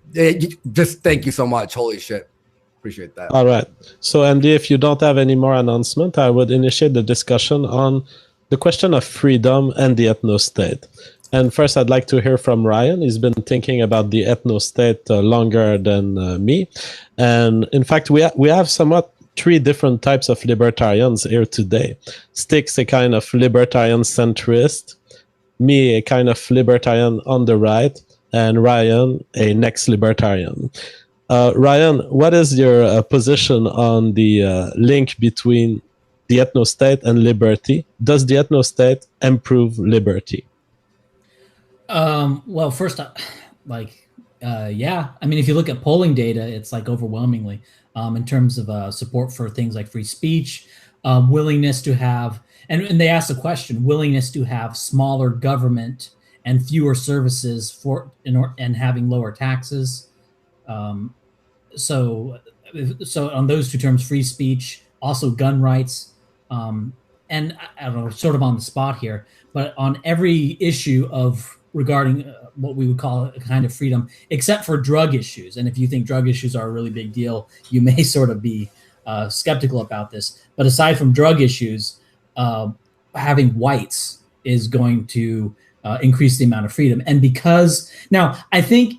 [SPEAKER 1] just thank you so much. Holy shit, appreciate that.
[SPEAKER 2] All right. So, Andy, if you don't have any more announcement, I would initiate the discussion on the question of freedom and the ethno state. And first, I'd like to hear from Ryan. He's been thinking about the ethno state longer than me. And in fact, we have somewhat 3 different types of libertarians here today. Styx, a kind of libertarian centrist, me, a kind of libertarian on the right, and Ryan, a next libertarian. Ryan, what is your position on the link between the ethno state and liberty? Does the ethno state improve liberty?
[SPEAKER 4] Well, first, yeah. I mean, if you look at polling data, it's like overwhelmingly in terms of support for things like free speech, willingness to have, and they asked the question, willingness to have smaller government and fewer services and having lower taxes. So on those 2 terms, free speech, also gun rights, and I don't know, sort of on the spot here, but on every issue regarding what we would call a kind of freedom, except for drug issues. And if you think drug issues are a really big deal, you may sort of be skeptical about this. But aside from drug issues, having whites is going to increase the amount of freedom. And because now I think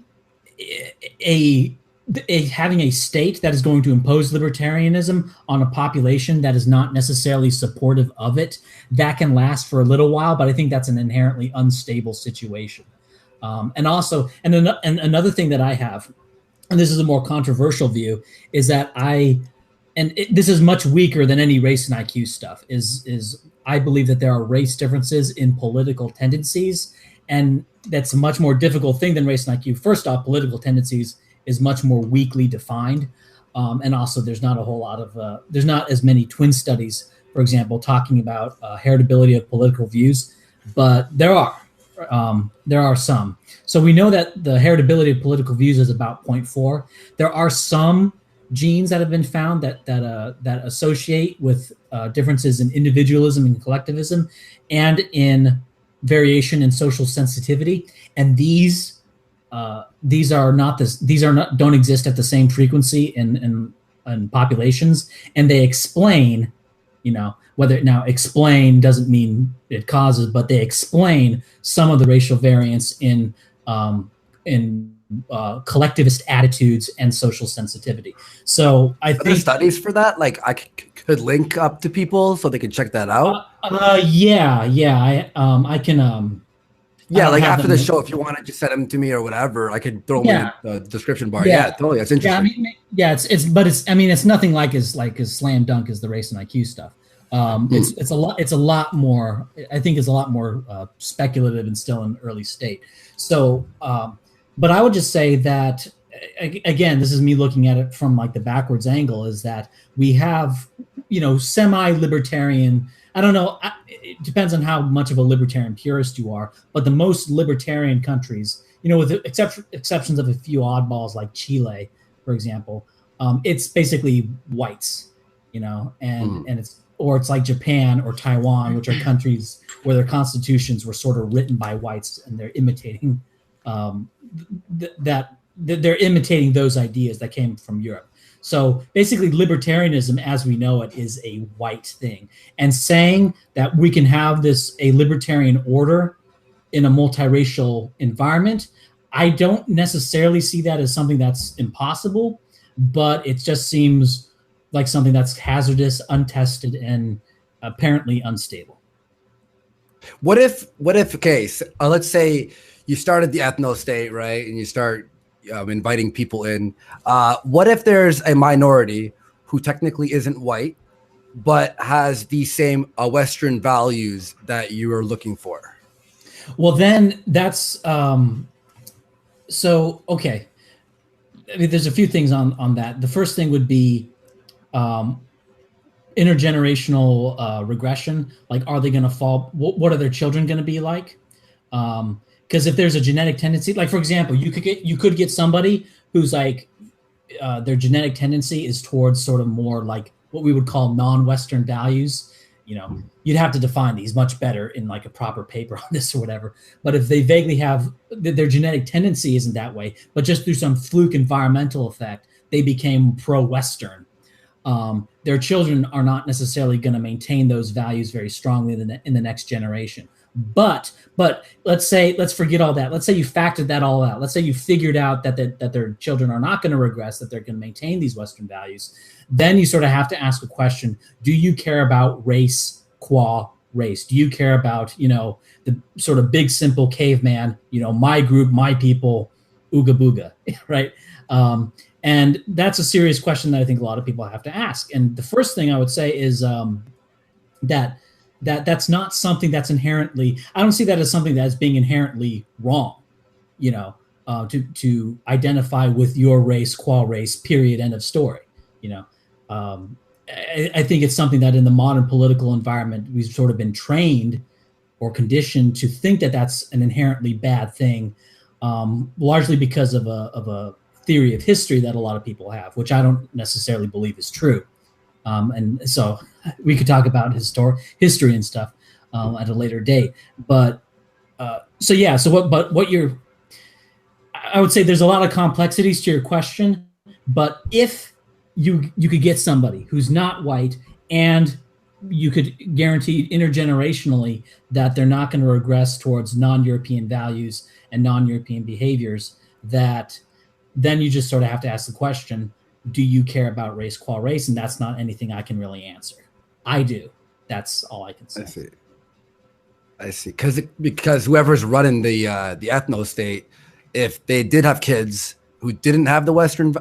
[SPEAKER 4] having a state that is going to impose libertarianism on a population that is not necessarily supportive of it, that can last for a little while, but I think that's an inherently unstable situation. And also, and another thing that I have, and this is a more controversial view, is that this is much weaker than any race and IQ stuff, is I believe that there are race differences in political tendencies, and that's a much more difficult thing than race and IQ. First off, political tendencies is much more weakly defined. And also there's not a whole lot of, there's not as many twin studies, for example, talking about heritability of political views, but there are some. So we know that the heritability of political views is about 0.4. There are some genes that have been found that associate with differences in individualism and collectivism and in variation in social sensitivity. And these don't exist at the same frequency in populations, and they explain, whether now explain doesn't mean it causes, but they explain some of the racial variance in collectivist attitudes and social sensitivity. So I think
[SPEAKER 1] are there studies for that? Like I could link up to people so they can check that out.
[SPEAKER 4] Yeah. I can.
[SPEAKER 1] Yeah, like after the show, if you want to just send them to me or whatever, I could throw them in the description bar. Yeah, totally. That's interesting.
[SPEAKER 4] Yeah, it's nothing like as slam dunk as the race and IQ stuff. It's a lot more. I think it's a lot more speculative and still in early state. So, but I would just say that again, this is me looking at it from like the backwards angle. Is that we have semi-libertarian. I don't know. It depends on how much of a libertarian purist you are. But the most libertarian countries, with the exceptions of a few oddballs like Chile, for example, it's basically whites, and it's like Japan or Taiwan, which are countries where their constitutions were sort of written by whites, and they're imitating they're imitating those ideas that came from Europe. So basically libertarianism as we know it is a white thing, and saying that we can have a libertarian order in a multiracial environment, I don't necessarily see that as something that's impossible, but it just seems like something that's hazardous, untested, and apparently unstable.
[SPEAKER 1] What if okay, so, let's say you started the ethno state, right, and you start inviting people in. What if there's a minority who technically isn't white, but has the same Western values that you are looking for?
[SPEAKER 4] Well, then that's so okay. I mean, there's a few things on that. The first thing would be intergenerational regression. Like, are they going to fall? What are their children going to be like? Because if there's a genetic tendency, like for example, you could get somebody who's like their genetic tendency is towards sort of more like what we would call non-Western values. You know, you'd have to define these much better in like a proper paper on this or whatever. But if they vaguely have their genetic tendency isn't that way, but just through some fluke environmental effect, they became pro-Western. Their children are not necessarily going to maintain those values very strongly in the next generation. But let's forget all that. Let's say you factored that all out. Let's say you figured out that their children are not going to regress, that they're going to maintain these Western values. Then you sort of have to ask a question: do you care about race qua race? Do you care about, you know, the sort of big simple caveman, you know, my group, my people, ooga booga, right? And that's a serious question that I think a lot of people have to ask. And the first thing I would say is that's not something that's inherently, I don't see that as something that's being inherently wrong, you know, to identify with your race, qua race, period, end of story. You know, I think it's something that in the modern political environment, we've sort of been trained or conditioned to think that that's an inherently bad thing, largely because of a theory of history that a lot of people have, which I don't necessarily believe is true. And so we could talk about history and stuff at a later date. But I would say there's a lot of complexities to your question. But if you could get somebody who's not white and you could guarantee intergenerationally that they're not going to regress towards non-European values and non-European behaviors, that then you just sort of have to ask the question, do you care about race qua race? And that's not anything I can really answer. I do. That's all I can say.
[SPEAKER 1] I see. Because whoever's running the ethno state, if they did have kids who didn't have the Western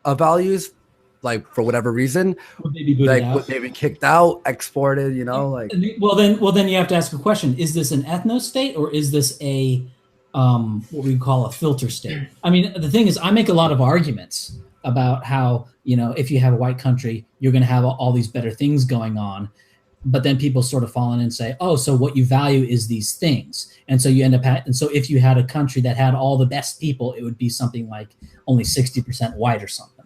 [SPEAKER 1] values, like for whatever reason,
[SPEAKER 4] would they be booted out?
[SPEAKER 1] Would they be kicked out, exported? You know, like.
[SPEAKER 4] Well, then you have to ask a question: is this an ethno state or is this a what we call a filter state? I mean, the thing is, I make a lot of arguments about how, you know, if you have a white country, you're going to have all these better things going on. But then people sort of fall in and say, oh, so what you value is these things. And so you end up, and so if you had a country that had all the best people, it would be something like only 60% white or something.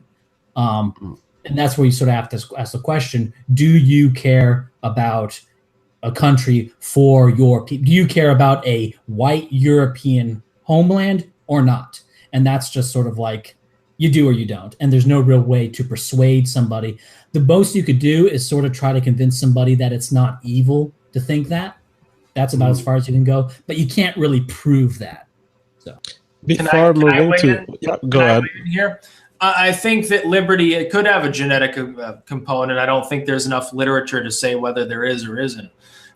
[SPEAKER 4] And that's where you sort of have to ask the question, do you care about a country for your people? Do you care about a white European homeland or not? And that's just sort of like, you do or you don't. And there's no real way to persuade somebody. The most you could do is sort of try to convince somebody that it's not evil to think that. That's about as far as you can go. But you can't really prove that. So
[SPEAKER 2] before moving to... Yeah, go ahead.
[SPEAKER 3] Here? I think that liberty, it could have a genetic component. I don't think there's enough literature to say whether there is or isn't.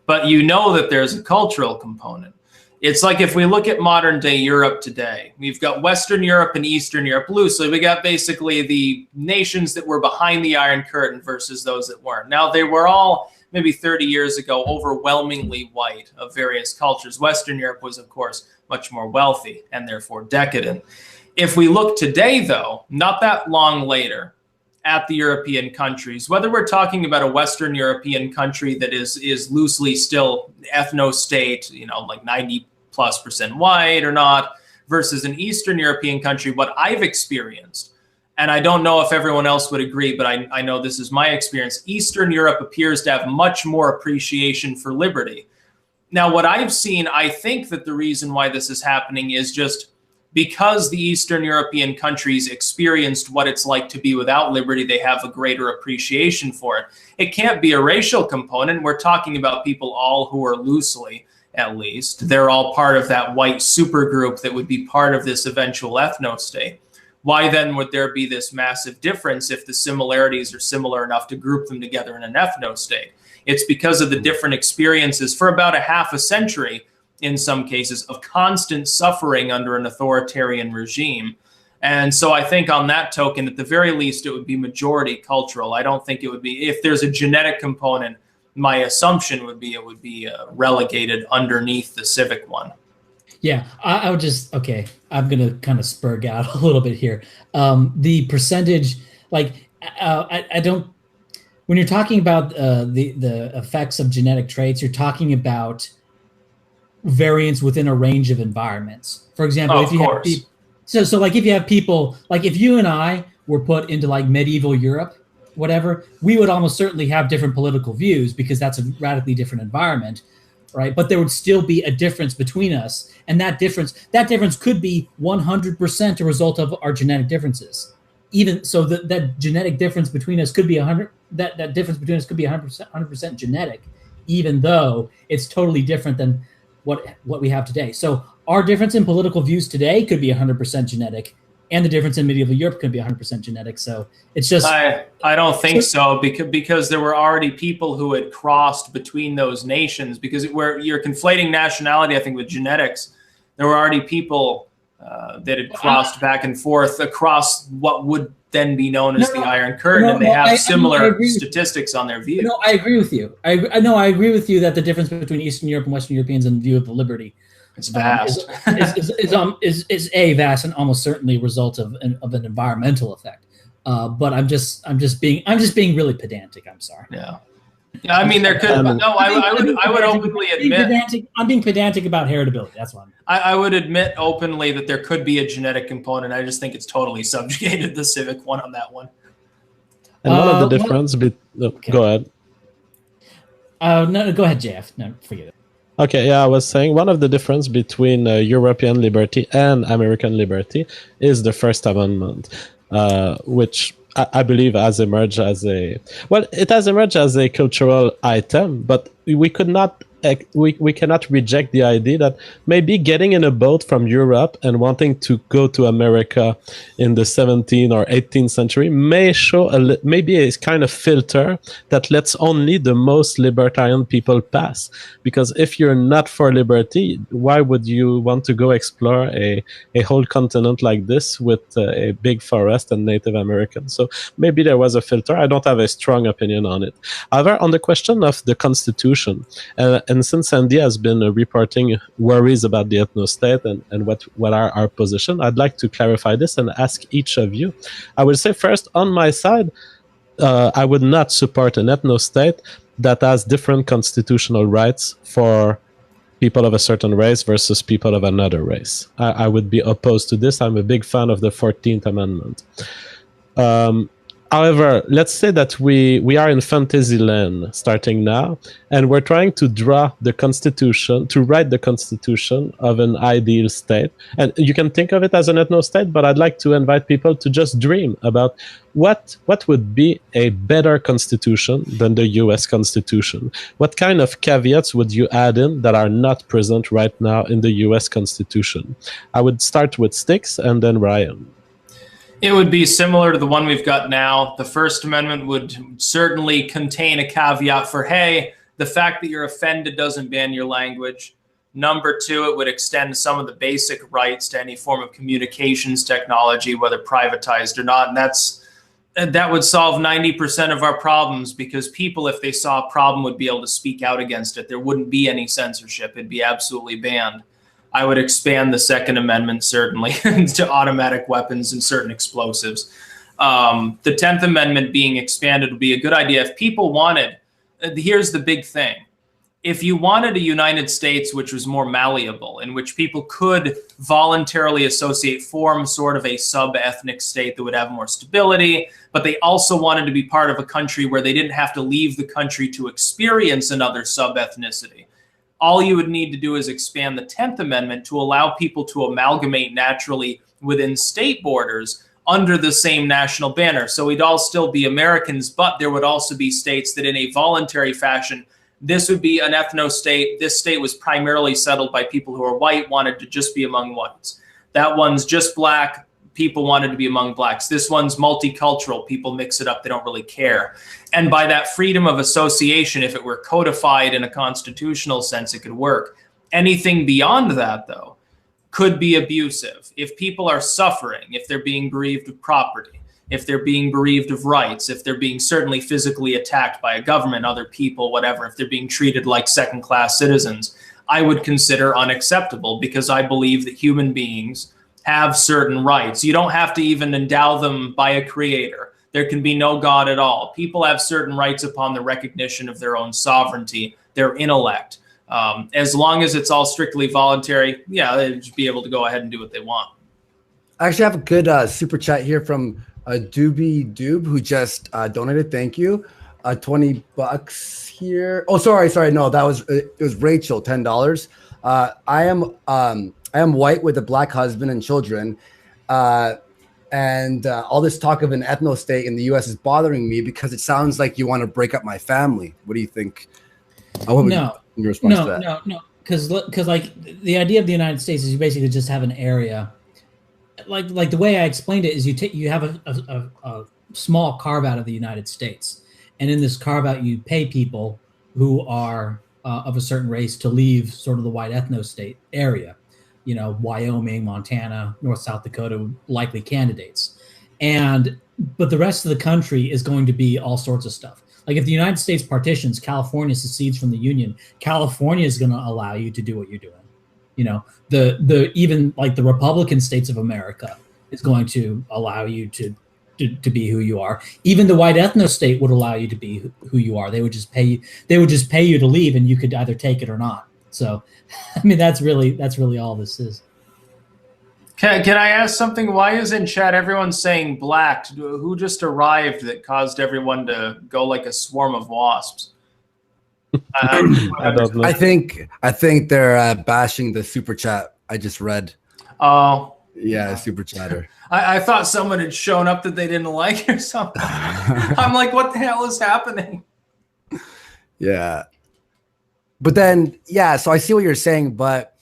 [SPEAKER 3] But you know that there's a cultural component. It's like if we look at modern day Europe today, we've got Western Europe and Eastern Europe loosely. We got basically the nations that were behind the Iron Curtain versus those that weren't. Now, they were all maybe 30 years ago overwhelmingly white of various cultures. Western Europe was, of course, much more wealthy and therefore decadent. If we look today, though, not that long later, at the European countries, whether we're talking about a Western European country that is loosely still ethno-state, you know, like 90+% white or not, versus an Eastern European country, what I've experienced, and I don't know if everyone else would agree, but I know this is my experience, Eastern Europe appears to have much more appreciation for liberty. Now, what I've seen, I think that the reason why this is happening is just because the Eastern European countries experienced what it's like to be without liberty, they have a greater appreciation for it. It can't be a racial component. We're talking about people all who are loosely, at least, they're all part of that white supergroup that would be part of this eventual ethno-state. Why then would there be this massive difference if the similarities are similar enough to group them together in an ethno-state? It's because of the different experiences for about a half a century, in some cases, of constant suffering under an authoritarian regime. And so I think on that token, at the very least, it would be majority cultural. I don't think it would be, if there's a genetic component, my assumption would be it would be relegated underneath the civic one.
[SPEAKER 4] Yeah, I would just, okay, I'm going to kind of spurg out a little bit here. The percentage, like, I don't, when you're talking about the effects of genetic traits, you're talking about variance within a range of environments. For example, if you have people, so like if you have people, like if you and I were put into like medieval Europe, whatever, we would almost certainly have different political views because that's a radically different environment, right? But there would still be a difference between us, and that difference could be 100% a result of our genetic differences. Even so, that genetic difference between us could be 100. That difference between us could be 100% genetic, even though it's totally different than what we have today. So our difference in political views today could be 100% genetic, and the difference in medieval Europe could be 100% genetic. So it's just
[SPEAKER 3] I don't think so because there were already people who had crossed between those nations, because where you're conflating nationality, I think, with genetics. There were already people that had crossed back and forth across what would then be known as the Iron Curtain, and they have similar statistics on their view.
[SPEAKER 4] No, I agree with you. I agree with you that the difference between Eastern Europe and Western Europeans in the view of the liberty
[SPEAKER 3] is vast.
[SPEAKER 4] Is a vast and almost certainly a result of an environmental effect. But I'm just being really pedantic. I'm sorry.
[SPEAKER 3] Yeah. Yeah, I mean, there could. I would openly admit.
[SPEAKER 4] I'm being pedantic about heritability. That's why.
[SPEAKER 3] I would admit openly that there could be a genetic component. I just think it's totally subjugated the civic one on that one.
[SPEAKER 2] And one of the difference. Okay. Go ahead.
[SPEAKER 4] No, go ahead, JF. No, forget it.
[SPEAKER 2] Okay, yeah, I was saying one of the difference between European liberty and American liberty is the First Amendment, which I believe has emerged as it has emerged as a cultural item, but we cannot reject the idea that maybe getting in a boat from Europe and wanting to go to America in the 17th or 18th century may show maybe a kind of filter that lets only the most libertarian people pass. Because if you're not for liberty, why would you want to go explore a whole continent like this with a big forest and Native Americans? So maybe there was a filter. I don't have a strong opinion on it. However, on the question of the Constitution, and since Andy has been reporting worries about the ethnostate and what are our position, I'd like to clarify this and ask each of you. I would say first, on my side, I would not support an ethnostate that has different constitutional rights for people of a certain race versus people of another race. I would be opposed to this. I'm a big fan of the 14th Amendment. However, let's say that we are in fantasy land starting now, and we're trying to draw the constitution, to write the constitution of an ideal state. And you can think of it as an ethno-state, but I'd like to invite people to just dream about what would be a better constitution than the US Constitution. What kind of caveats would you add in that are not present right now in the US Constitution? I would start with Styx and then Ryan.
[SPEAKER 3] It would be similar to the one we've got now. The First Amendment would certainly contain a caveat for, hey, the fact that you're offended doesn't ban your language. Number two, it would extend some of the basic rights to any form of communications technology, whether privatized or not. And that would solve 90% of our problems, because people, if they saw a problem, would be able to speak out against it. There wouldn't be any censorship. It'd be absolutely banned. I would expand the Second Amendment, certainly, to automatic weapons and certain explosives. The 10th Amendment being expanded would be a good idea. If people wanted, here's the big thing. If you wanted a United States which was more malleable, in which people could voluntarily form sort of a sub-ethnic state that would have more stability, but they also wanted to be part of a country where they didn't have to leave the country to experience another sub-ethnicity, all you would need to do is expand the 10th Amendment to allow people to amalgamate naturally within state borders under the same national banner. So we'd all still be Americans, but there would also be states that in a voluntary fashion, this would be an ethno-state. This state was primarily settled by people who are white, wanted to just be among whites. That one's just black. People wanted to be among blacks. This one's multicultural. People mix it up. They don't really care. And by that freedom of association, if it were codified in a constitutional sense, it could work. Anything beyond that, though, could be abusive. If people are suffering, if they're being bereaved of property, if they're being bereaved of rights, if they're being certainly physically attacked by a government, other people, whatever, if they're being treated like second-class citizens, I would consider unacceptable, because I believe that human beings have certain rights. You don't have to even endow them by a creator. There can be no God at all. People have certain rights upon the recognition of their own sovereignty, their intellect, As long as it's all strictly voluntary, yeah, they'd just be able to go ahead and do what they want.
[SPEAKER 1] I actually have a good super chat here from Doobie Doob, who just donated. Thank you. $20 here. Oh, sorry. No, that was it was Rachel, $10. I am white with a black husband and children. And all this talk of an ethno state in the U.S. is bothering me because it sounds like you want to break up my family. What do you think?
[SPEAKER 4] No, because like the idea of the United States is you basically just have an area. Like the way I explained it is you have a small carve out of the United States, and in this carve out you pay people who are of a certain race to leave sort of the white ethno state area. You know, Wyoming, Montana, North South Dakota, likely candidates. But the rest of the country is going to be all sorts of stuff. Like if the United States partitions, California secedes from the Union, California is going to allow you to do what you're doing. You know, the even like the Republican states of America is going to allow you to be who you are. Even the white ethno state would allow you to be who you are. They would just pay you to leave, and you could either take it or not. So, I mean, that's really all this is.
[SPEAKER 3] Can I ask something? Why is in chat everyone saying black? Who just arrived that caused everyone to go like a swarm of wasps?
[SPEAKER 2] I don't know.
[SPEAKER 1] I think they're bashing the super chat I just read.
[SPEAKER 3] Oh,
[SPEAKER 1] yeah, super chatter.
[SPEAKER 3] I thought someone had shown up that they didn't like or something. I'm like, what the hell is happening?
[SPEAKER 1] Yeah. But then, yeah, so I see what you're saying, but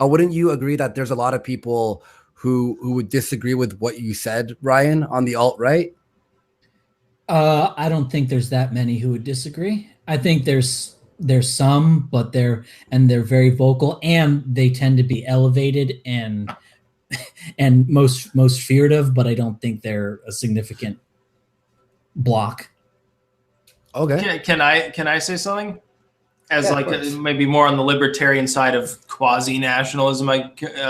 [SPEAKER 1] wouldn't you agree that there's a lot of people who would disagree with what you said, Ryan, on the alt-right?
[SPEAKER 4] I don't think there's that many who would disagree. I think there's some, but they're very vocal, and they tend to be elevated and most feared of, but I don't think they're a significant block.
[SPEAKER 1] Okay.
[SPEAKER 3] Can I say something? As like maybe more on the libertarian side of quasi-nationalism,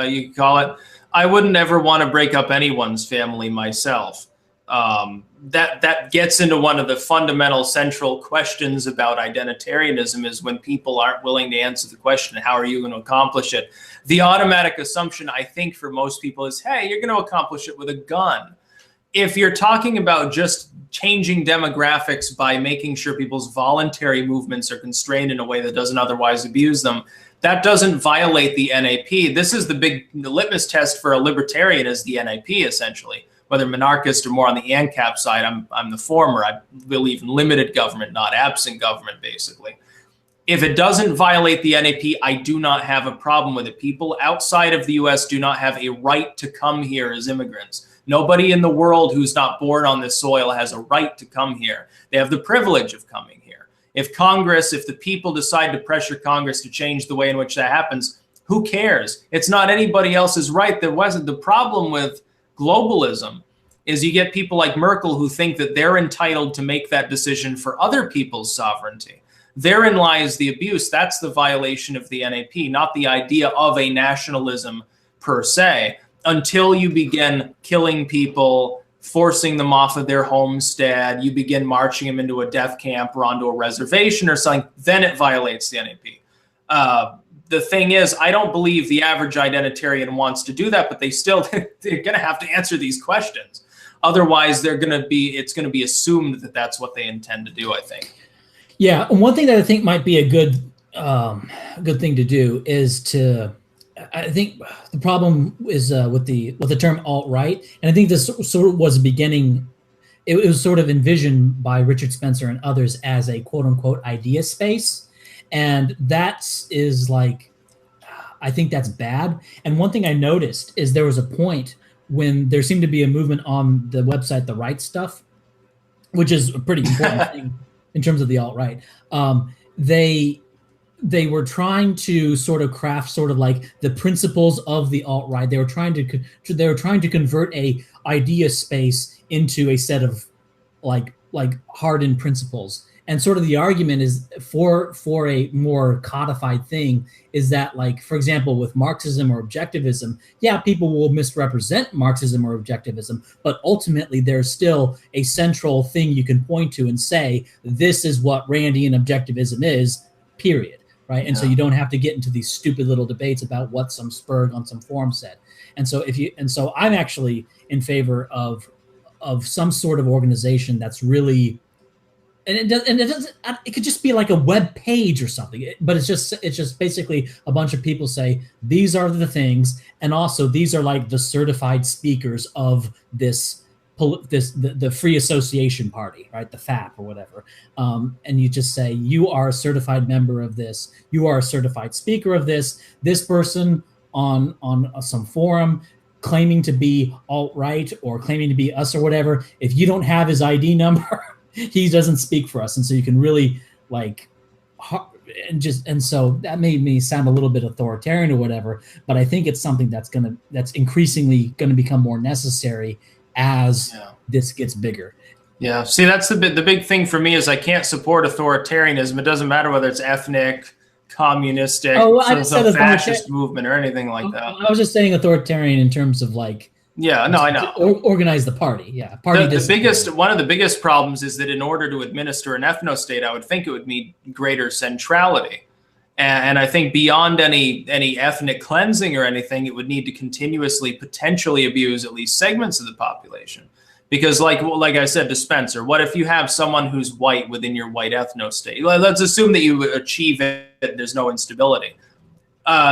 [SPEAKER 3] you could call it. I wouldn't ever want to break up anyone's family myself. That gets into one of the fundamental central questions about identitarianism is when people aren't willing to answer the question, how are you going to accomplish it? The automatic assumption, I think, for most people is, hey, you're going to accomplish it with a gun. If you're talking about just changing demographics by making sure people's voluntary movements are constrained in a way that doesn't otherwise abuse them, that doesn't violate the NAP. This is the litmus test for a libertarian is the NAP, essentially. Whether monarchist or more on the ANCAP side, I'm the former. I believe in limited government, not absent government, basically. If it doesn't violate the NAP, I do not have a problem with it. People outside of the U.S. do not have a right to come here as immigrants. Nobody in the world who's not born on this soil has a right to come here. They have the privilege of coming here. If the people decide to pressure Congress to change the way in which that happens, who cares? It's not anybody else's right. There wasn't the problem with globalism is you get people like Merkel who think that they're entitled to make that decision for other people's sovereignty. Therein lies the abuse. That's the violation of the NAP, not the idea of a nationalism per se. Until you begin killing people, forcing them off of their homestead, you begin marching them into a death camp or onto a reservation or something, then it violates the NAP. The thing is, I don't believe the average identitarian wants to do that, but they're going to have to answer these questions. Otherwise, it's going to be assumed that that's what they intend to do, I think.
[SPEAKER 4] Yeah, and one thing that I think might be a good thing to do is to, I think the problem is with the term alt-right, and I think this sort of was beginning. It was sort of envisioned by Richard Spencer and others as a quote-unquote idea space, and that is like, I think that's bad. And one thing I noticed is there was a point when there seemed to be a movement on the website, The Right Stuff, which is a pretty important thing in terms of the alt-right. They were trying to sort of craft sort of like the principles of the alt-right. They were trying to convert a idea space into a set of like hardened principles. And sort of the argument is for a more codified thing is that, like, for example, with Marxism or objectivism, yeah, people will misrepresent Marxism or objectivism, but ultimately there's still a central thing you can point to and say, this is what Randian objectivism is, period. right? And so you don't have to get into these stupid little debates about what some spurg on some forum said. And so I'm actually in favor of some sort of organization that's really, and it could just be like a web page or something, but it's just basically a bunch of people say these are the things, and also these are like the certified speakers of the free association party, right? The FAP or whatever. And you just say, you are a certified member of this. You are a certified speaker of this. This person on some forum claiming to be alt-right or claiming to be us or whatever. If you don't have his ID number, he doesn't speak for us. And so you can really and so that made me sound a little bit authoritarian or whatever, but I think it's something that's increasingly going to become more necessary as this gets bigger.
[SPEAKER 3] Yeah. See, that's the big thing for me is I can't support authoritarianism. It doesn't matter whether it's ethnic, communistic, some fascist movement or anything like that.
[SPEAKER 4] I was just saying authoritarian in terms of like,
[SPEAKER 3] I know.
[SPEAKER 4] Organize the party. Yeah.
[SPEAKER 3] One of the biggest problems is that in order to administer an ethno-state, I would think it would need greater centrality. And I think beyond any ethnic cleansing or anything, it would need to continuously potentially abuse at least segments of the population. Because like I said to Spencer, what if you have someone who's white within your white ethno-state? Let's assume that you achieve it, there's no instability.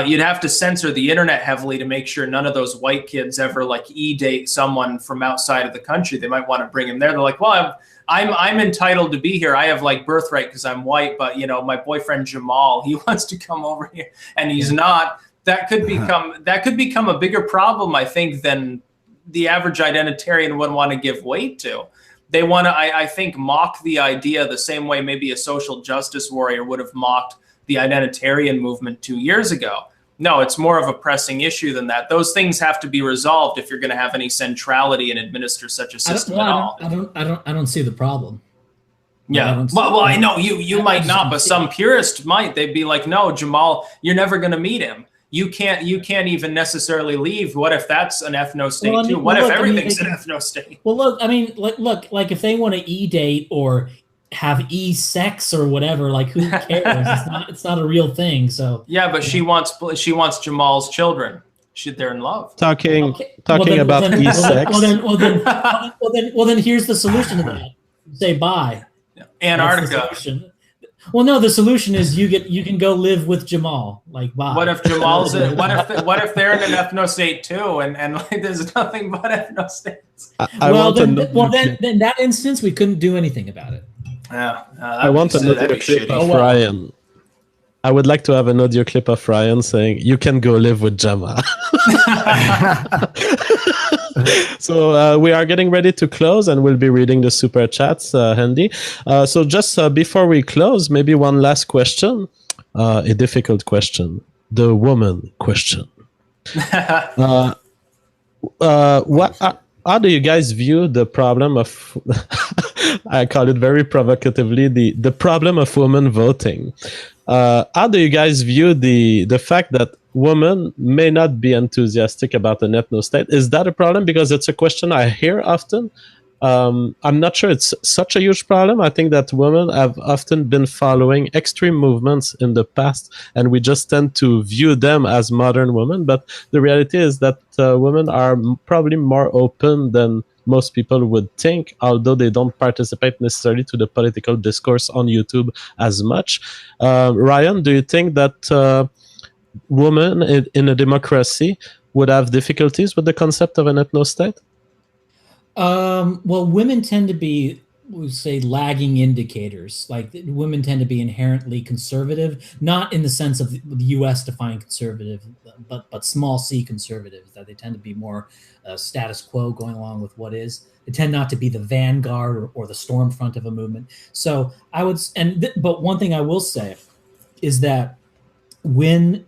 [SPEAKER 3] You'd have to censor the internet heavily to make sure none of those white kids ever like e-date someone from outside of the country. They might want to bring him there. They're like, well, I'm entitled to be here. I have like birthright because I'm white, but my boyfriend Jamal, he wants to come over here and he's not. That could become a bigger problem, I think, than the average identitarian would want to give weight to. They want to, I think, mock the idea the same way maybe a social justice warrior would have mocked the identitarian movement 2 years ago. No, it's more of a pressing issue than that. Those things have to be resolved if you're going to have any centrality and administer such a system at all.
[SPEAKER 4] I don't see the problem.
[SPEAKER 3] Yeah. Well, I know you might not, but some purists might. They'd be like, no, Jamal, you're never going to meet him. You can't even necessarily leave. What if that's an ethno-state too? What if everything's an ethno-state?
[SPEAKER 4] Well, look, I mean, look, like if they want to e-date or have e-sex or whatever, like who cares? It's not a real thing. So
[SPEAKER 3] yeah, but she wants Jamal's children. They're in love.
[SPEAKER 2] Talking about e-sex.
[SPEAKER 4] Well, then here's the solution to that. Say bye.
[SPEAKER 3] Antarctica.
[SPEAKER 4] Well, no, the solution is you can go live with Jamal. Like, bye.
[SPEAKER 3] What if Jamal's what if they're in an ethno-state too, and like there's nothing but ethno-states?
[SPEAKER 4] Then in that instance, we couldn't do anything about it.
[SPEAKER 3] Yeah,
[SPEAKER 2] I want another clip of Ryan. I would like to have an audio clip of Ryan saying, "You can go live with Jamal." So we are getting ready to close, and we'll be reading the super chats, Handy. So just before we close, maybe one last question, a difficult question, the woman question. How do you guys view the problem of, I call it very provocatively, the problem of women voting? How do you guys view the fact that women may not be enthusiastic about an ethno-state? Is that a problem? Because it's a question I hear often. I'm not sure it's such a huge problem. I think that women have often been following extreme movements in the past, and we just tend to view them as modern women. But the reality is that women are probably more open than most people would think, although they don't participate necessarily to the political discourse on YouTube as much. Ryan, do you think that women in a democracy would have difficulties with the concept of an ethno-state?
[SPEAKER 4] Well, women tend to be, we say, lagging indicators. Like women tend to be inherently conservative, not in the sense of the U.S. defined conservative, but small c conservatives. That they tend to be more status quo, going along with what is. They tend not to be the vanguard or the storm front of a movement. So I would, but one thing I will say is that when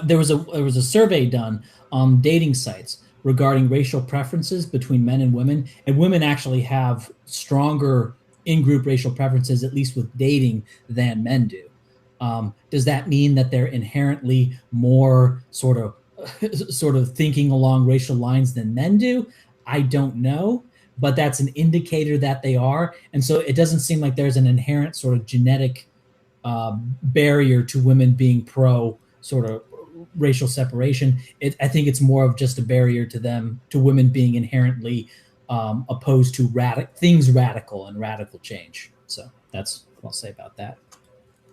[SPEAKER 4] there was a survey done on dating sites regarding racial preferences between men and women actually have stronger in-group racial preferences, at least with dating, than men do. Does that mean that they're inherently more sort of thinking along racial lines than men do? I don't know, but that's an indicator that they are. And so it doesn't seem like there's an inherent sort of genetic barrier to women being pro sort of racial separation. I think it's more of just a barrier to women being inherently opposed to radical and radical change. So that's what I'll say about that.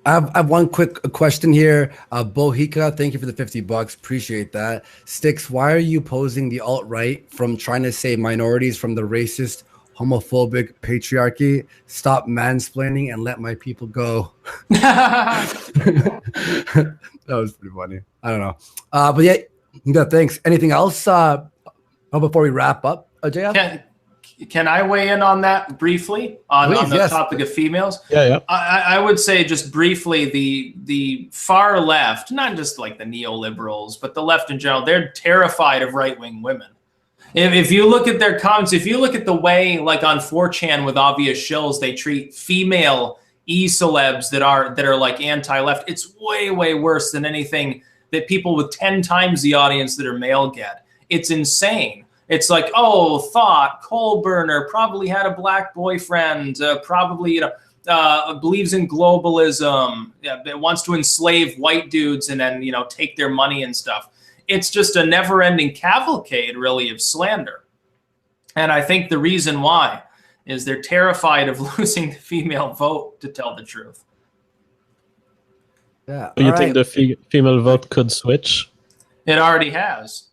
[SPEAKER 1] I have one quick question here. Bohica, thank you for the $50. Appreciate that. Styx, why are you opposing the alt-right from trying to save minorities from the racist, homophobic patriarchy? Stop mansplaining and let my people go. That was pretty funny. I don't know. But yeah, thanks. Anything else before we wrap up, JF?
[SPEAKER 3] Can I weigh in on that briefly on the topic of females?
[SPEAKER 2] Yeah.
[SPEAKER 3] I would say just briefly the far left, not just like the neoliberals, but the left in general, they're terrified of right-wing women. If you look at their comments, if you look at the way, like on 4chan with obvious shills, they treat female e-celebs that are like anti-left, it's way, way worse than anything that people with 10 times the audience that are male get. It's insane. It's like, oh, thought, coal burner, probably had a black boyfriend, probably believes in globalism, wants to enslave white dudes and then take their money and stuff. It's just a never-ending cavalcade, really, of slander. And I think the reason why is they're terrified of losing the female vote, to tell the truth.
[SPEAKER 1] Yeah.
[SPEAKER 2] You think the female vote could switch?
[SPEAKER 3] It already has.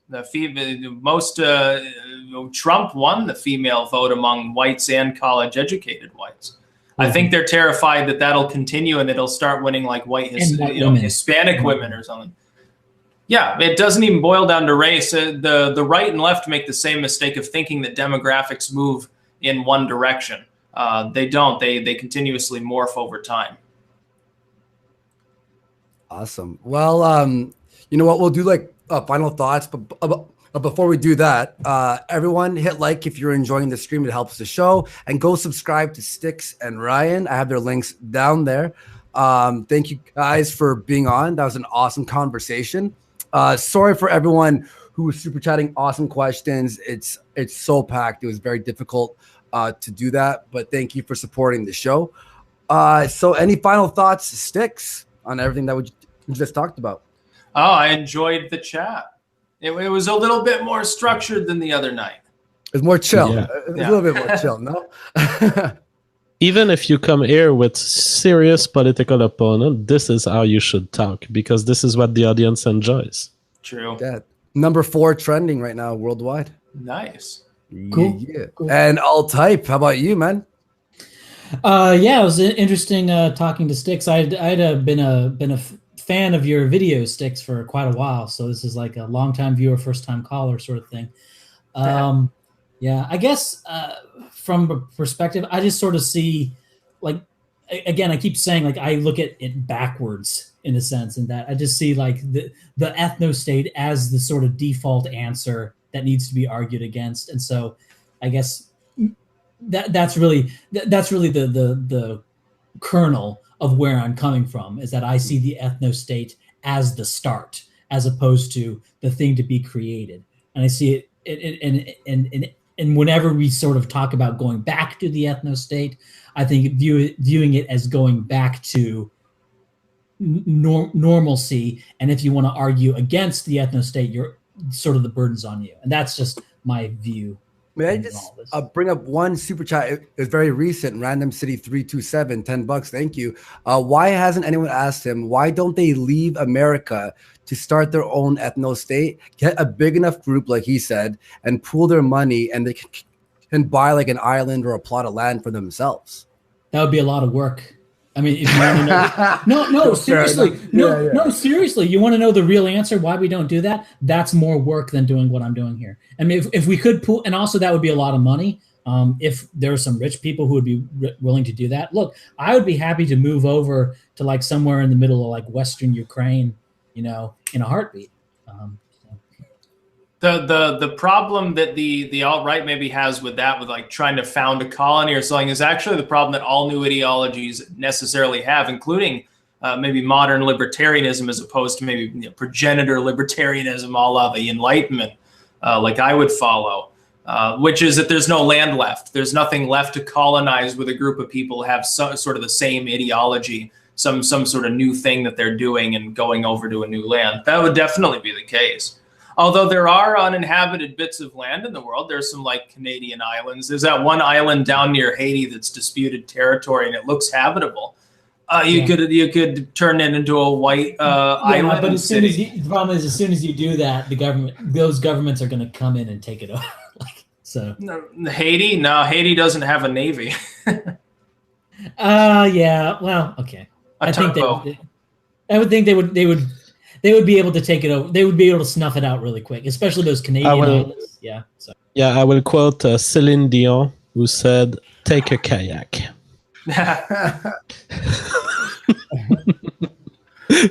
[SPEAKER 3] Trump won the female vote among whites and college-educated whites. Mm-hmm. I think they're terrified that that'll continue and it'll start winning like Hispanic women or something. Yeah, it doesn't even boil down to race. The right and left make the same mistake of thinking that demographics move in one direction. They don't. They continuously morph over time.
[SPEAKER 1] Awesome. Well, you know what? We'll do like final thoughts, but before we do that, everyone hit like if you're enjoying the stream. It helps the show, and go subscribe to Styx and Ryan. I have their links down there. Thank you guys for being on. That was an awesome conversation. Sorry for everyone who was super chatting. Awesome questions. It's so packed. It was very difficult to do that, but thank you for supporting the show. So any final thoughts, Styx, on everything that we just talked about?
[SPEAKER 3] Oh, I enjoyed the chat. It was a little bit more structured than the other night.
[SPEAKER 1] It's more chill.
[SPEAKER 2] Yeah.
[SPEAKER 1] It's a little bit more chill, no?
[SPEAKER 2] Even if you come here with serious political opponent, this is how you should talk, because this is what the audience enjoys.
[SPEAKER 3] True.
[SPEAKER 1] Yeah. Number 4 trending right now worldwide.
[SPEAKER 3] Nice.
[SPEAKER 4] Cool.
[SPEAKER 1] Yeah.
[SPEAKER 4] Cool.
[SPEAKER 1] And alt-type, how about you, man?
[SPEAKER 4] Yeah, it was interesting talking to Styx. I'd been a fan of your video, Styx, for quite a while, so this is like a long-time viewer, first-time caller sort of thing. Yeah, I guess from a perspective, I just sort of see, like, again, I keep saying, like, I look at it backwards in a sense, in that I just see like the ethno-state as the sort of default answer that needs to be argued against, and so I guess that's really the kernel of where I'm coming from, is that I see the ethno-state as the start, as opposed to the thing to be created, and I see it and whenever we sort of talk about going back to the ethno-state, I think viewing it as going back to normalcy, and if you want to argue against the ethno-state, you're sort of the burden's on you, and that's just my view.
[SPEAKER 1] May I just bring up one super chat? It's very recent. Random City 327, $10. Thank you. Why hasn't anyone asked him, why don't they leave America to start their own ethno-state, get a big enough group, like he said, and pool their money, and they can buy like an island or a plot of land for themselves?
[SPEAKER 4] That would be a lot of work. I mean, if you want to know, no, seriously, no, seriously, you want to know the real answer why we don't do that? That's more work than doing what I'm doing here. I mean, if we could pool, and also that would be a lot of money. If there are some rich people who would be willing to do that, look, I would be happy to move over to like somewhere in the middle of like Western Ukraine, in a heartbeat.
[SPEAKER 3] The problem that the alt-right maybe has with that, with like trying to found a colony or something, is actually the problem that all new ideologies necessarily have, including maybe modern libertarianism, as opposed to maybe progenitor libertarianism, a la the Enlightenment, like I would follow, which is that there's no land left. There's nothing left to colonize with a group of people who have sort of the same ideology, some sort of new thing that they're doing and going over to a new land. That would definitely be the case. Although there are uninhabited bits of land in the world. There's some like Canadian islands. There's that one island down near Haiti that's disputed territory and it looks habitable. You could turn it into a white island.
[SPEAKER 4] But the problem is, as soon as you do that, those governments are going to come in and take it over. So
[SPEAKER 3] no, Haiti? No, Haiti doesn't have a navy.
[SPEAKER 4] Yeah. Well, okay. I would think they would be able to take it over. They would be able to snuff it out really quick, especially those Canadian islands. Yeah. So.
[SPEAKER 2] Yeah, I will quote Celine Dion, who said, "Take a kayak."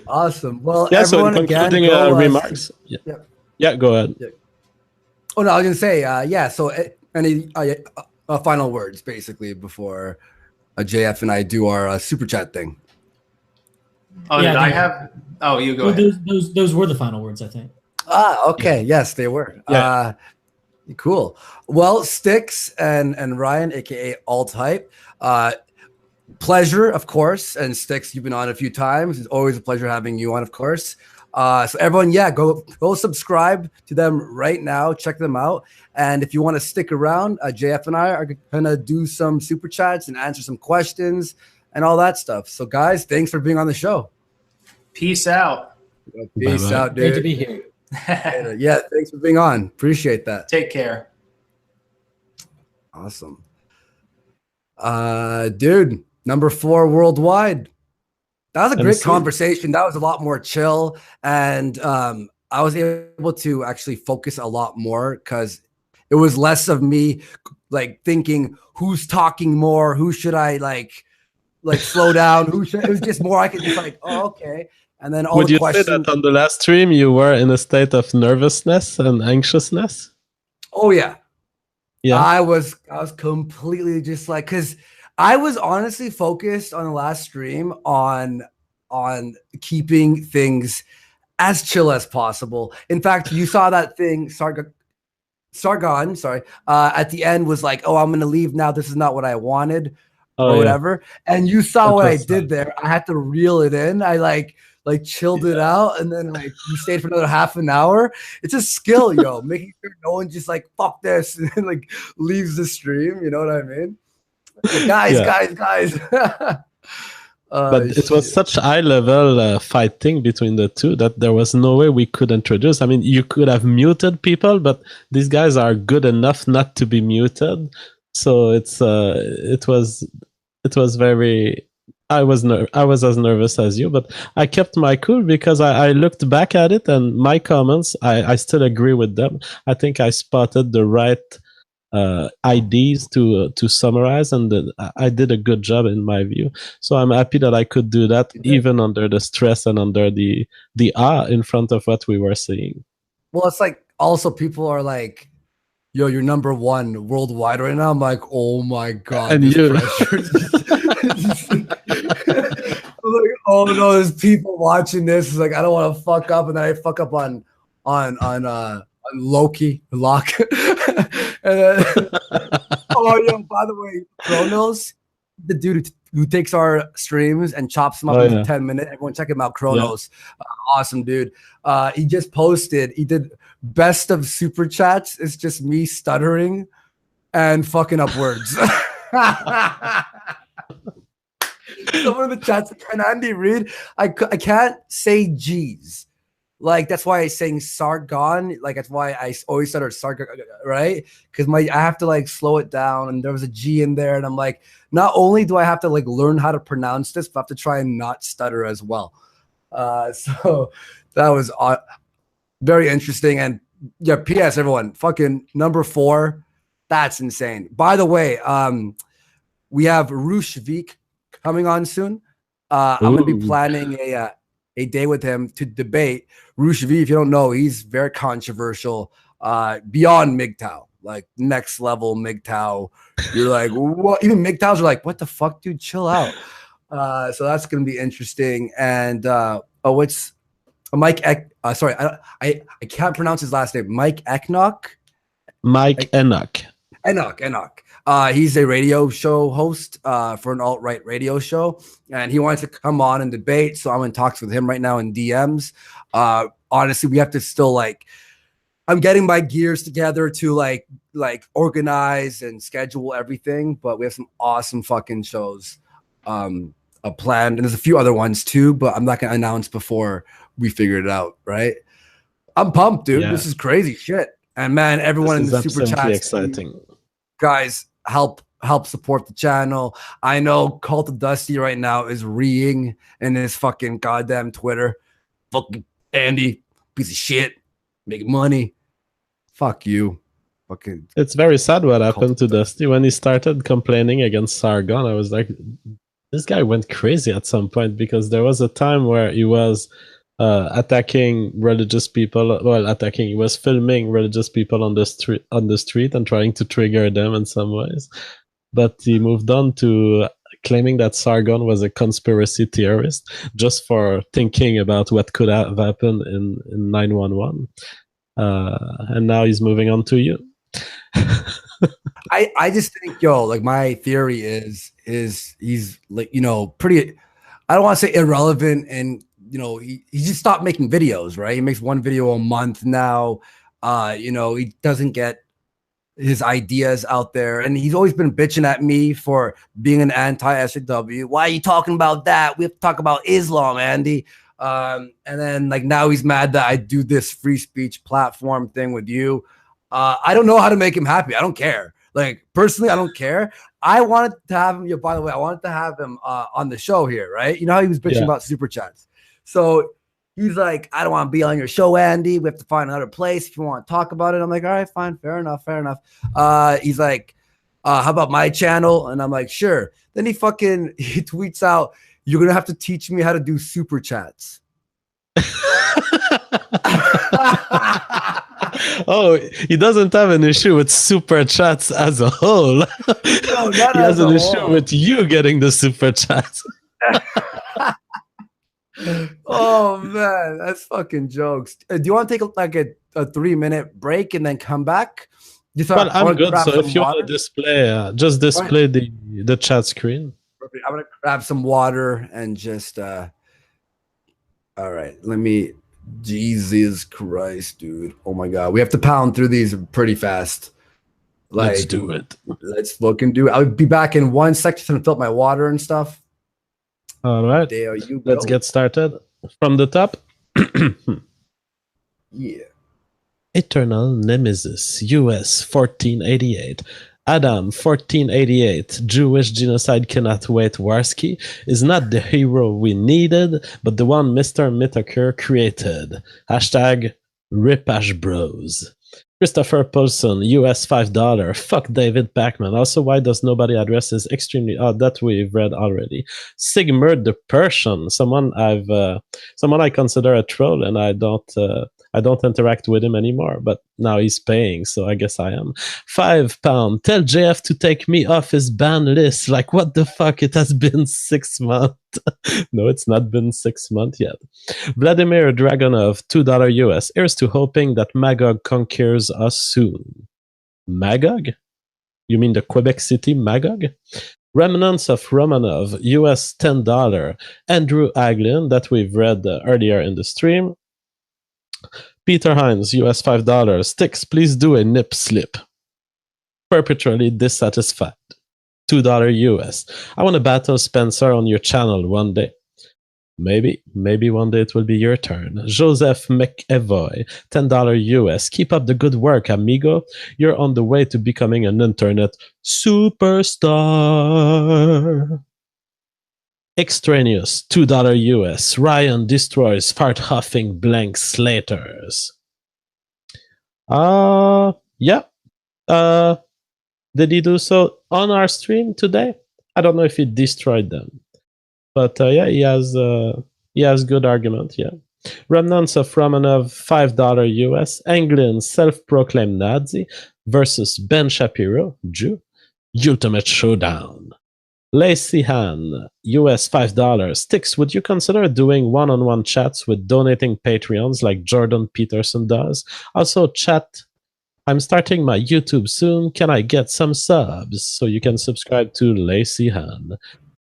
[SPEAKER 1] Awesome. Well,
[SPEAKER 2] yeah.
[SPEAKER 1] everyone
[SPEAKER 2] So, concluding
[SPEAKER 1] again,
[SPEAKER 2] remarks. Yeah, go ahead.
[SPEAKER 1] Yeah. Oh no, I was gonna say, So, any final words, basically, before JF and I do our super chat thing.
[SPEAKER 3] Oh, did I have? Oh, you go ahead.
[SPEAKER 4] Those were the final words, I think.
[SPEAKER 1] Okay. Yes, they were.
[SPEAKER 2] Yeah.
[SPEAKER 1] Cool. Well, Styx and Ryan, aka Alt Hype, pleasure, of course. And Styx, you've been on a few times. It's always a pleasure having you on, of course. So everyone, go subscribe to them right now. Check them out. And if you want to stick around, JF and I are gonna do some super chats and answer some questions and all that stuff. So guys, thanks for being on the show.
[SPEAKER 3] Peace out.
[SPEAKER 1] Peace out, dude.
[SPEAKER 4] Great to be here.
[SPEAKER 1] Yeah, thanks for being on. Appreciate that.
[SPEAKER 3] Take care.
[SPEAKER 1] Awesome. Dude, number 4 worldwide. That was a great conversation. That was a lot more chill. And I was able to actually focus a lot more because it was less of me like thinking who's talking more, who should I like slow down, it was just more I could just like, oh, okay. And then all the questions. Would you
[SPEAKER 2] say that on the last stream you were in a state of nervousness and anxiousness?
[SPEAKER 1] Oh yeah.
[SPEAKER 2] Yeah.
[SPEAKER 1] I was completely just like, because I was honestly focused on the last stream on keeping things as chill as possible. In fact, you saw that thing, Sargon, sorry, at the end was like, oh, I'm going to leave now. This is not what I wanted or whatever. And you saw what I did there. I had to reel it in. I like chilled it out, and then like you stayed for another half an hour. It's a skill, yo, making sure no one just like fuck this and like leaves the stream. You know what I mean? Like, guys.
[SPEAKER 2] But it was such high level fighting between the two that there was no way we could introduce. I mean, you could have muted people, but these guys are good enough not to be muted. So it was very. I was as nervous as you, but I kept my cool because I looked back at it and my comments, I still agree with them. I think I spotted the right ideas to summarize, and I did a good job in my view. So I'm happy that I could do that even under the stress and under the awe in front of what we were seeing.
[SPEAKER 1] Well, it's like also people are like, yo, you're number 1 worldwide right now. I'm like, oh my God.
[SPEAKER 2] And you.
[SPEAKER 1] I'm like, oh no, there's people watching this. It's like, I don't want to fuck up. And then I fuck up on Loki, Locke. And then, by the way, Kronos, the dude who takes our streams and chops them up in 10 minutes. Everyone check him out, Kronos. Yeah. Awesome dude. He just posted, he did best of super chats. It's just me stuttering and fucking up words. Some of the chats, can Andy read? I can't say G's. Like, that's why I saying Sargon. Like, that's why I always stutter Sargon, right? Because I have to like slow it down, and there was a G in there, and I'm like, not only do I have to like learn how to pronounce this, but I have to try and not stutter as well. So that was very interesting. And yeah, P.S. everyone, fucking number 4, that's insane. By the way, we have Rush Vik coming on soon. I'm going to be planning a day with him to debate. Rush V, if you don't know, he's very controversial, beyond MGTOW, like next level MGTOW. You're like, what? Even MGTOWs are like, what the fuck, dude? Chill out. So that's going to be interesting. And it's Mike. Sorry, I can't pronounce his last name. Mike Eknock.
[SPEAKER 2] Mike Enoch.
[SPEAKER 1] Enoch. He's a radio show host for an alt-right radio show, and he wants to come on and debate. So I'm in talks with him right now in DMs. Honestly, we have to still I'm getting my gears together to like organize and schedule everything, but we have some awesome fucking shows planned, and there's a few other ones too, but I'm not gonna announce before we figure it out, right? I'm pumped, dude.
[SPEAKER 2] Yeah.
[SPEAKER 1] This is crazy shit. And man, everyone in the super chat,
[SPEAKER 2] exciting.
[SPEAKER 1] Guys, help support the channel. I know Cult of Dusty right now is reeing in his fucking goddamn Twitter. Fucking Andy, piece of shit, making money. Fuck you. Fucking.
[SPEAKER 2] It's very sad what happened to Dusty when he started complaining against Sargon. I was like, this guy went crazy at some point, because there was a time where he was attacking religious people. He was filming religious people on the street and trying to trigger them in some ways. But he moved on to claiming that Sargon was a conspiracy theorist just for thinking about what could have happened in 9/11. And now he's moving on to you.
[SPEAKER 1] I just think, like my theory is he's like, pretty, I don't want to say irrelevant, and he just stopped making videos, right? He makes one video a month now. He doesn't get his ideas out there, and he's always been bitching at me for being an anti-SJW. Why are you talking about that? We have to talk about Islam, Andy. And then now he's mad that I do this free speech platform thing with you. I don't know how to make him happy. I don't care. Personally, I don't care. I wanted to have him. By the way, I wanted to have him on the show here, right? You know how he was bitching about super chats. So he's like, I don't want to be on your show, Andy. We have to find another place if you want to talk about it. I'm like, all right, fine, fair enough. He's like, how about my channel? And I'm like, sure. Then he tweets out, you're gonna have to teach me how to do super chats.
[SPEAKER 2] Oh, he doesn't have an issue with super chats as a whole. No, he has an issue with you getting the super chats.
[SPEAKER 1] Oh man, that's fucking jokes. Do you want to take a 3-minute break and then come back?
[SPEAKER 2] Well, I'm good. So if you want to display, just display the chat screen.
[SPEAKER 1] Perfect. I'm gonna grab some water and just. All right, let me. Jesus Christ, dude! Oh my God, we have to pound through these pretty fast.
[SPEAKER 2] Let's do it.
[SPEAKER 1] Let's fucking do it. I'll be back in 1 second to fill up my water and stuff.
[SPEAKER 2] All right,
[SPEAKER 1] there you go.
[SPEAKER 2] Let's get started from the top.
[SPEAKER 1] Yeah.
[SPEAKER 2] Eternal Nemesis, US 1488. Adam 1488, Jewish genocide cannot wait. Warski is not the hero we needed, but the one Mr. Mitaker created. Hashtag Ripash Bros. Christopher Paulson, US $5. Fuck David Pacman. Also, why does nobody address his extremely that we've read already? Sigmund the Persian, someone I consider a troll, and I don't interact with him anymore, but now he's paying, so I guess I am. £5. Tell JF to take me off his ban list. Like, what the fuck? It has been 6 months. No, it's not been 6 months yet. Vladimir Dragonov, $2 US. Here's to hoping that Magog conquers us soon. Magog? You mean the Quebec City Magog? Remnants of Romanov, US $10. Andrew Aglin, that we've read earlier in the stream. Peter Hines, US $5. Styx, please do a nip slip. Perpetually dissatisfied. $2 US. I want to battle Spencer on your channel one day. Maybe one day it will be your turn. Joseph McEvoy, $10 US. Keep up the good work, amigo. You're on the way to becoming an internet superstar. Extraneous, $2 US. Ryan destroys fart huffing blank slaters. Yeah. Did he do so on our stream today? I don't know if he destroyed them. But yeah, he has good argument, yeah. Remnants of Romanov, $5 US. Anglin, self-proclaimed Nazi versus Ben Shapiro, Jew. Ultimate Showdown. Lacey Han, US $5. Styx, would you consider doing one-on-one chats with donating Patreons like Jordan Peterson does? Also, chat I'm starting my YouTube soon. Can I get some subs? So you can subscribe to Lacy Han.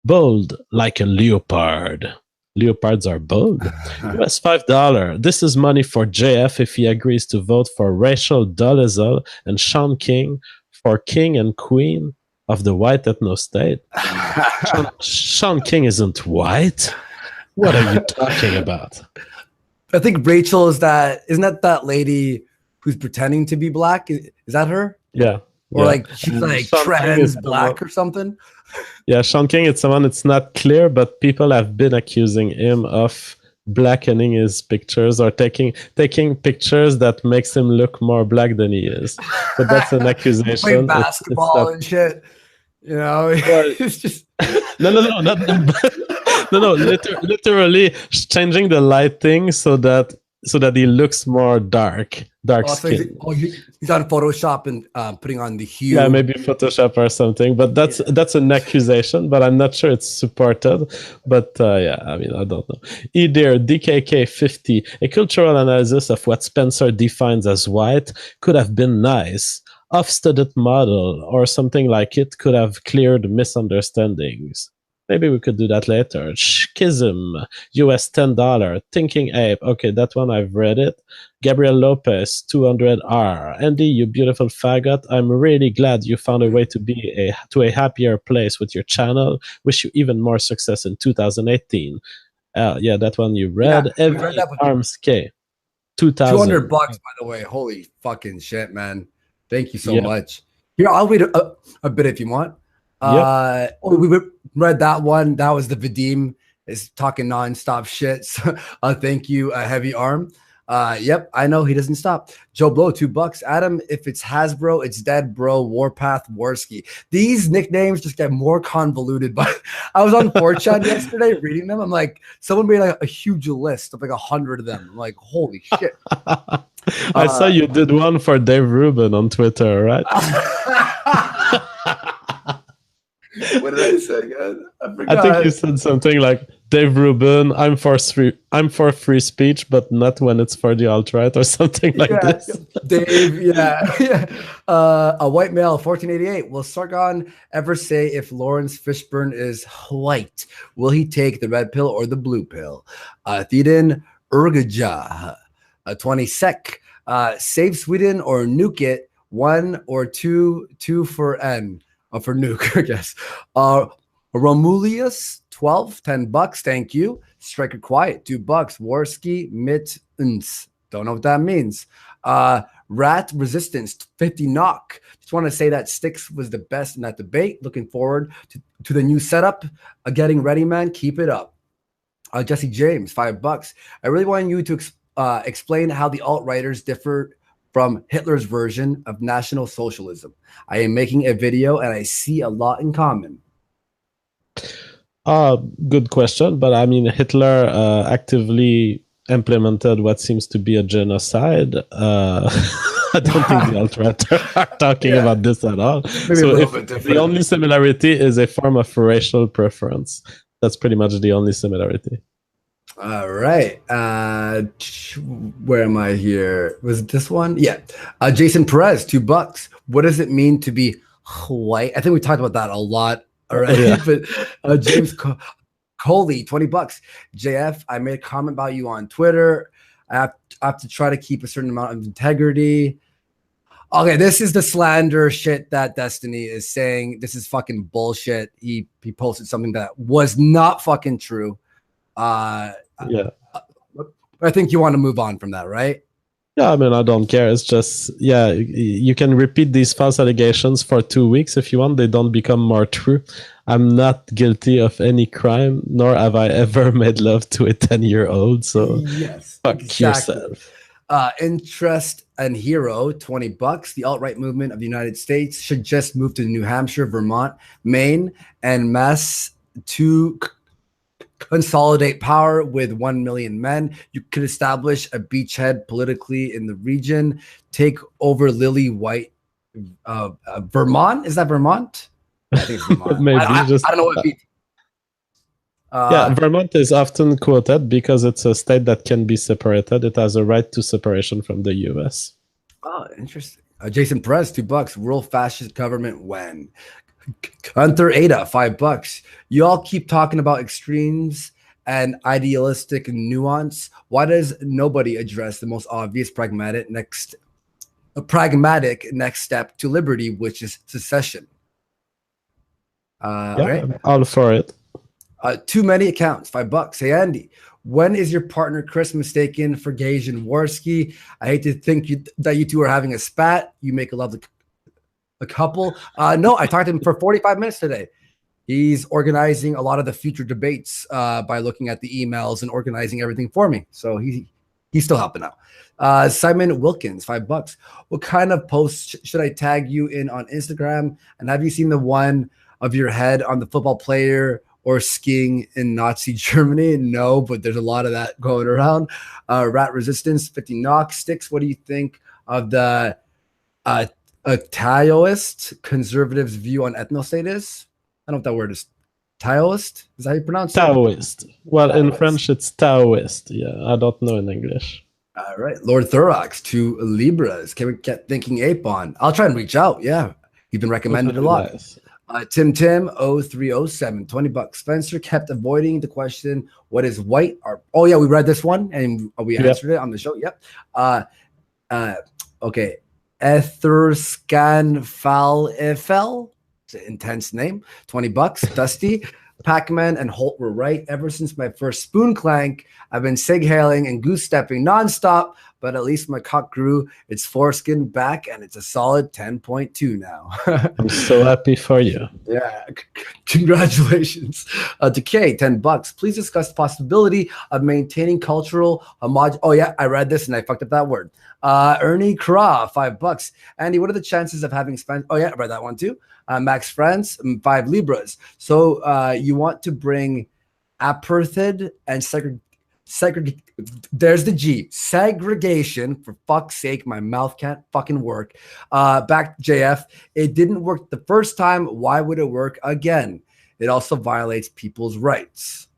[SPEAKER 2] Bold like a leopard. Leopards are bold. US $5. This is money for JF if he agrees to vote for Rachel Dolezal and Sean King for king and queen of the white ethno state. Sean King isn't white. What are you talking about?
[SPEAKER 1] I think Rachel isn't that lady who's pretending to be black? Is that her?
[SPEAKER 2] Yeah.
[SPEAKER 1] Or like she's like
[SPEAKER 2] Sean King
[SPEAKER 1] trans
[SPEAKER 2] is
[SPEAKER 1] black or something?
[SPEAKER 2] Yeah, Sean King, it's someone, it's not clear, but people have been accusing him of blackening his pictures or taking pictures that makes him look more black than he is. But that's an accusation.
[SPEAKER 1] Playing basketball and shit. You know, it's just
[SPEAKER 2] no, literally changing the lighting so that he looks more dark skin.
[SPEAKER 1] He's on Photoshop and putting on the hue.
[SPEAKER 2] Yeah, maybe Photoshop or something. But that's an accusation, but I'm not sure it's supported. But yeah, I mean, I don't know. Either DKK 50, a cultural analysis of what Spencer defines as white could have been nice. Off-studied model or something like it could have cleared misunderstandings. Maybe we could do that later. Schism, US $10. Thinking Ape, okay, that one I've read it. Gabriel Lopez, 200R. Andy, you beautiful faggot. I'm really glad you found a way to a happier place with your channel. Wish you even more success in 2018. Yeah, that one you read.
[SPEAKER 1] Yeah,
[SPEAKER 2] Every Arms K, 2000.
[SPEAKER 1] $200, by the way. Holy fucking shit, man. Thank you so much. Here, I'll wait a bit if you want. We read that one. That was the Vadim is talking nonstop shit. So, thank you, Heavy Arm. Yep, I know he doesn't stop. Joe Blow, $2. Adam, if it's Hasbro, it's dead, bro. Warpath, Warski. These nicknames just get more convoluted. But I was on 4chan yesterday reading them. I'm like, someone made like a huge list of like 100 of them. I'm like, holy shit.
[SPEAKER 2] I saw you did one for Dave Rubin on Twitter, right?
[SPEAKER 1] What did I say again? I forgot.
[SPEAKER 2] I think you said something like, Dave Rubin, I'm for free speech, but not when it's for the alt-right or something like this.
[SPEAKER 1] Dave, yeah. A white male, 1488. Will Sargon ever say if Lawrence Fishburne is white? Will he take the red pill or the blue pill? Theoden Urgaja, 20 sec. Save Sweden or nuke it. 1 or 2 for N. For nuke, I guess. Romulius, 12, $10. Thank you. Striker Quiet, $2. Warski, Mittens. Don't know what that means. Rat Resistance, 50 knock. Just want to say that Styx was the best in that debate. Looking forward to the new setup. Getting ready, man. Keep it up. Jesse James, $5. I really want you to explain how the alt-righters differ from Hitler's version of National Socialism. I am making a video and I see a lot in common.
[SPEAKER 2] Good question, but I mean, Hitler actively implemented what seems to be a genocide. I don't think the alt-right are talking about this at all.
[SPEAKER 1] Maybe
[SPEAKER 2] so
[SPEAKER 1] if
[SPEAKER 2] the only similarity is a form of racial preference. That's pretty much the only similarity.
[SPEAKER 1] All right. Where am I here? Was it this one? Yeah. Jason Perez, $2. What does it mean to be white? I think we talked about that a lot already. Yeah. But James Coley, $20. JF, I made a comment about you on Twitter. I have to try to keep a certain amount of integrity. Okay, this is the slander shit that Destiny is saying. This is fucking bullshit. He posted something that was not fucking true.
[SPEAKER 2] Yeah,
[SPEAKER 1] I think you want to move on from that, right?
[SPEAKER 2] Yeah, I mean, I don't care. It's just, yeah, you can repeat these false allegations for 2 weeks if you want. They don't become more true. I'm not guilty of any crime, nor have I ever made love to a 10-year-old. So
[SPEAKER 1] yes,
[SPEAKER 2] fuck yourself.
[SPEAKER 1] Interest and Hero, $20. The alt-right movement of the United States should just move to New Hampshire, Vermont, Maine, and Mass to consolidate power with 1 million men. You could establish a beachhead politically in the region. Take over Lily White. Vermont? Is that Vermont? I think it's Vermont.
[SPEAKER 2] Maybe
[SPEAKER 1] I don't know what beach.
[SPEAKER 2] Yeah, Vermont is often quoted because it's a state that can be separated. It has a right to separation from the U.S.
[SPEAKER 1] Oh, interesting. Jason Perez, $2. World fascist government when? Gunther Ada, $5. You all keep talking about extremes and idealistic nuance. Why does nobody address the most obvious pragmatic next step to liberty, which is secession? Okay.
[SPEAKER 2] All for it.
[SPEAKER 1] Too many accounts, $5. Hey Andy, when is your partner Chris mistaken for Gage and Warski? I hate to think that you two are having a spat. You make a lovely couple. No, I talked to him for 45 minutes today. He's organizing a lot of the future debates by looking at the emails and organizing everything for me. So he's still helping out. Simon Wilkins, $5. What kind of posts should I tag you in on Instagram? And have you seen the one of your head on the football player or skiing in Nazi Germany? No, but there's a lot of that going around. Rat Resistance, 50 knocks. Styx, what do you think of the Taoist conservatives' view on ethnostate is? I don't know what that word is. Taoist? Is that how you pronounce it?
[SPEAKER 2] Taoist. Well, in French, it's Taoist. Yeah, I don't know in English.
[SPEAKER 1] All right. Lord Thorax, 2 Libras. Can we get thinking ape on? I'll try and reach out. Yeah. You've been recommended a lot.
[SPEAKER 2] Nice.
[SPEAKER 1] Tim 0307, $20. Spencer kept avoiding the question, what is white? Oh yeah, we read this one and we answered it on the show. Yep. Okay. Etherscan Falifel. It's an intense name. $20. Dusty. Pac-Man and Holt were right. Ever since my first spoon clank, I've been sig-hailing and goose-stepping nonstop, but at least my cock grew its foreskin back, and it's a solid 10.2 now.
[SPEAKER 2] I'm so happy for you.
[SPEAKER 1] Yeah, congratulations. Decay, $10. Please discuss the possibility of maintaining cultural homog. Oh yeah, I read this and I fucked up that word. Ernie Craw, $5. Andy, what are the chances of having spent? Oh yeah, I read that one too. Max France, 5 Libras. So you want to bring apartheid and there's the G, segregation, for fuck's sake, my mouth can't fucking work. Back JF, it didn't work the first time. Why would it work again? It also violates people's rights.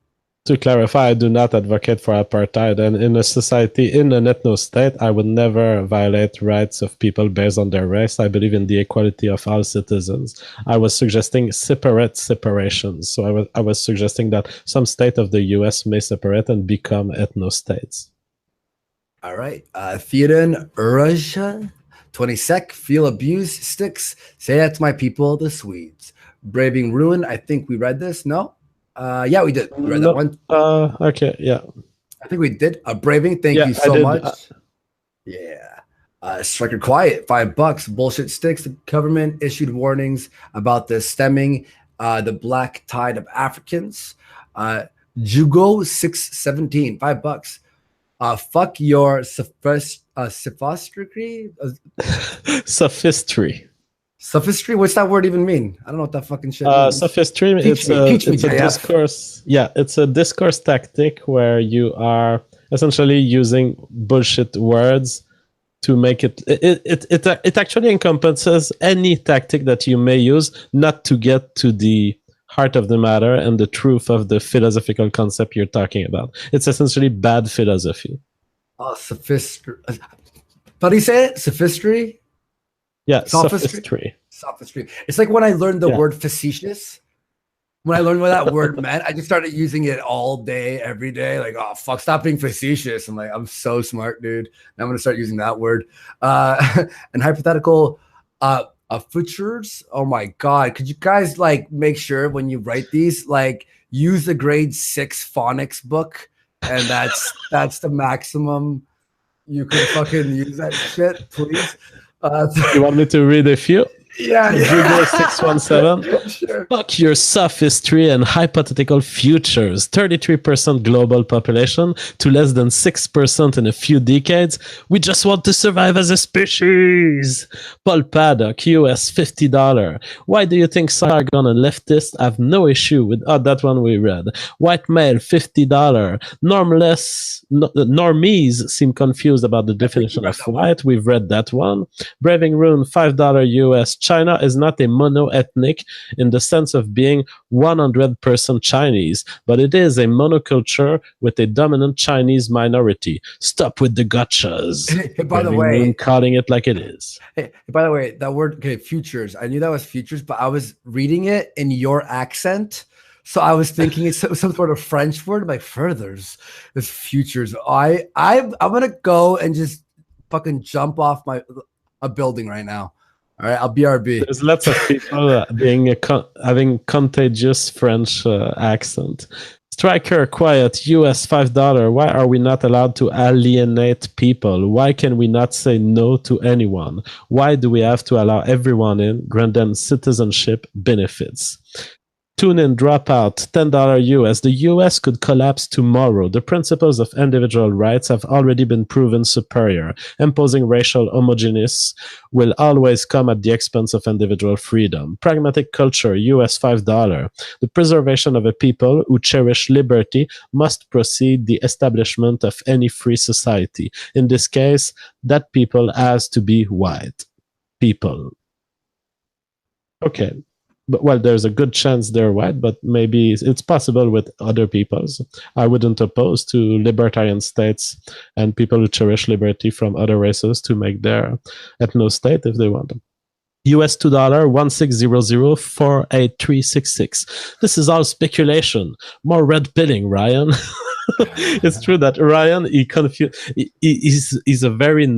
[SPEAKER 2] To clarify, I do not advocate for apartheid, and in a society, in an ethno-state, I would never violate rights of people based on their race. I believe in the equality of all citizens. I was suggesting separations. So I was suggesting that some state of the US may separate and become ethno-states.
[SPEAKER 1] All right. Theoden Urasha, 20 sec, feel abused, Styx. Say that to my people, the Swedes. Braving Ruin, I think we read this, no? Yeah, we did. We read that one.
[SPEAKER 2] Okay, yeah.
[SPEAKER 1] I think we did. Braving, thank you so much. Yeah. Striker Quiet, $5. Bullshit Styx. The government issued warnings about the stemming the black tide of Africans. Jugo 617, $5. Fuck your sophistry.
[SPEAKER 2] Sophistry.
[SPEAKER 1] Sophistry? What's that word even mean? I don't know what that fucking shit means.
[SPEAKER 2] Sophistry, it's a discourse. Yeah, it's a discourse tactic where you are essentially using bullshit words to make it. It actually encompasses any tactic that you may use not to get to the heart of the matter and the truth of the philosophical concept you're talking about. It's essentially bad philosophy.
[SPEAKER 1] Sophistry. How do you say it? Sophistry?
[SPEAKER 2] Yeah, sophistry.
[SPEAKER 1] Sophistry. It's like when I learned the word facetious. When I learned what that word meant, I just started using it all day, every day. Like, oh, fuck, stop being facetious. I'm like, I'm so smart, dude. Now I'm going to start using that word. And hypothetical futures. Oh, my God. Could you guys, like, make sure when you write these, like, use the grade 6 phonics book? And that's the maximum you can fucking use that shit, please.
[SPEAKER 2] You want me to read a few?
[SPEAKER 1] Yeah.
[SPEAKER 2] Jugo 617.
[SPEAKER 1] Sure.
[SPEAKER 2] Fuck your sophistry and hypothetical futures. 33% global population to less than 6% in a few decades. We just want to survive as a species. Paul Paddock, US $50. Why do you think Sargon and leftists have no issue with that one we read? White male $50. Normies seem confused about the definition of white. We've read that one. Braving Rune $5 US China is not a mono-ethnic in the sense of being 100% Chinese, but it is a monoculture with a dominant Chinese minority. Stop with the gotchas.
[SPEAKER 1] Hey, by the
[SPEAKER 2] Every
[SPEAKER 1] way,
[SPEAKER 2] moon calling it like it is.
[SPEAKER 1] hey, by the way, that word, okay, futures. I knew that was futures, but I was reading it in your accent. So I was thinking it's some sort of French word, like furthers. It's futures. I'm gonna go and just fucking jump off a building right now. All right, I'll BRB.
[SPEAKER 2] There's lots of people having contagious French accent. Striker, quiet, US $5. Why are we not allowed to alienate people? Why can we not say no to anyone? Why do we have to allow everyone in, grant them citizenship benefits? Tune in, drop out, $10 US. The US could collapse tomorrow. The principles of individual rights have already been proven superior. Imposing racial homogeneous will always come at the expense of individual freedom. Pragmatic culture, US $5. The preservation of a people who cherish liberty must precede the establishment of any free society. In this case, that people has to be white people. Okay. But, well, there's a good chance they're white, but maybe it's possible with other peoples. I wouldn't oppose to libertarian states and people who cherish liberty from other races to make their ethno state if they want them. US $2 1600-48366. This is all speculation. More red pilling, Ryan. It's true that Ryan he's a very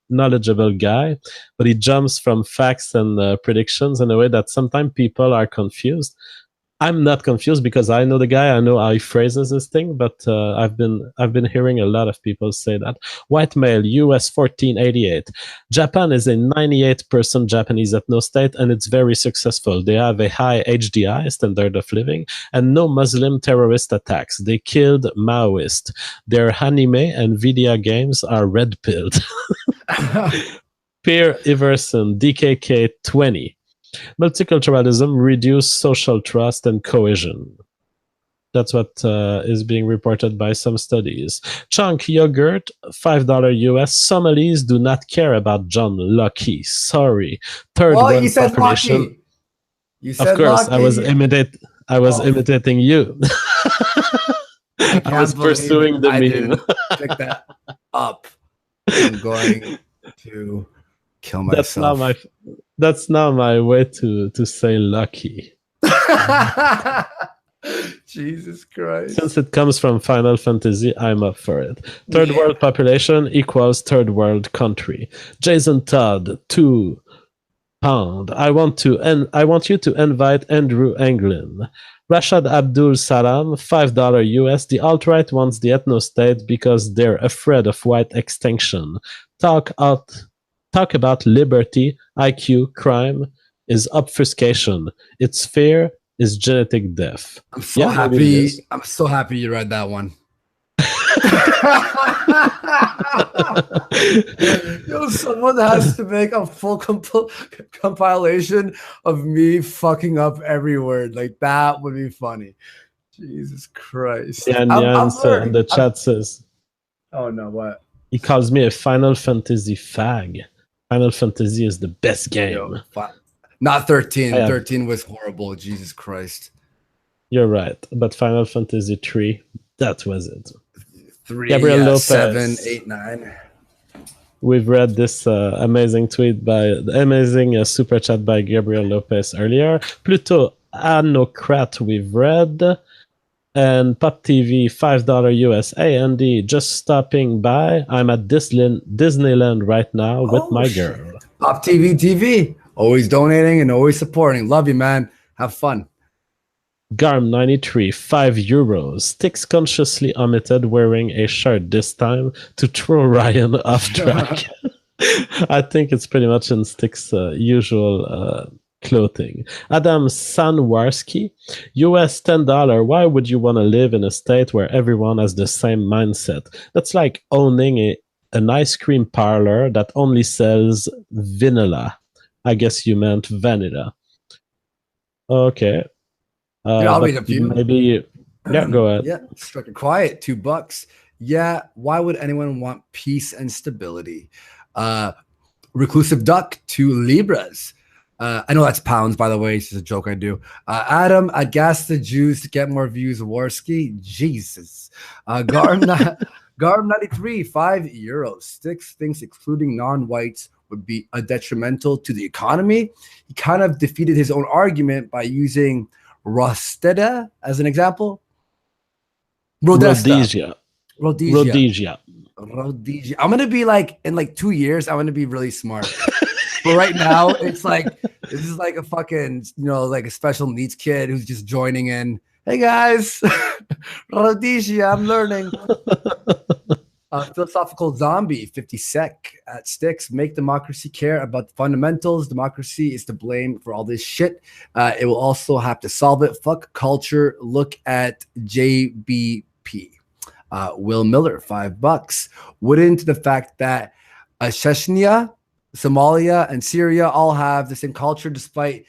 [SPEAKER 2] knowledgeable guy, but he jumps from facts and predictions in a way that sometimes people are confused. I'm not confused because I know the guy. I know how he phrases this thing, but I've been hearing a lot of people say that. White male, US 1488. Japan is a 98% Japanese ethno state, and it's very successful. They have a high HDI, standard of living, and no Muslim terrorist attacks. They killed Maoists. Their anime and video games are red-pilled. Pierre Iverson, DKK 20. Multiculturalism reduces social trust and cohesion. That's what is being reported by some studies. Chunk yogurt, $5 US. Somalis do not care about John Lucky. Sorry. Third world
[SPEAKER 1] you said
[SPEAKER 2] population.
[SPEAKER 1] Lucky. You said
[SPEAKER 2] of course,
[SPEAKER 1] Lucky.
[SPEAKER 2] I was imitating you. I was pursuing the
[SPEAKER 1] I
[SPEAKER 2] meme.
[SPEAKER 1] didn't pick that up. I'm going to kill myself.
[SPEAKER 2] That's not my way to say lucky.
[SPEAKER 1] Jesus Christ.
[SPEAKER 2] Since it comes from Final Fantasy, I'm up for it. Third world population equals third world country. Jason Todd, £2. I want you to invite Andrew Anglin. Rashad Abdul Salam, $5 US. The alt-right wants the ethno-state because they're afraid of white extinction. Talk about liberty, IQ, crime is obfuscation. Its fear is genetic death.
[SPEAKER 1] I'm so happy. I'm so happy you read that one. Yo, someone has to make a full compilation of me fucking up every word. Like that would be funny. Jesus Christ.
[SPEAKER 2] Yeah, in the chat says,
[SPEAKER 1] "Oh no, what?"
[SPEAKER 2] He calls me a Final Fantasy fag. Final Fantasy is the best game.
[SPEAKER 1] Yo, not 13. 13 was horrible. Jesus Christ.
[SPEAKER 2] You're right, but Final Fantasy 3, that was it.
[SPEAKER 1] 3,
[SPEAKER 2] Gabriel Lopez.
[SPEAKER 1] 7, 8, 9.
[SPEAKER 2] We've read this amazing super chat by Gabriel Lopez earlier. Pluto Anocrat we've read. And Pop TV, $5 US. Hey, Andy, just stopping by. I'm at Disneyland right now with my girl.
[SPEAKER 1] Pop TV. Always donating and always supporting. Love you, man. Have fun.
[SPEAKER 2] Garm93, €5. Styx consciously omitted wearing a shirt this time to throw Ryan off track. I think it's pretty much in Styx' usual clothing. Adam Sanwarski, US $10. Why would you want to live in a state where everyone has the same mindset? That's like owning an ice cream parlor that only sells vanilla. I guess you meant vanilla. Okay.
[SPEAKER 1] I'll read a few.
[SPEAKER 2] Maybe, yeah, go ahead.
[SPEAKER 1] Yeah, struck it quiet. $2. Yeah, why would anyone want peace and stability? Reclusive Duck, 2 Libras. I know that's pounds, by the way. It's just a joke I do. Adam, I'd gas the Jews to get more views. Warski, Jesus. Garm 93, €5. Styx thinks excluding non-whites would be a detrimental to the economy. He kind of defeated his own argument by using Rosteda as an example.
[SPEAKER 2] Rhodesia.
[SPEAKER 1] Rhodesia. I'm gonna be like in like 2 years. I'm gonna be really smart. But right now, it's like this is like a fucking like a special needs kid who's just joining in. Hey guys, Rhodesia, I'm learning. Philosophical zombie 50 sec at Styx. Make democracy care about the fundamentals. Democracy is to blame for all this shit. It will also have to solve it. Fuck culture. Look at JBP. Will Miller, $5. Wouldn't the fact that Chechnya, Somalia, and Syria all have the same culture despite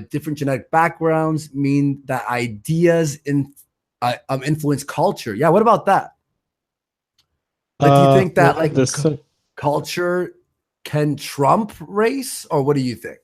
[SPEAKER 1] different genetic backgrounds mean that ideas influence culture? Yeah, what about that? Like, do you think that like culture can trump race, or what do you think?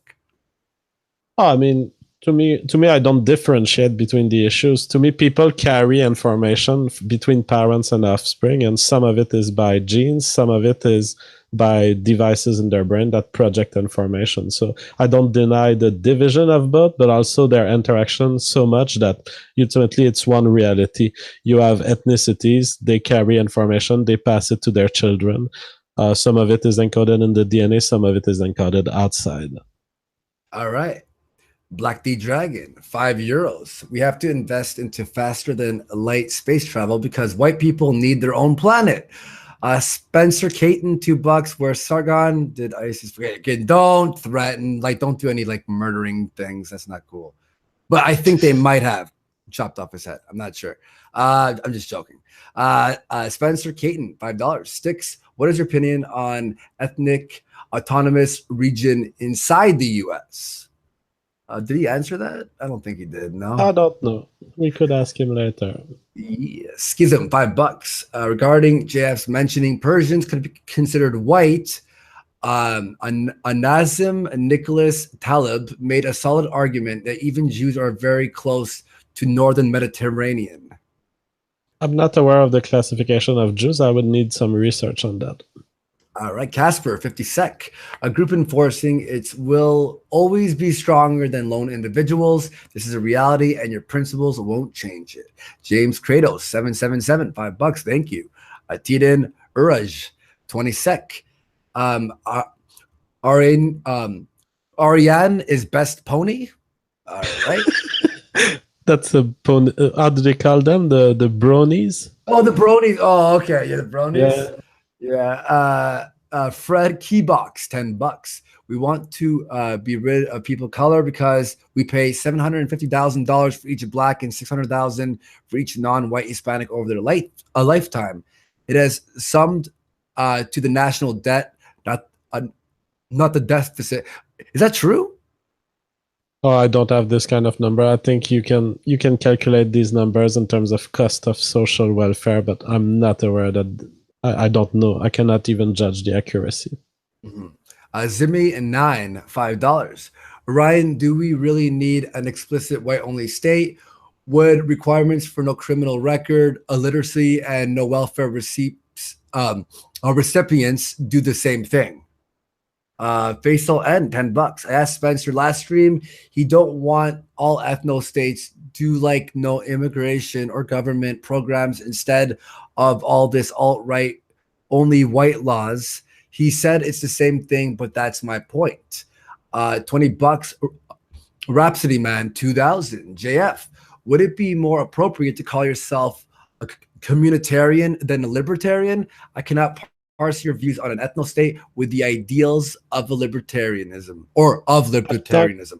[SPEAKER 2] I mean, to me, I don't differentiate between the issues. To me, people carry information between parents and offspring, and some of it is by genes, some of it is by devices in their brain that project information. So I don't deny the division of both, but also their interaction so much that ultimately it's one reality. You have ethnicities, they carry information, they pass it to their children. Some of it is encoded in the DNA, some of it is encoded outside.
[SPEAKER 1] All right. Black D Dragon, €5. We have to invest into faster than light space travel because white people need their own planet. Spencer Caton, $2. Where Sargon did ISIS forget again? Don't threaten, like, don't do any like murdering things. That's not cool. But I think they might have chopped off his head. I'm not sure. I'm just joking. Spencer Caton, $5. Styx, what is your opinion on ethnic autonomous region inside the U.S.? Did he answer that? I don't think he did. No,
[SPEAKER 2] I don't know. We could ask him later.
[SPEAKER 1] Yeah. Schism, $5. Regarding JF's mentioning Persians could be considered white, Nazim Nicholas Taleb made a solid argument that even Jews are very close to northern Mediterranean.
[SPEAKER 2] I'm not aware of the classification of Jews. I would need some research on that.
[SPEAKER 1] All right, Casper, 50 sec. A group enforcing its will always be stronger than lone individuals. This is a reality, and your principles won't change it. James Kratos, 777, $5. Thank you. Tidin Uraj, 20 sec. Ariane is best pony. All right.
[SPEAKER 2] That's a pony. How do they call them? The bronies?
[SPEAKER 1] Oh, the bronies. Oh, okay. Yeah, the bronies.
[SPEAKER 2] Yeah.
[SPEAKER 1] Yeah. Fred Keybox, $10. We want to be rid of people of color because we pay $750,000 for each black and $600,000 for each non-white Hispanic over their lifetime. It has summed to the national debt, not the deficit. Is that true?
[SPEAKER 2] Oh, I don't have this kind of number. I think you can calculate these numbers in terms of cost of social welfare, but I'm not aware that. I don't know. I cannot even judge the accuracy.
[SPEAKER 1] Mm-hmm. Zimmy and 9, $5. Ryan, do we really need an explicit white-only state? Would requirements for no criminal record, illiteracy, and no welfare recipients do the same thing? Faisal N, $10. I asked Spencer last stream. He don't want all ethno states do like no immigration or government programs instead of all this alt-right only white laws. He said it's the same thing, but that's my point. $20. Rhapsody Man, 2000. JF, would it be more appropriate to call yourself a communitarian than a libertarian? I cannot parse your views on an ethno state with the ideals of libertarianism or of libertarianism.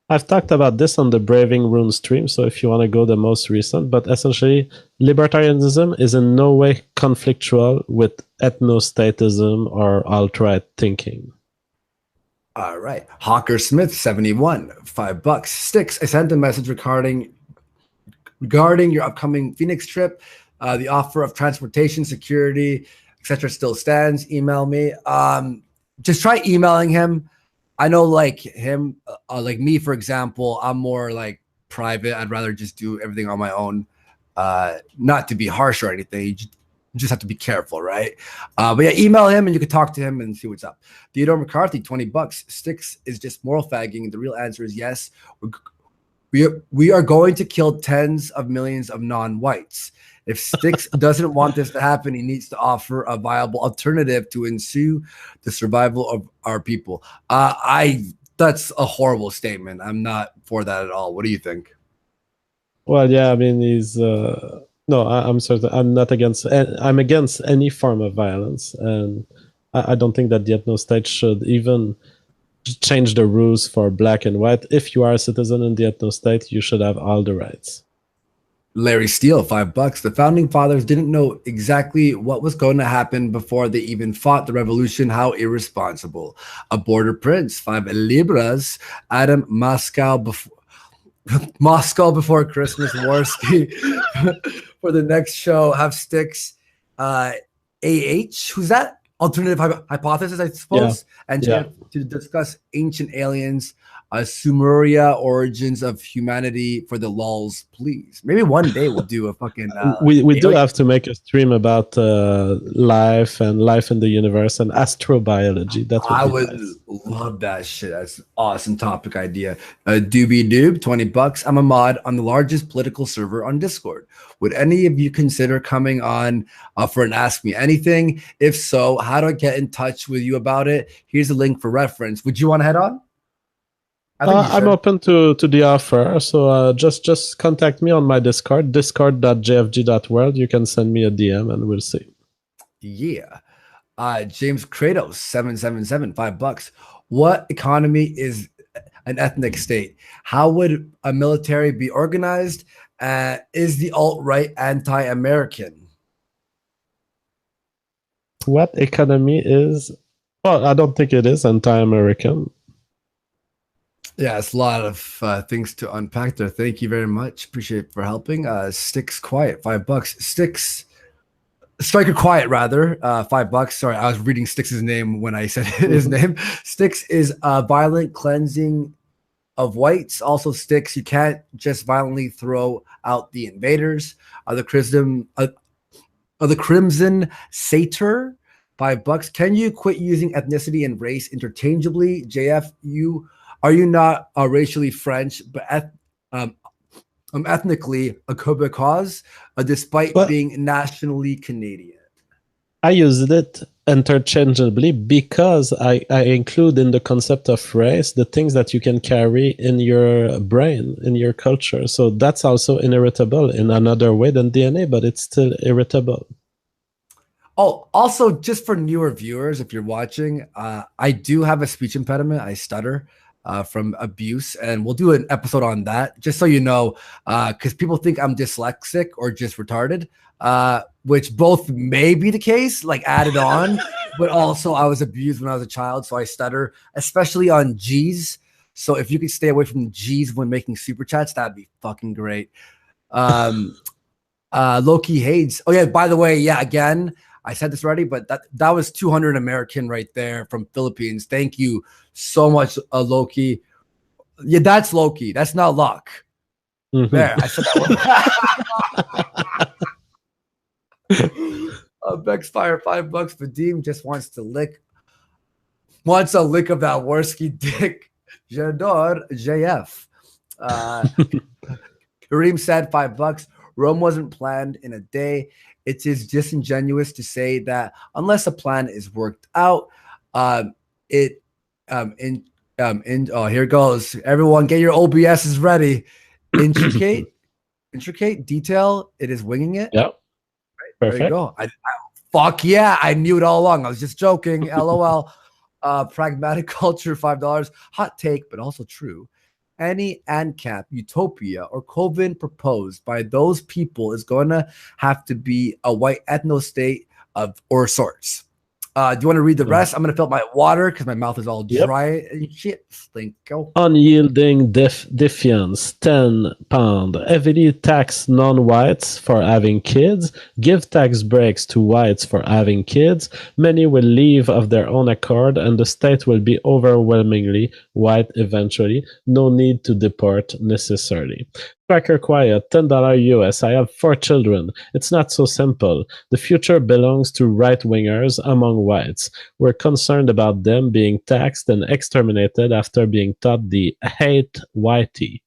[SPEAKER 2] I've talked about this on the Braving Room stream, so if you want to go the most recent, but essentially libertarianism is in no way conflictual with ethnostatism or alt-right thinking.
[SPEAKER 1] All right. Hawker Smith, 71, $5. Styx, I sent a message regarding your upcoming Phoenix trip. The offer of transportation, security, etc. still stands. Email me. Just try emailing him. I know like him, like me, for example, I'm more like private. I'd rather just do everything on my own. Not to be harsh or anything. You just have to be careful, right? But yeah, email him and you can talk to him and see what's up. Theodore McCarthy, $20. Styx is just moral fagging. The real answer is yes. We are going to kill tens of millions of non-whites. If Styx doesn't want this to happen, he needs to offer a viable alternative to ensue the survival of our people. That's a horrible statement. I'm not for that at all. What do you think?
[SPEAKER 2] Well, yeah, I mean, he's no, I'm certain I'm not against. I'm against any form of violence, and I don't think that the ethno state should even change the rules for black and white. If you are a citizen in the ethno state, you should have all the rights.
[SPEAKER 1] Larry Steele, $5. The founding fathers didn't know exactly what was going to happen before they even fought the revolution. How irresponsible. A border prince, 5 libras. Adam Moscow before Christmas. Warski for the next show. Have Styx. Who's that? Alternative hypothesis, I suppose.
[SPEAKER 2] Yeah.
[SPEAKER 1] And
[SPEAKER 2] Yeah.
[SPEAKER 1] to discuss ancient aliens, Sumeria, origins of humanity for the lulls, please. Maybe one day we'll do a fucking.
[SPEAKER 2] We do have to make a stream about life and life in the universe and astrobiology. That
[SPEAKER 1] I
[SPEAKER 2] would
[SPEAKER 1] would
[SPEAKER 2] nice.
[SPEAKER 1] love that shit. That's an awesome topic idea. Doobie Doob, $20. I'm a mod on the largest political server on Discord. Would any of you consider coming on for an Ask Me Anything? If so, how do I get in touch with you about it? Here's a link for reference. Would you want to head on?
[SPEAKER 2] I'm open to the offer, so just contact me on my Discord, discord.jfg.world. You can send me a DM and we'll see.
[SPEAKER 1] Yeah. James Kratos, 777, $5. What economy is an ethnic state? How would a military be organized? Is the alt-right anti-American?
[SPEAKER 2] What economy is? Well, I don't think it is anti-American.
[SPEAKER 1] Yeah, it's a lot of things to unpack there. Thank you very much. Appreciate it for helping. Styx Quiet, $5. Styx Striker Quiet, rather, $5. Sorry, I was reading Styx's name when I said his name. Styx is violent cleansing of whites. Also, Styx, you can't just violently throw out the invaders. The Crimson Satyr, $5. Can you quit using ethnicity and race interchangeably? JF, are you not racially French, but ethnically a Quebecois, despite being nationally Canadian?
[SPEAKER 2] I used it interchangeably because I include in the concept of race the things that you can carry in your brain, in your culture. So that's also inheritable in another way than DNA, but it's still heritable.
[SPEAKER 1] Oh, also, just for newer viewers, if you're watching, I do have a speech impediment. I stutter from abuse, and we'll do an episode on that, just so you know, because people think I'm dyslexic or just retarded, which both may be the case, like added on, but also I was abused when I was a child, so I stutter, especially on G's. So if you could stay away from G's when making super chats, that'd be fucking great. Loki hates. Oh yeah, by the way, yeah, again, I said this already, but that was 200 American right there from Philippines. Thank you so much, Loki. Yeah, that's Loki. That's not luck. Mm-hmm. There, I said that one. Bex Fire, $5. Vadim just wants a lick of that Warski dick. J'adore JF. Kareem said $5. Rome wasn't planned in a day. It is disingenuous to say that unless a plan is worked out, oh, here goes. Everyone, get your OBSs ready. Intricate detail. It is winging it.
[SPEAKER 2] Yep.
[SPEAKER 1] Right, there you go. Fuck yeah! I knew it all along. I was just joking. LOL. Pragmatic culture, $5. Hot take, but also true. Any ANCAP, utopia, or Coven proposed by those people is going to have to be a white ethno state or sorts. Do you want to read the rest? I'm gonna fill up my water because my mouth is all dry and shit. Stinko.
[SPEAKER 2] Unyielding defiance, £10. Heavily tax non-whites for having kids. Give tax breaks to whites for having kids. Many will leave of their own accord, and the state will be overwhelmingly white eventually. No need to deport necessarily. Cracker Quiet, $10 US. I have 4 children. It's not so simple. The future belongs to right-wingers among whites. We're concerned about them being taxed and exterminated after being taught the hate whitey.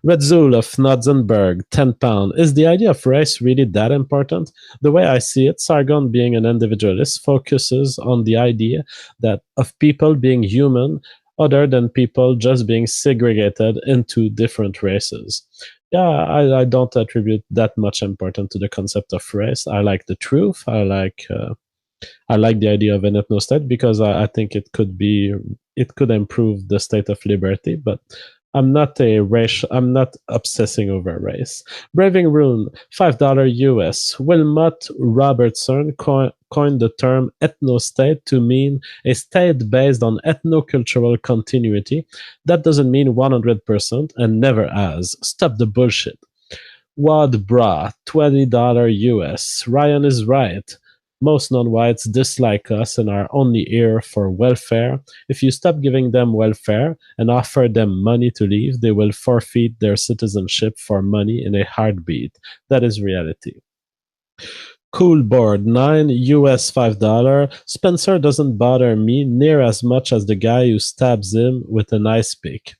[SPEAKER 2] Redzul of Nodzenberg, £10. Is the idea of race really that important? The way I see it, Sargon being an individualist focuses on the idea that of people being human other than people just being segregated into different races. Yeah, I don't attribute that much importance to the concept of race. I like the truth. I like the idea of an ethno-state because I think it could improve the state of liberty, but I'm not obsessing over race. Braving Rune, $5 US. Wilmot Robertson coined the term ethno-state to mean a state based on ethno-cultural continuity. That doesn't mean 100% and never has. Stop the bullshit. Wad Bra, $20 US. Ryan is right. Most non-whites dislike us and are only here for welfare. If you stop giving them welfare and offer them money to leave, they will forfeit their citizenship for money in a heartbeat. That is reality. Cool Board, $9 US $5. Spencer doesn't bother me near as much as the guy who stabs him with an ice pick.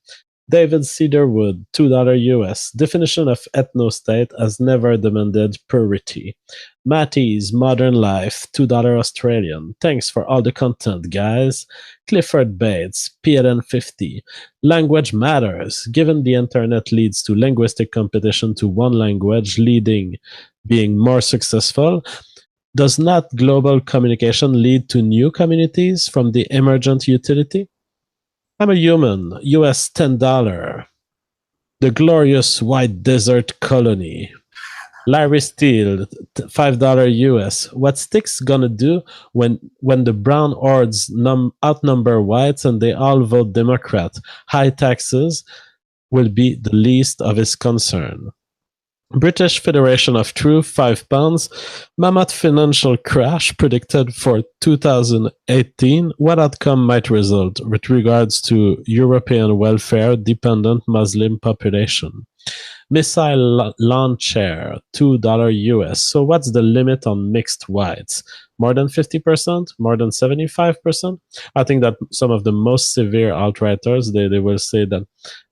[SPEAKER 2] David Cedarwood, $2 US. Definition of ethno-state has never demanded purity. Matty's Modern Life, $2 Australian. Thanks for all the content, guys. Clifford Bates, PLN50. Language matters. Given the internet leads to linguistic competition to one language being more successful, does not global communication lead to new communities from the emergent utility? I'm a human, US $10. The Glorious White Desert Colony. Larry Steele, $5 US. What Styx gonna do when the brown hordes outnumber whites and they all vote Democrat? High taxes will be the least of his concern. British Federation of Truth, £5. Mammoth financial crash predicted for 2018. What outcome might result with regards to European welfare-dependent Muslim population? Missile launcher, $2 US. So what's the limit on mixed whites? More than 50%? More than 75%? I think that some of the most severe alt-righters, they will say that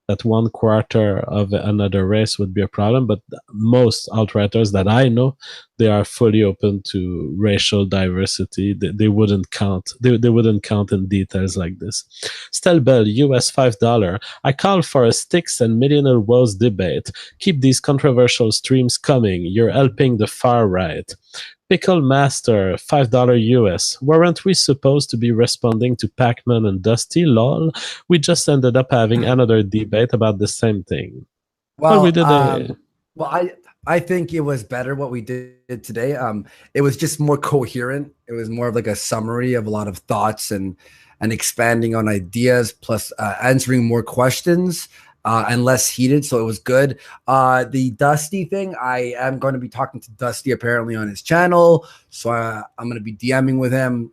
[SPEAKER 2] 1/4 of another race would be a problem, but most alt-righters that I know, they are fully open to racial diversity. They wouldn't count. They wouldn't count in details like this. Stelbell, US $5. I call for a Styx and Millionaire Woes debate. Keep these controversial streams coming. You're helping the far right. Pickle Master, $5 US. Weren't we supposed to be responding to Pac-Man and Dusty? Lol. We just ended up having another debate about the same thing.
[SPEAKER 1] Well, we did I think it was better what we did today. It was just more coherent. It was more of like a summary of a lot of thoughts and expanding on ideas, plus answering more questions. And less heated, so it was good. The Dusty thing, I am going to be talking to Dusty apparently on his channel, so I'm going to be DMing with him.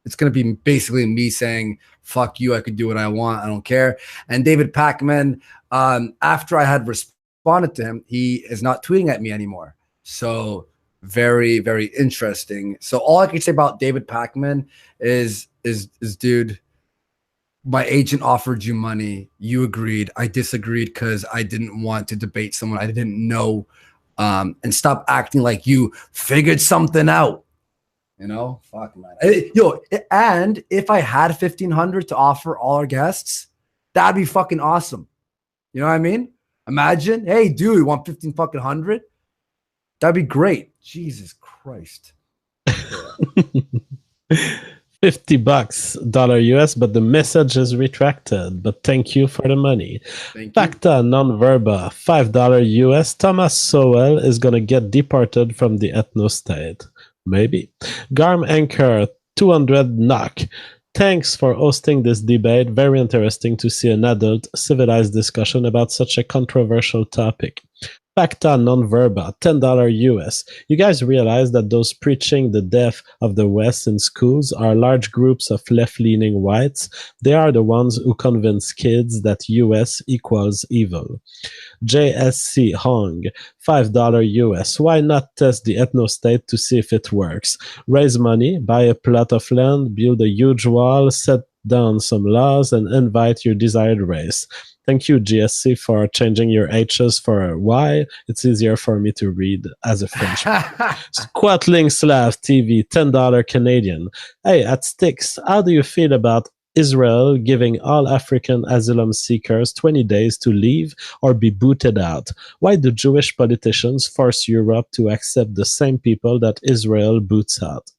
[SPEAKER 1] It's going to be basically me saying, fuck you, I could do what I want, I don't care. And David Pacman, after I had responded to him, he is not tweeting at me anymore. So very, very interesting. So all I can say about David Pacman is dude, my agent offered you money. You agreed. I disagreed because I didn't want to debate someone I didn't know. And stop acting like you figured something out. You know, fuck man. And if I had $1,500 to offer all our guests, that'd be fucking awesome. You know what I mean? Imagine, hey, dude, you want $1,500? That'd be great. Jesus Christ.
[SPEAKER 2] $50 US, but the message is retracted. But thank you for the money. Pacta non-verba, $5 US. Thomas Sowell is gonna get deported from the ethno-state. Maybe. Garm Anchor, 200 knock. Thanks for hosting this debate. Very interesting to see an adult, civilized discussion about such a controversial topic. Pacta non verba, $10 US. You guys realize that those preaching the death of the West in schools are large groups of left-leaning whites. They are the ones who convince kids that US equals evil. JSC Hong, $5 US. Why not test the ethnostate to see if it works? Raise money, buy a plot of land, build a huge wall, set down some laws, and invite your desired race. Thank you, GSC, for changing your H's for a Y. It's easier for me to read as a Frenchman. Squatling Slav TV, $10 Canadian. Hey, at Styx, how do you feel about Israel giving all African asylum seekers 20 days to leave or be booted out? Why do Jewish politicians force Europe to accept the same people that Israel boots out?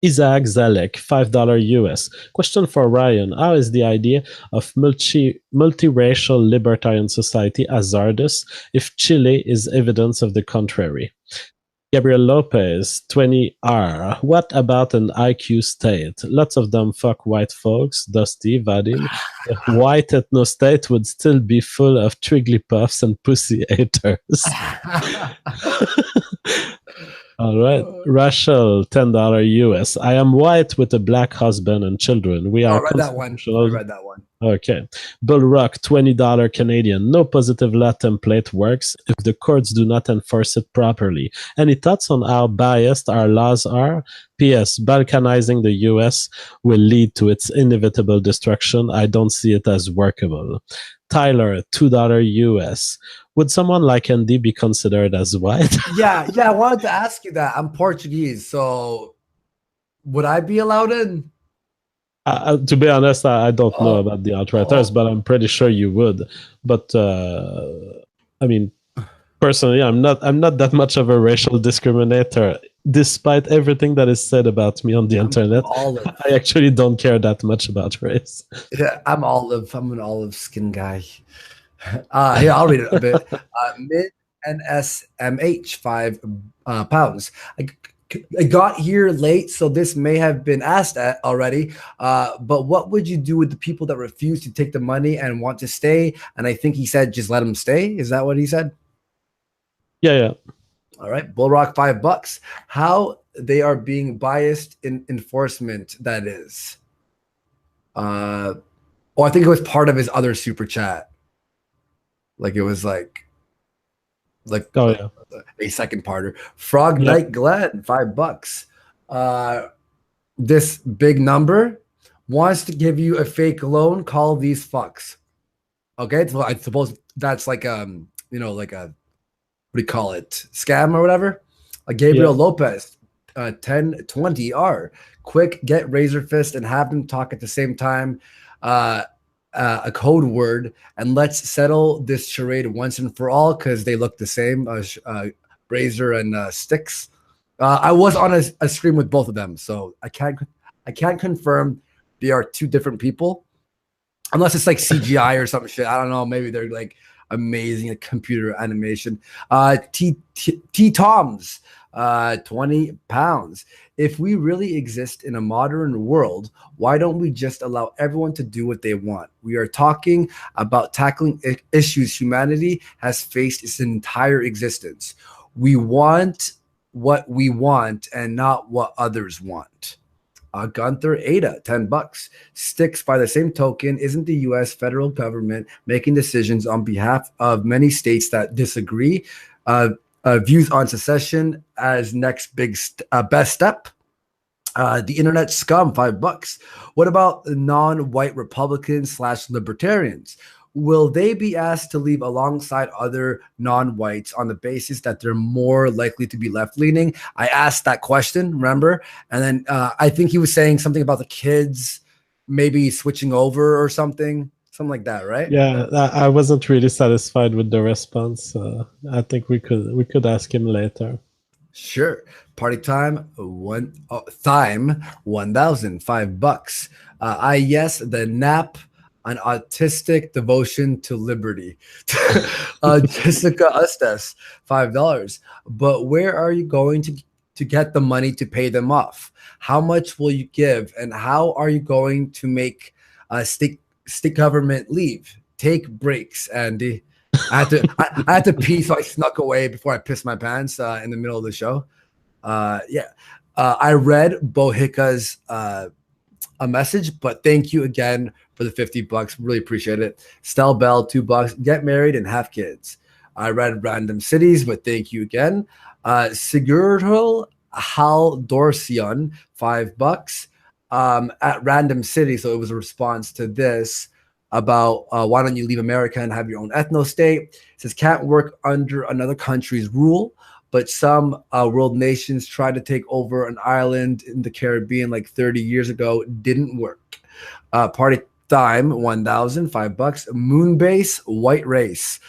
[SPEAKER 2] Isaac Zalek, $5 US. Question for Ryan. How is the idea of multiracial libertarian society hazardous if Chile is evidence of the contrary? Gabriel Lopez, 20R. What about an IQ state? Lots of them fuck white folks. Dusty, Vadim. The white ethno state would still be full of Twigglypuffs and pussy haters. All right. Rachel, $10 US. I am white with a black husband and children. We are
[SPEAKER 1] I read that one. I read that one.
[SPEAKER 2] Okay. Bull Rock, $20 Canadian. No positive law template works if the courts do not enforce it properly. Any thoughts on how biased our laws are? P.S. Balkanizing the U.S. will lead to its inevitable destruction. I don't see it as workable. Tyler, $2 US. Would someone like Andy be considered as white?
[SPEAKER 1] Yeah, I wanted to ask you that. I'm Portuguese, so would I be allowed in?
[SPEAKER 2] To be honest, I don't know about the outriders, but I'm pretty sure you would. But I mean, personally, I'm not that much of a racial discriminator. Despite everything that is said about me on the internet, I actually don't care that much about race.
[SPEAKER 1] Yeah, I'm olive. I'm an olive skin guy. Here, I'll read it a bit. Mid NSMH, £5. I got here late, so this may have been asked at already. But what would you do with the people that refuse to take the money and want to stay? And I think he said, just let them stay. Is that what he said?
[SPEAKER 2] Yeah.
[SPEAKER 1] All right, Bullrock, $5. How they are being biased in enforcement, that is. I think it was part of his other super chat. Like it was like a second parter. Frog Night Glenn, $5. This big number wants to give you a fake loan. Call these fucks. Okay, so I suppose that's like like a, what do you call it, scam or whatever. Gabriel Lopez, 1020R. Quick, get Razor Fist and have them talk at the same time. A code word, and let's settle this charade once and for all because they look the same. Razor and Styx. I was on a stream with both of them, so I can't confirm they are two different people, unless it's like CGI or some shit. I don't know. Maybe they're like amazing at computer animation. T Toms, £20. If we really exist in a modern world, why don't we just allow everyone to do what they want? We are talking about tackling issues humanity has faced its entire existence. We want what we want and not what others want. Gunther Ada, $10. Styx, by the same token, isn't the U.S. federal government making decisions on behalf of many states that disagree? Views on secession as next best step. The internet scum, $5. What about the non-white Republicans / libertarians? Will they be asked to leave alongside other non-whites on the basis that they're more likely to be left-leaning? I asked that question, remember? And then I think he was saying something about the kids maybe switching over or something like that, right?
[SPEAKER 2] Yeah, I wasn't really satisfied with the response. I think we could ask him later.
[SPEAKER 1] Sure. Party time, $1,000, $5. Yes, the nap, an autistic devotion to liberty. Jessica Ustas, $5. But where are you going to to get the money to pay them off. How much will you give, and how are you going to make stick government leave? Take breaks, Andy. I had to pee, so I snuck away before I pissed my pants in the middle of the show. I read Bohika's a message, but thank you again for the $50. Really appreciate it. Stell Bell, $2. Get married and have kids. I read Random Cities, but thank you again. Sigurd Hal Dorsion, $5 at Random City. So it was a response to this about why don't you leave America and have your own ethno state. It says can't work under another country's rule, but some world nations tried to take over an island in the Caribbean like 30 years ago. Didn't work. Party time, $1,000, $5. Moonbase, white race.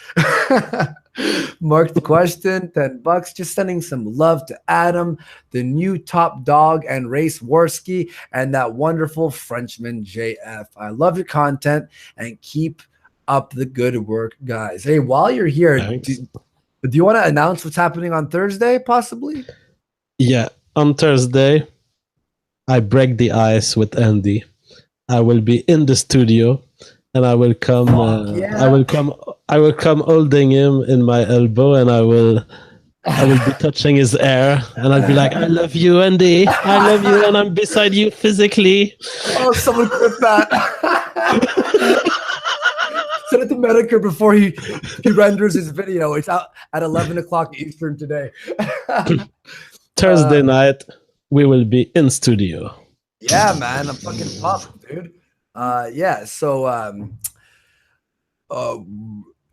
[SPEAKER 1] Mark the question, $10. Just sending some love to Adam, the new top dog, and Race Worski, and that wonderful Frenchman JF. I love your content and keep up the good work, guys. Hey, while you're here, do you want to announce what's happening on Thursday, possibly?
[SPEAKER 2] Yeah, on Thursday, I break the ice with Andy. I will be in the studio, and I will come. I will come holding him in my elbow, and I will be touching his hair, and I'll be like, "I love you, Andy. I love you, and I'm beside you physically."
[SPEAKER 1] Oh, someone clip that. Send it to Medicare before he renders his video. It's out at 11 o'clock Eastern today.
[SPEAKER 2] Thursday night, we will be in studio.
[SPEAKER 1] Yeah, man, I'm fucking pumped, dude. So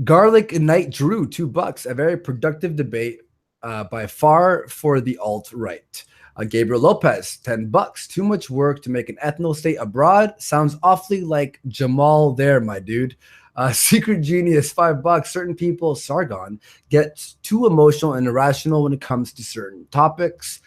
[SPEAKER 1] Garlic Knight Drew, $2. A very productive debate by far for the alt-right. Gabriel Lopez, $10. Too much work to make an ethno state abroad. Sounds awfully like Jamal there, my dude. Secret Genius, $5. Certain people, Sargon, get too emotional and irrational when it comes to certain topics.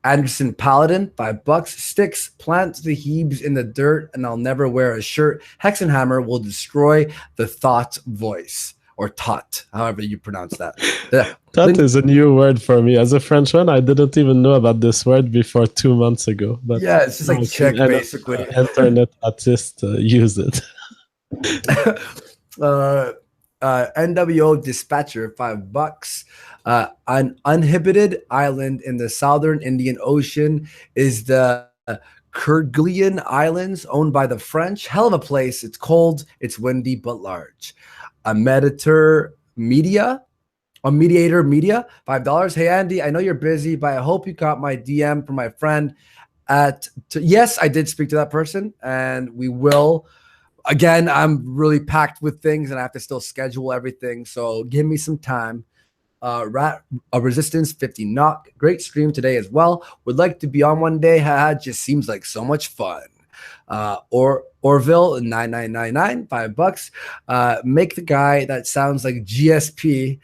[SPEAKER 1] Anderson Paladin, $5. Styx, plant the Hebes in the dirt and I'll never wear a shirt. Hexenhammer will destroy the thought voice. Or tot, however you pronounce that.
[SPEAKER 2] That is a new word for me. As a Frenchman, I didn't even know about this word before 2 months ago. But
[SPEAKER 1] yeah, it's just like Czech, basically.
[SPEAKER 2] Internet artists use it.
[SPEAKER 1] NWO Dispatcher, $5. An uninhibited island in the southern Indian Ocean is the Kerguelen Islands, owned by the French. Hell of a place. It's cold, it's windy, but large. A Mediator Media, $5. Hey, Andy, I know you're busy, but I hope you got my DM from my friend yes, I did speak to that person, and we will. Again, I'm really packed with things, and I have to still schedule everything, so give me some time. Resistance 50 knock. Great stream today as well. Would like to be on one day. Just seems like so much fun. Orville 9999, $5. Make the guy that sounds like GSP,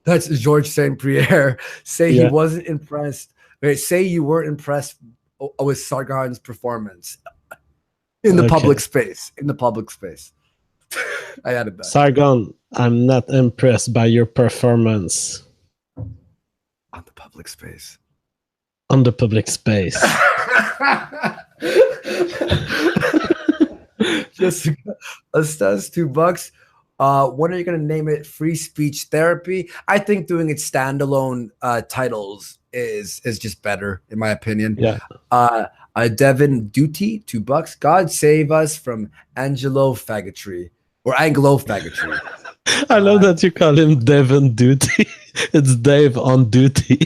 [SPEAKER 1] that's George St. Pierre, say he wasn't impressed. Say you weren't impressed with Sargon's performance in the public space. I added that.
[SPEAKER 2] Sargon, I'm not impressed by your performance.
[SPEAKER 1] On the public space. Jessica Estes, $2. When are you going to name it? Free Speech Therapy? I think doing it standalone titles is just better, in my opinion.
[SPEAKER 2] Yeah.
[SPEAKER 1] Devin Duty, $2. God save us from Anglo faggotry.
[SPEAKER 2] I love that you call him Devin Duty. It's Dave on duty.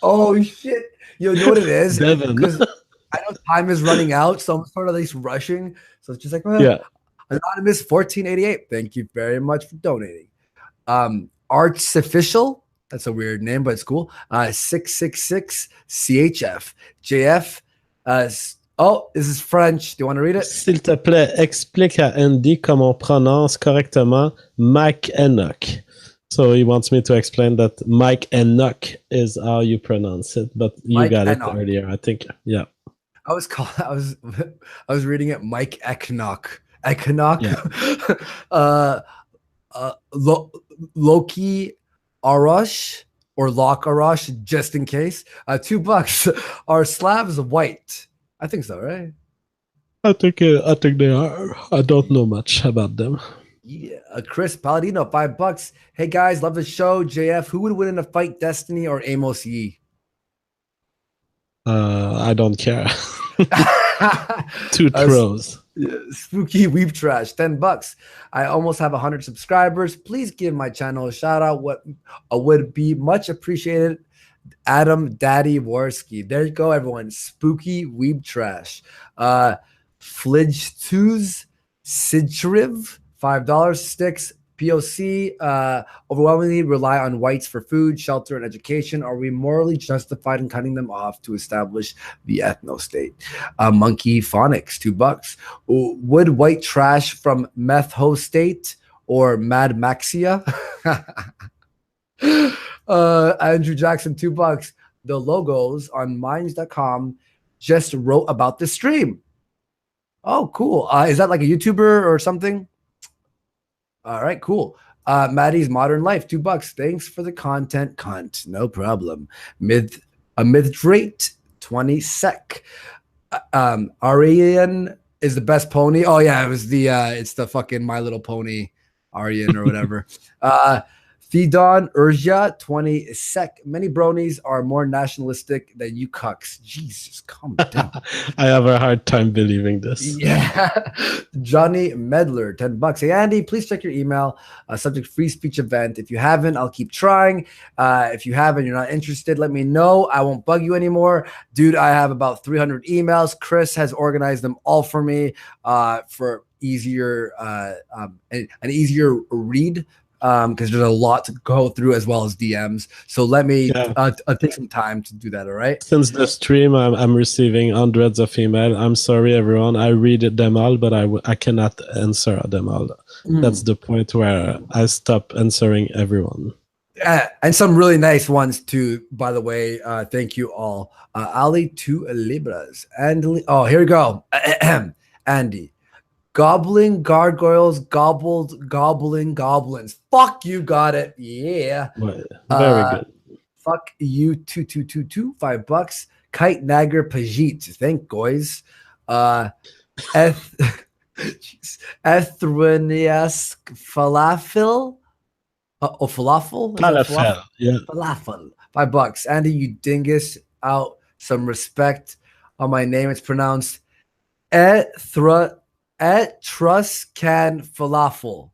[SPEAKER 1] Oh shit! You know what it is?
[SPEAKER 2] Devin.
[SPEAKER 1] Because I know time is running out, so I'm sort of at least rushing. So it's just like, Anonymous 1488. Thank you very much for donating. Arts Official. That's a weird name, but it's cool. 666 CHF. JF. This is French. Do you want to read it?
[SPEAKER 2] S'il te plaît, explique à Andy comment on prononce correctement Mike Enoch. So he wants me to explain that Mike Enoch is how you pronounce it, but you
[SPEAKER 1] Mike
[SPEAKER 2] got
[SPEAKER 1] Enoch.
[SPEAKER 2] it earlier, I think. Yeah.
[SPEAKER 1] I was reading it Mike Eknock. Eknock.
[SPEAKER 2] Yeah.
[SPEAKER 1] Loki Arash or Lock Arash, just in case. $2. Are Slavs white? I think so, right?
[SPEAKER 2] I think they are. I don't know much about them.
[SPEAKER 1] Yeah. Chris Palladino, $5. Hey guys, love the show. JF, who would win in a fight, Destiny or Amos Yee?
[SPEAKER 2] I don't care. Two throws.
[SPEAKER 1] Spooky Weep Trash, $10. I almost have 100 subscribers. Please give my channel a shout out. What would be much appreciated. Adam Daddy Warski. There you go, everyone. Spooky Weep Trash. Flidge2's Sidriv, $5. Styx, POC, overwhelmingly rely on whites for food, shelter, and education. Are we morally justified in cutting them off to establish the ethno-state? Monkey Phonics, $2. Would white trash from Meth Ho State or Mad Maxia? Andrew Jackson, $2. The logos on minds.com just wrote about the stream. Oh, cool. Is that like a YouTuber or something? All right, cool. Maddie's Modern Life, $2. Thanks for the content, cunt. No problem. Mithrate, 20 sec. Arian is the best pony. Oh yeah, it was it's the fucking My Little Pony Arian or whatever. Thedon Urja, 20 sec. Many bronies are more nationalistic than you cucks. Jesus, calm down.
[SPEAKER 2] I have a hard time believing this.
[SPEAKER 1] Yeah. Johnny Medler, $10. Hey, Andy, please check your email. Subject free speech event. If you haven't, I'll keep trying. If you haven't, you're not interested, let me know. I won't bug you anymore. Dude, I have about 300 emails. Chris has organized them all for me for easier, an easier read. Because there's a lot to go through as well as DMs. So let me take some time to do that. All right.
[SPEAKER 2] Since the stream, I'm receiving hundreds of emails. I'm sorry, everyone. I read them all, but I cannot answer them all. That's the point where I stop answering everyone.
[SPEAKER 1] And some really nice ones too, by the way. Thank you all. Ali 2 Libras. And here we go. Andy. Gobbling gargoyles, gobbling goblins. Fuck you, got it. Yeah.
[SPEAKER 2] Well, very good.
[SPEAKER 1] Fuck you, 2222, $5. Kite Nagger Pajit. Thank guys. Ethrinias falafel. Falafel?
[SPEAKER 2] Falafel. Yeah.
[SPEAKER 1] Falafel. $5. Andy, you dingus. Out some respect on my name. It's pronounced Etruscan falafel.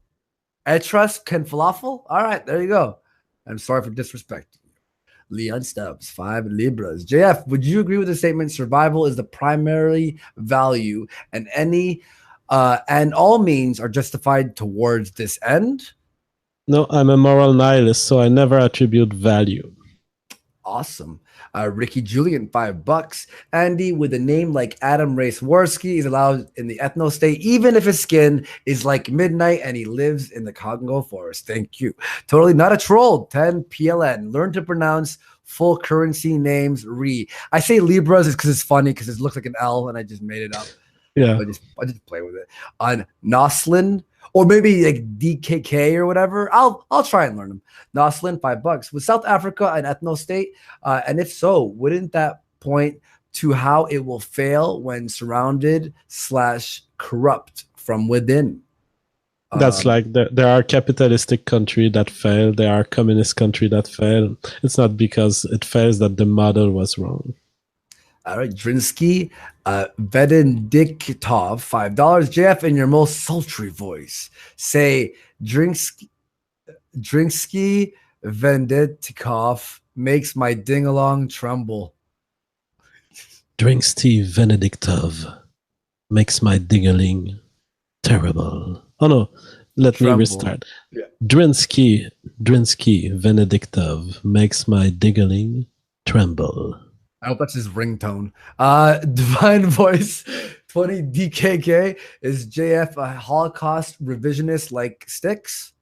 [SPEAKER 1] Etruscan falafel? All right, there you go. I'm sorry for disrespecting you. Leon Stubbs, 5 Libras. JF, would you agree with the statement survival is the primary value and all means are justified towards this end?
[SPEAKER 2] No, I'm a moral nihilist, so I never attribute value.
[SPEAKER 1] Awesome. Ricky Julian, $5. Andy, with a name like Adam Ray Swarsky, is allowed in the ethno state, even if his skin is like midnight and he lives in the Congo forest. Thank you. Totally not a troll. 10 PLN. Learn to pronounce full currency names. I say Libras is because it's funny because it looks like an L and I just made it up.
[SPEAKER 2] Yeah.
[SPEAKER 1] I just play with it. On Noslin, or maybe like DKK or whatever. I'll try and learn them. Noslin, $5. Was South Africa an ethno state? And if so, wouldn't that point to how it will fail when surrounded / corrupt from within?
[SPEAKER 2] That's like there are capitalistic countries that fail. There are communist countries that fail. It's not because it fails that the model was wrong.
[SPEAKER 1] All right, Drinsky, Vedendikov, $5. JF, in your most sultry voice, say Drinsky Vendikov makes my ding-along tremble.
[SPEAKER 2] Drinsky Venediktov makes my ding-a-ling terrible. Oh no, let me restart.
[SPEAKER 1] Yeah.
[SPEAKER 2] Drinsky Venediktov makes my ding-a-ling tremble.
[SPEAKER 1] I hope that's his ringtone. Divine Voice 20 DKK. Is JF a Holocaust revisionist like Styx?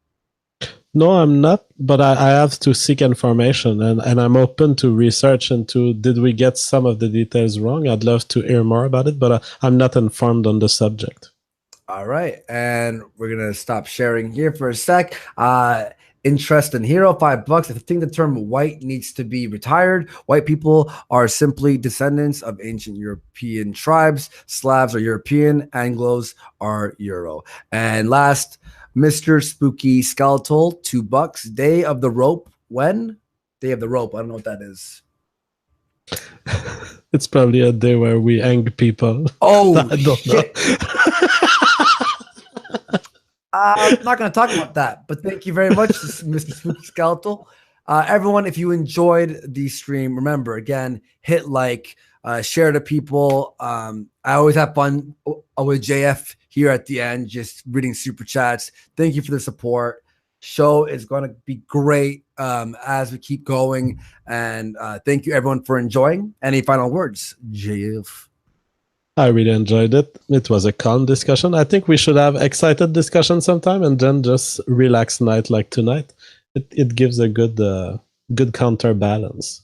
[SPEAKER 2] No, I'm not, but I have to seek information and I'm open to research into did we get some of the details wrong? I'd love to hear more about it, but I'm not informed on the subject.
[SPEAKER 1] All right. And we're going to stop sharing here for a sec. interest in hero, $5. If you think the term white needs to be retired, white people are simply descendants of ancient European tribes. Slavs are European, Anglos are Euro. And last, Mr. Spooky Skeletal, $2. Day of the Rope. When? Day of the Rope. I don't know what that is.
[SPEAKER 2] It's probably a day where we hang people.
[SPEAKER 1] Oh,
[SPEAKER 2] I don't
[SPEAKER 1] shit.
[SPEAKER 2] know.
[SPEAKER 1] I'm not going to talk about that, but thank you very much, Mr. Spooky Skeletal. Everyone, if you enjoyed the stream, remember, again, hit like, share to people. I always have fun with JF here at the end, just reading super chats. Thank you for the support. Show is going to be great as we keep going. And thank you, everyone, for enjoying. Any final words, JF?
[SPEAKER 2] I really enjoyed it. It was a calm discussion. I think we should have excited discussion sometime and then just relax night like tonight. It gives a good counterbalance.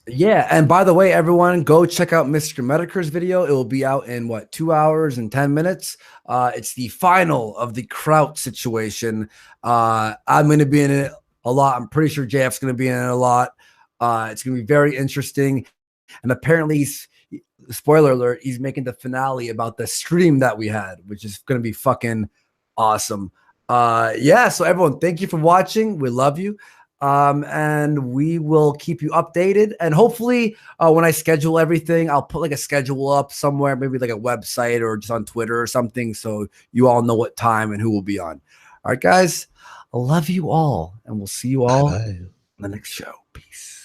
[SPEAKER 1] Yeah, and by the way, everyone, go check out Mr. Medicare's video. It will be out in 2 hours and 10 minutes. It's the final of the Kraut situation. I'm going to be in it a lot. I'm pretty sure JF's going to be in it a lot. It's going to be very interesting. And apparently, spoiler alert, he's making the finale about the stream that we had, which is going to be fucking awesome. Yeah, so everyone, thank you for watching. We love you. And we will keep you updated. And hopefully, when I schedule everything, I'll put like a schedule up somewhere, maybe like a website or just on Twitter or something, so you all know what time and who will be on. All right, guys, I love you all, and we'll see you all
[SPEAKER 2] Bye.
[SPEAKER 1] on the next show. Peace.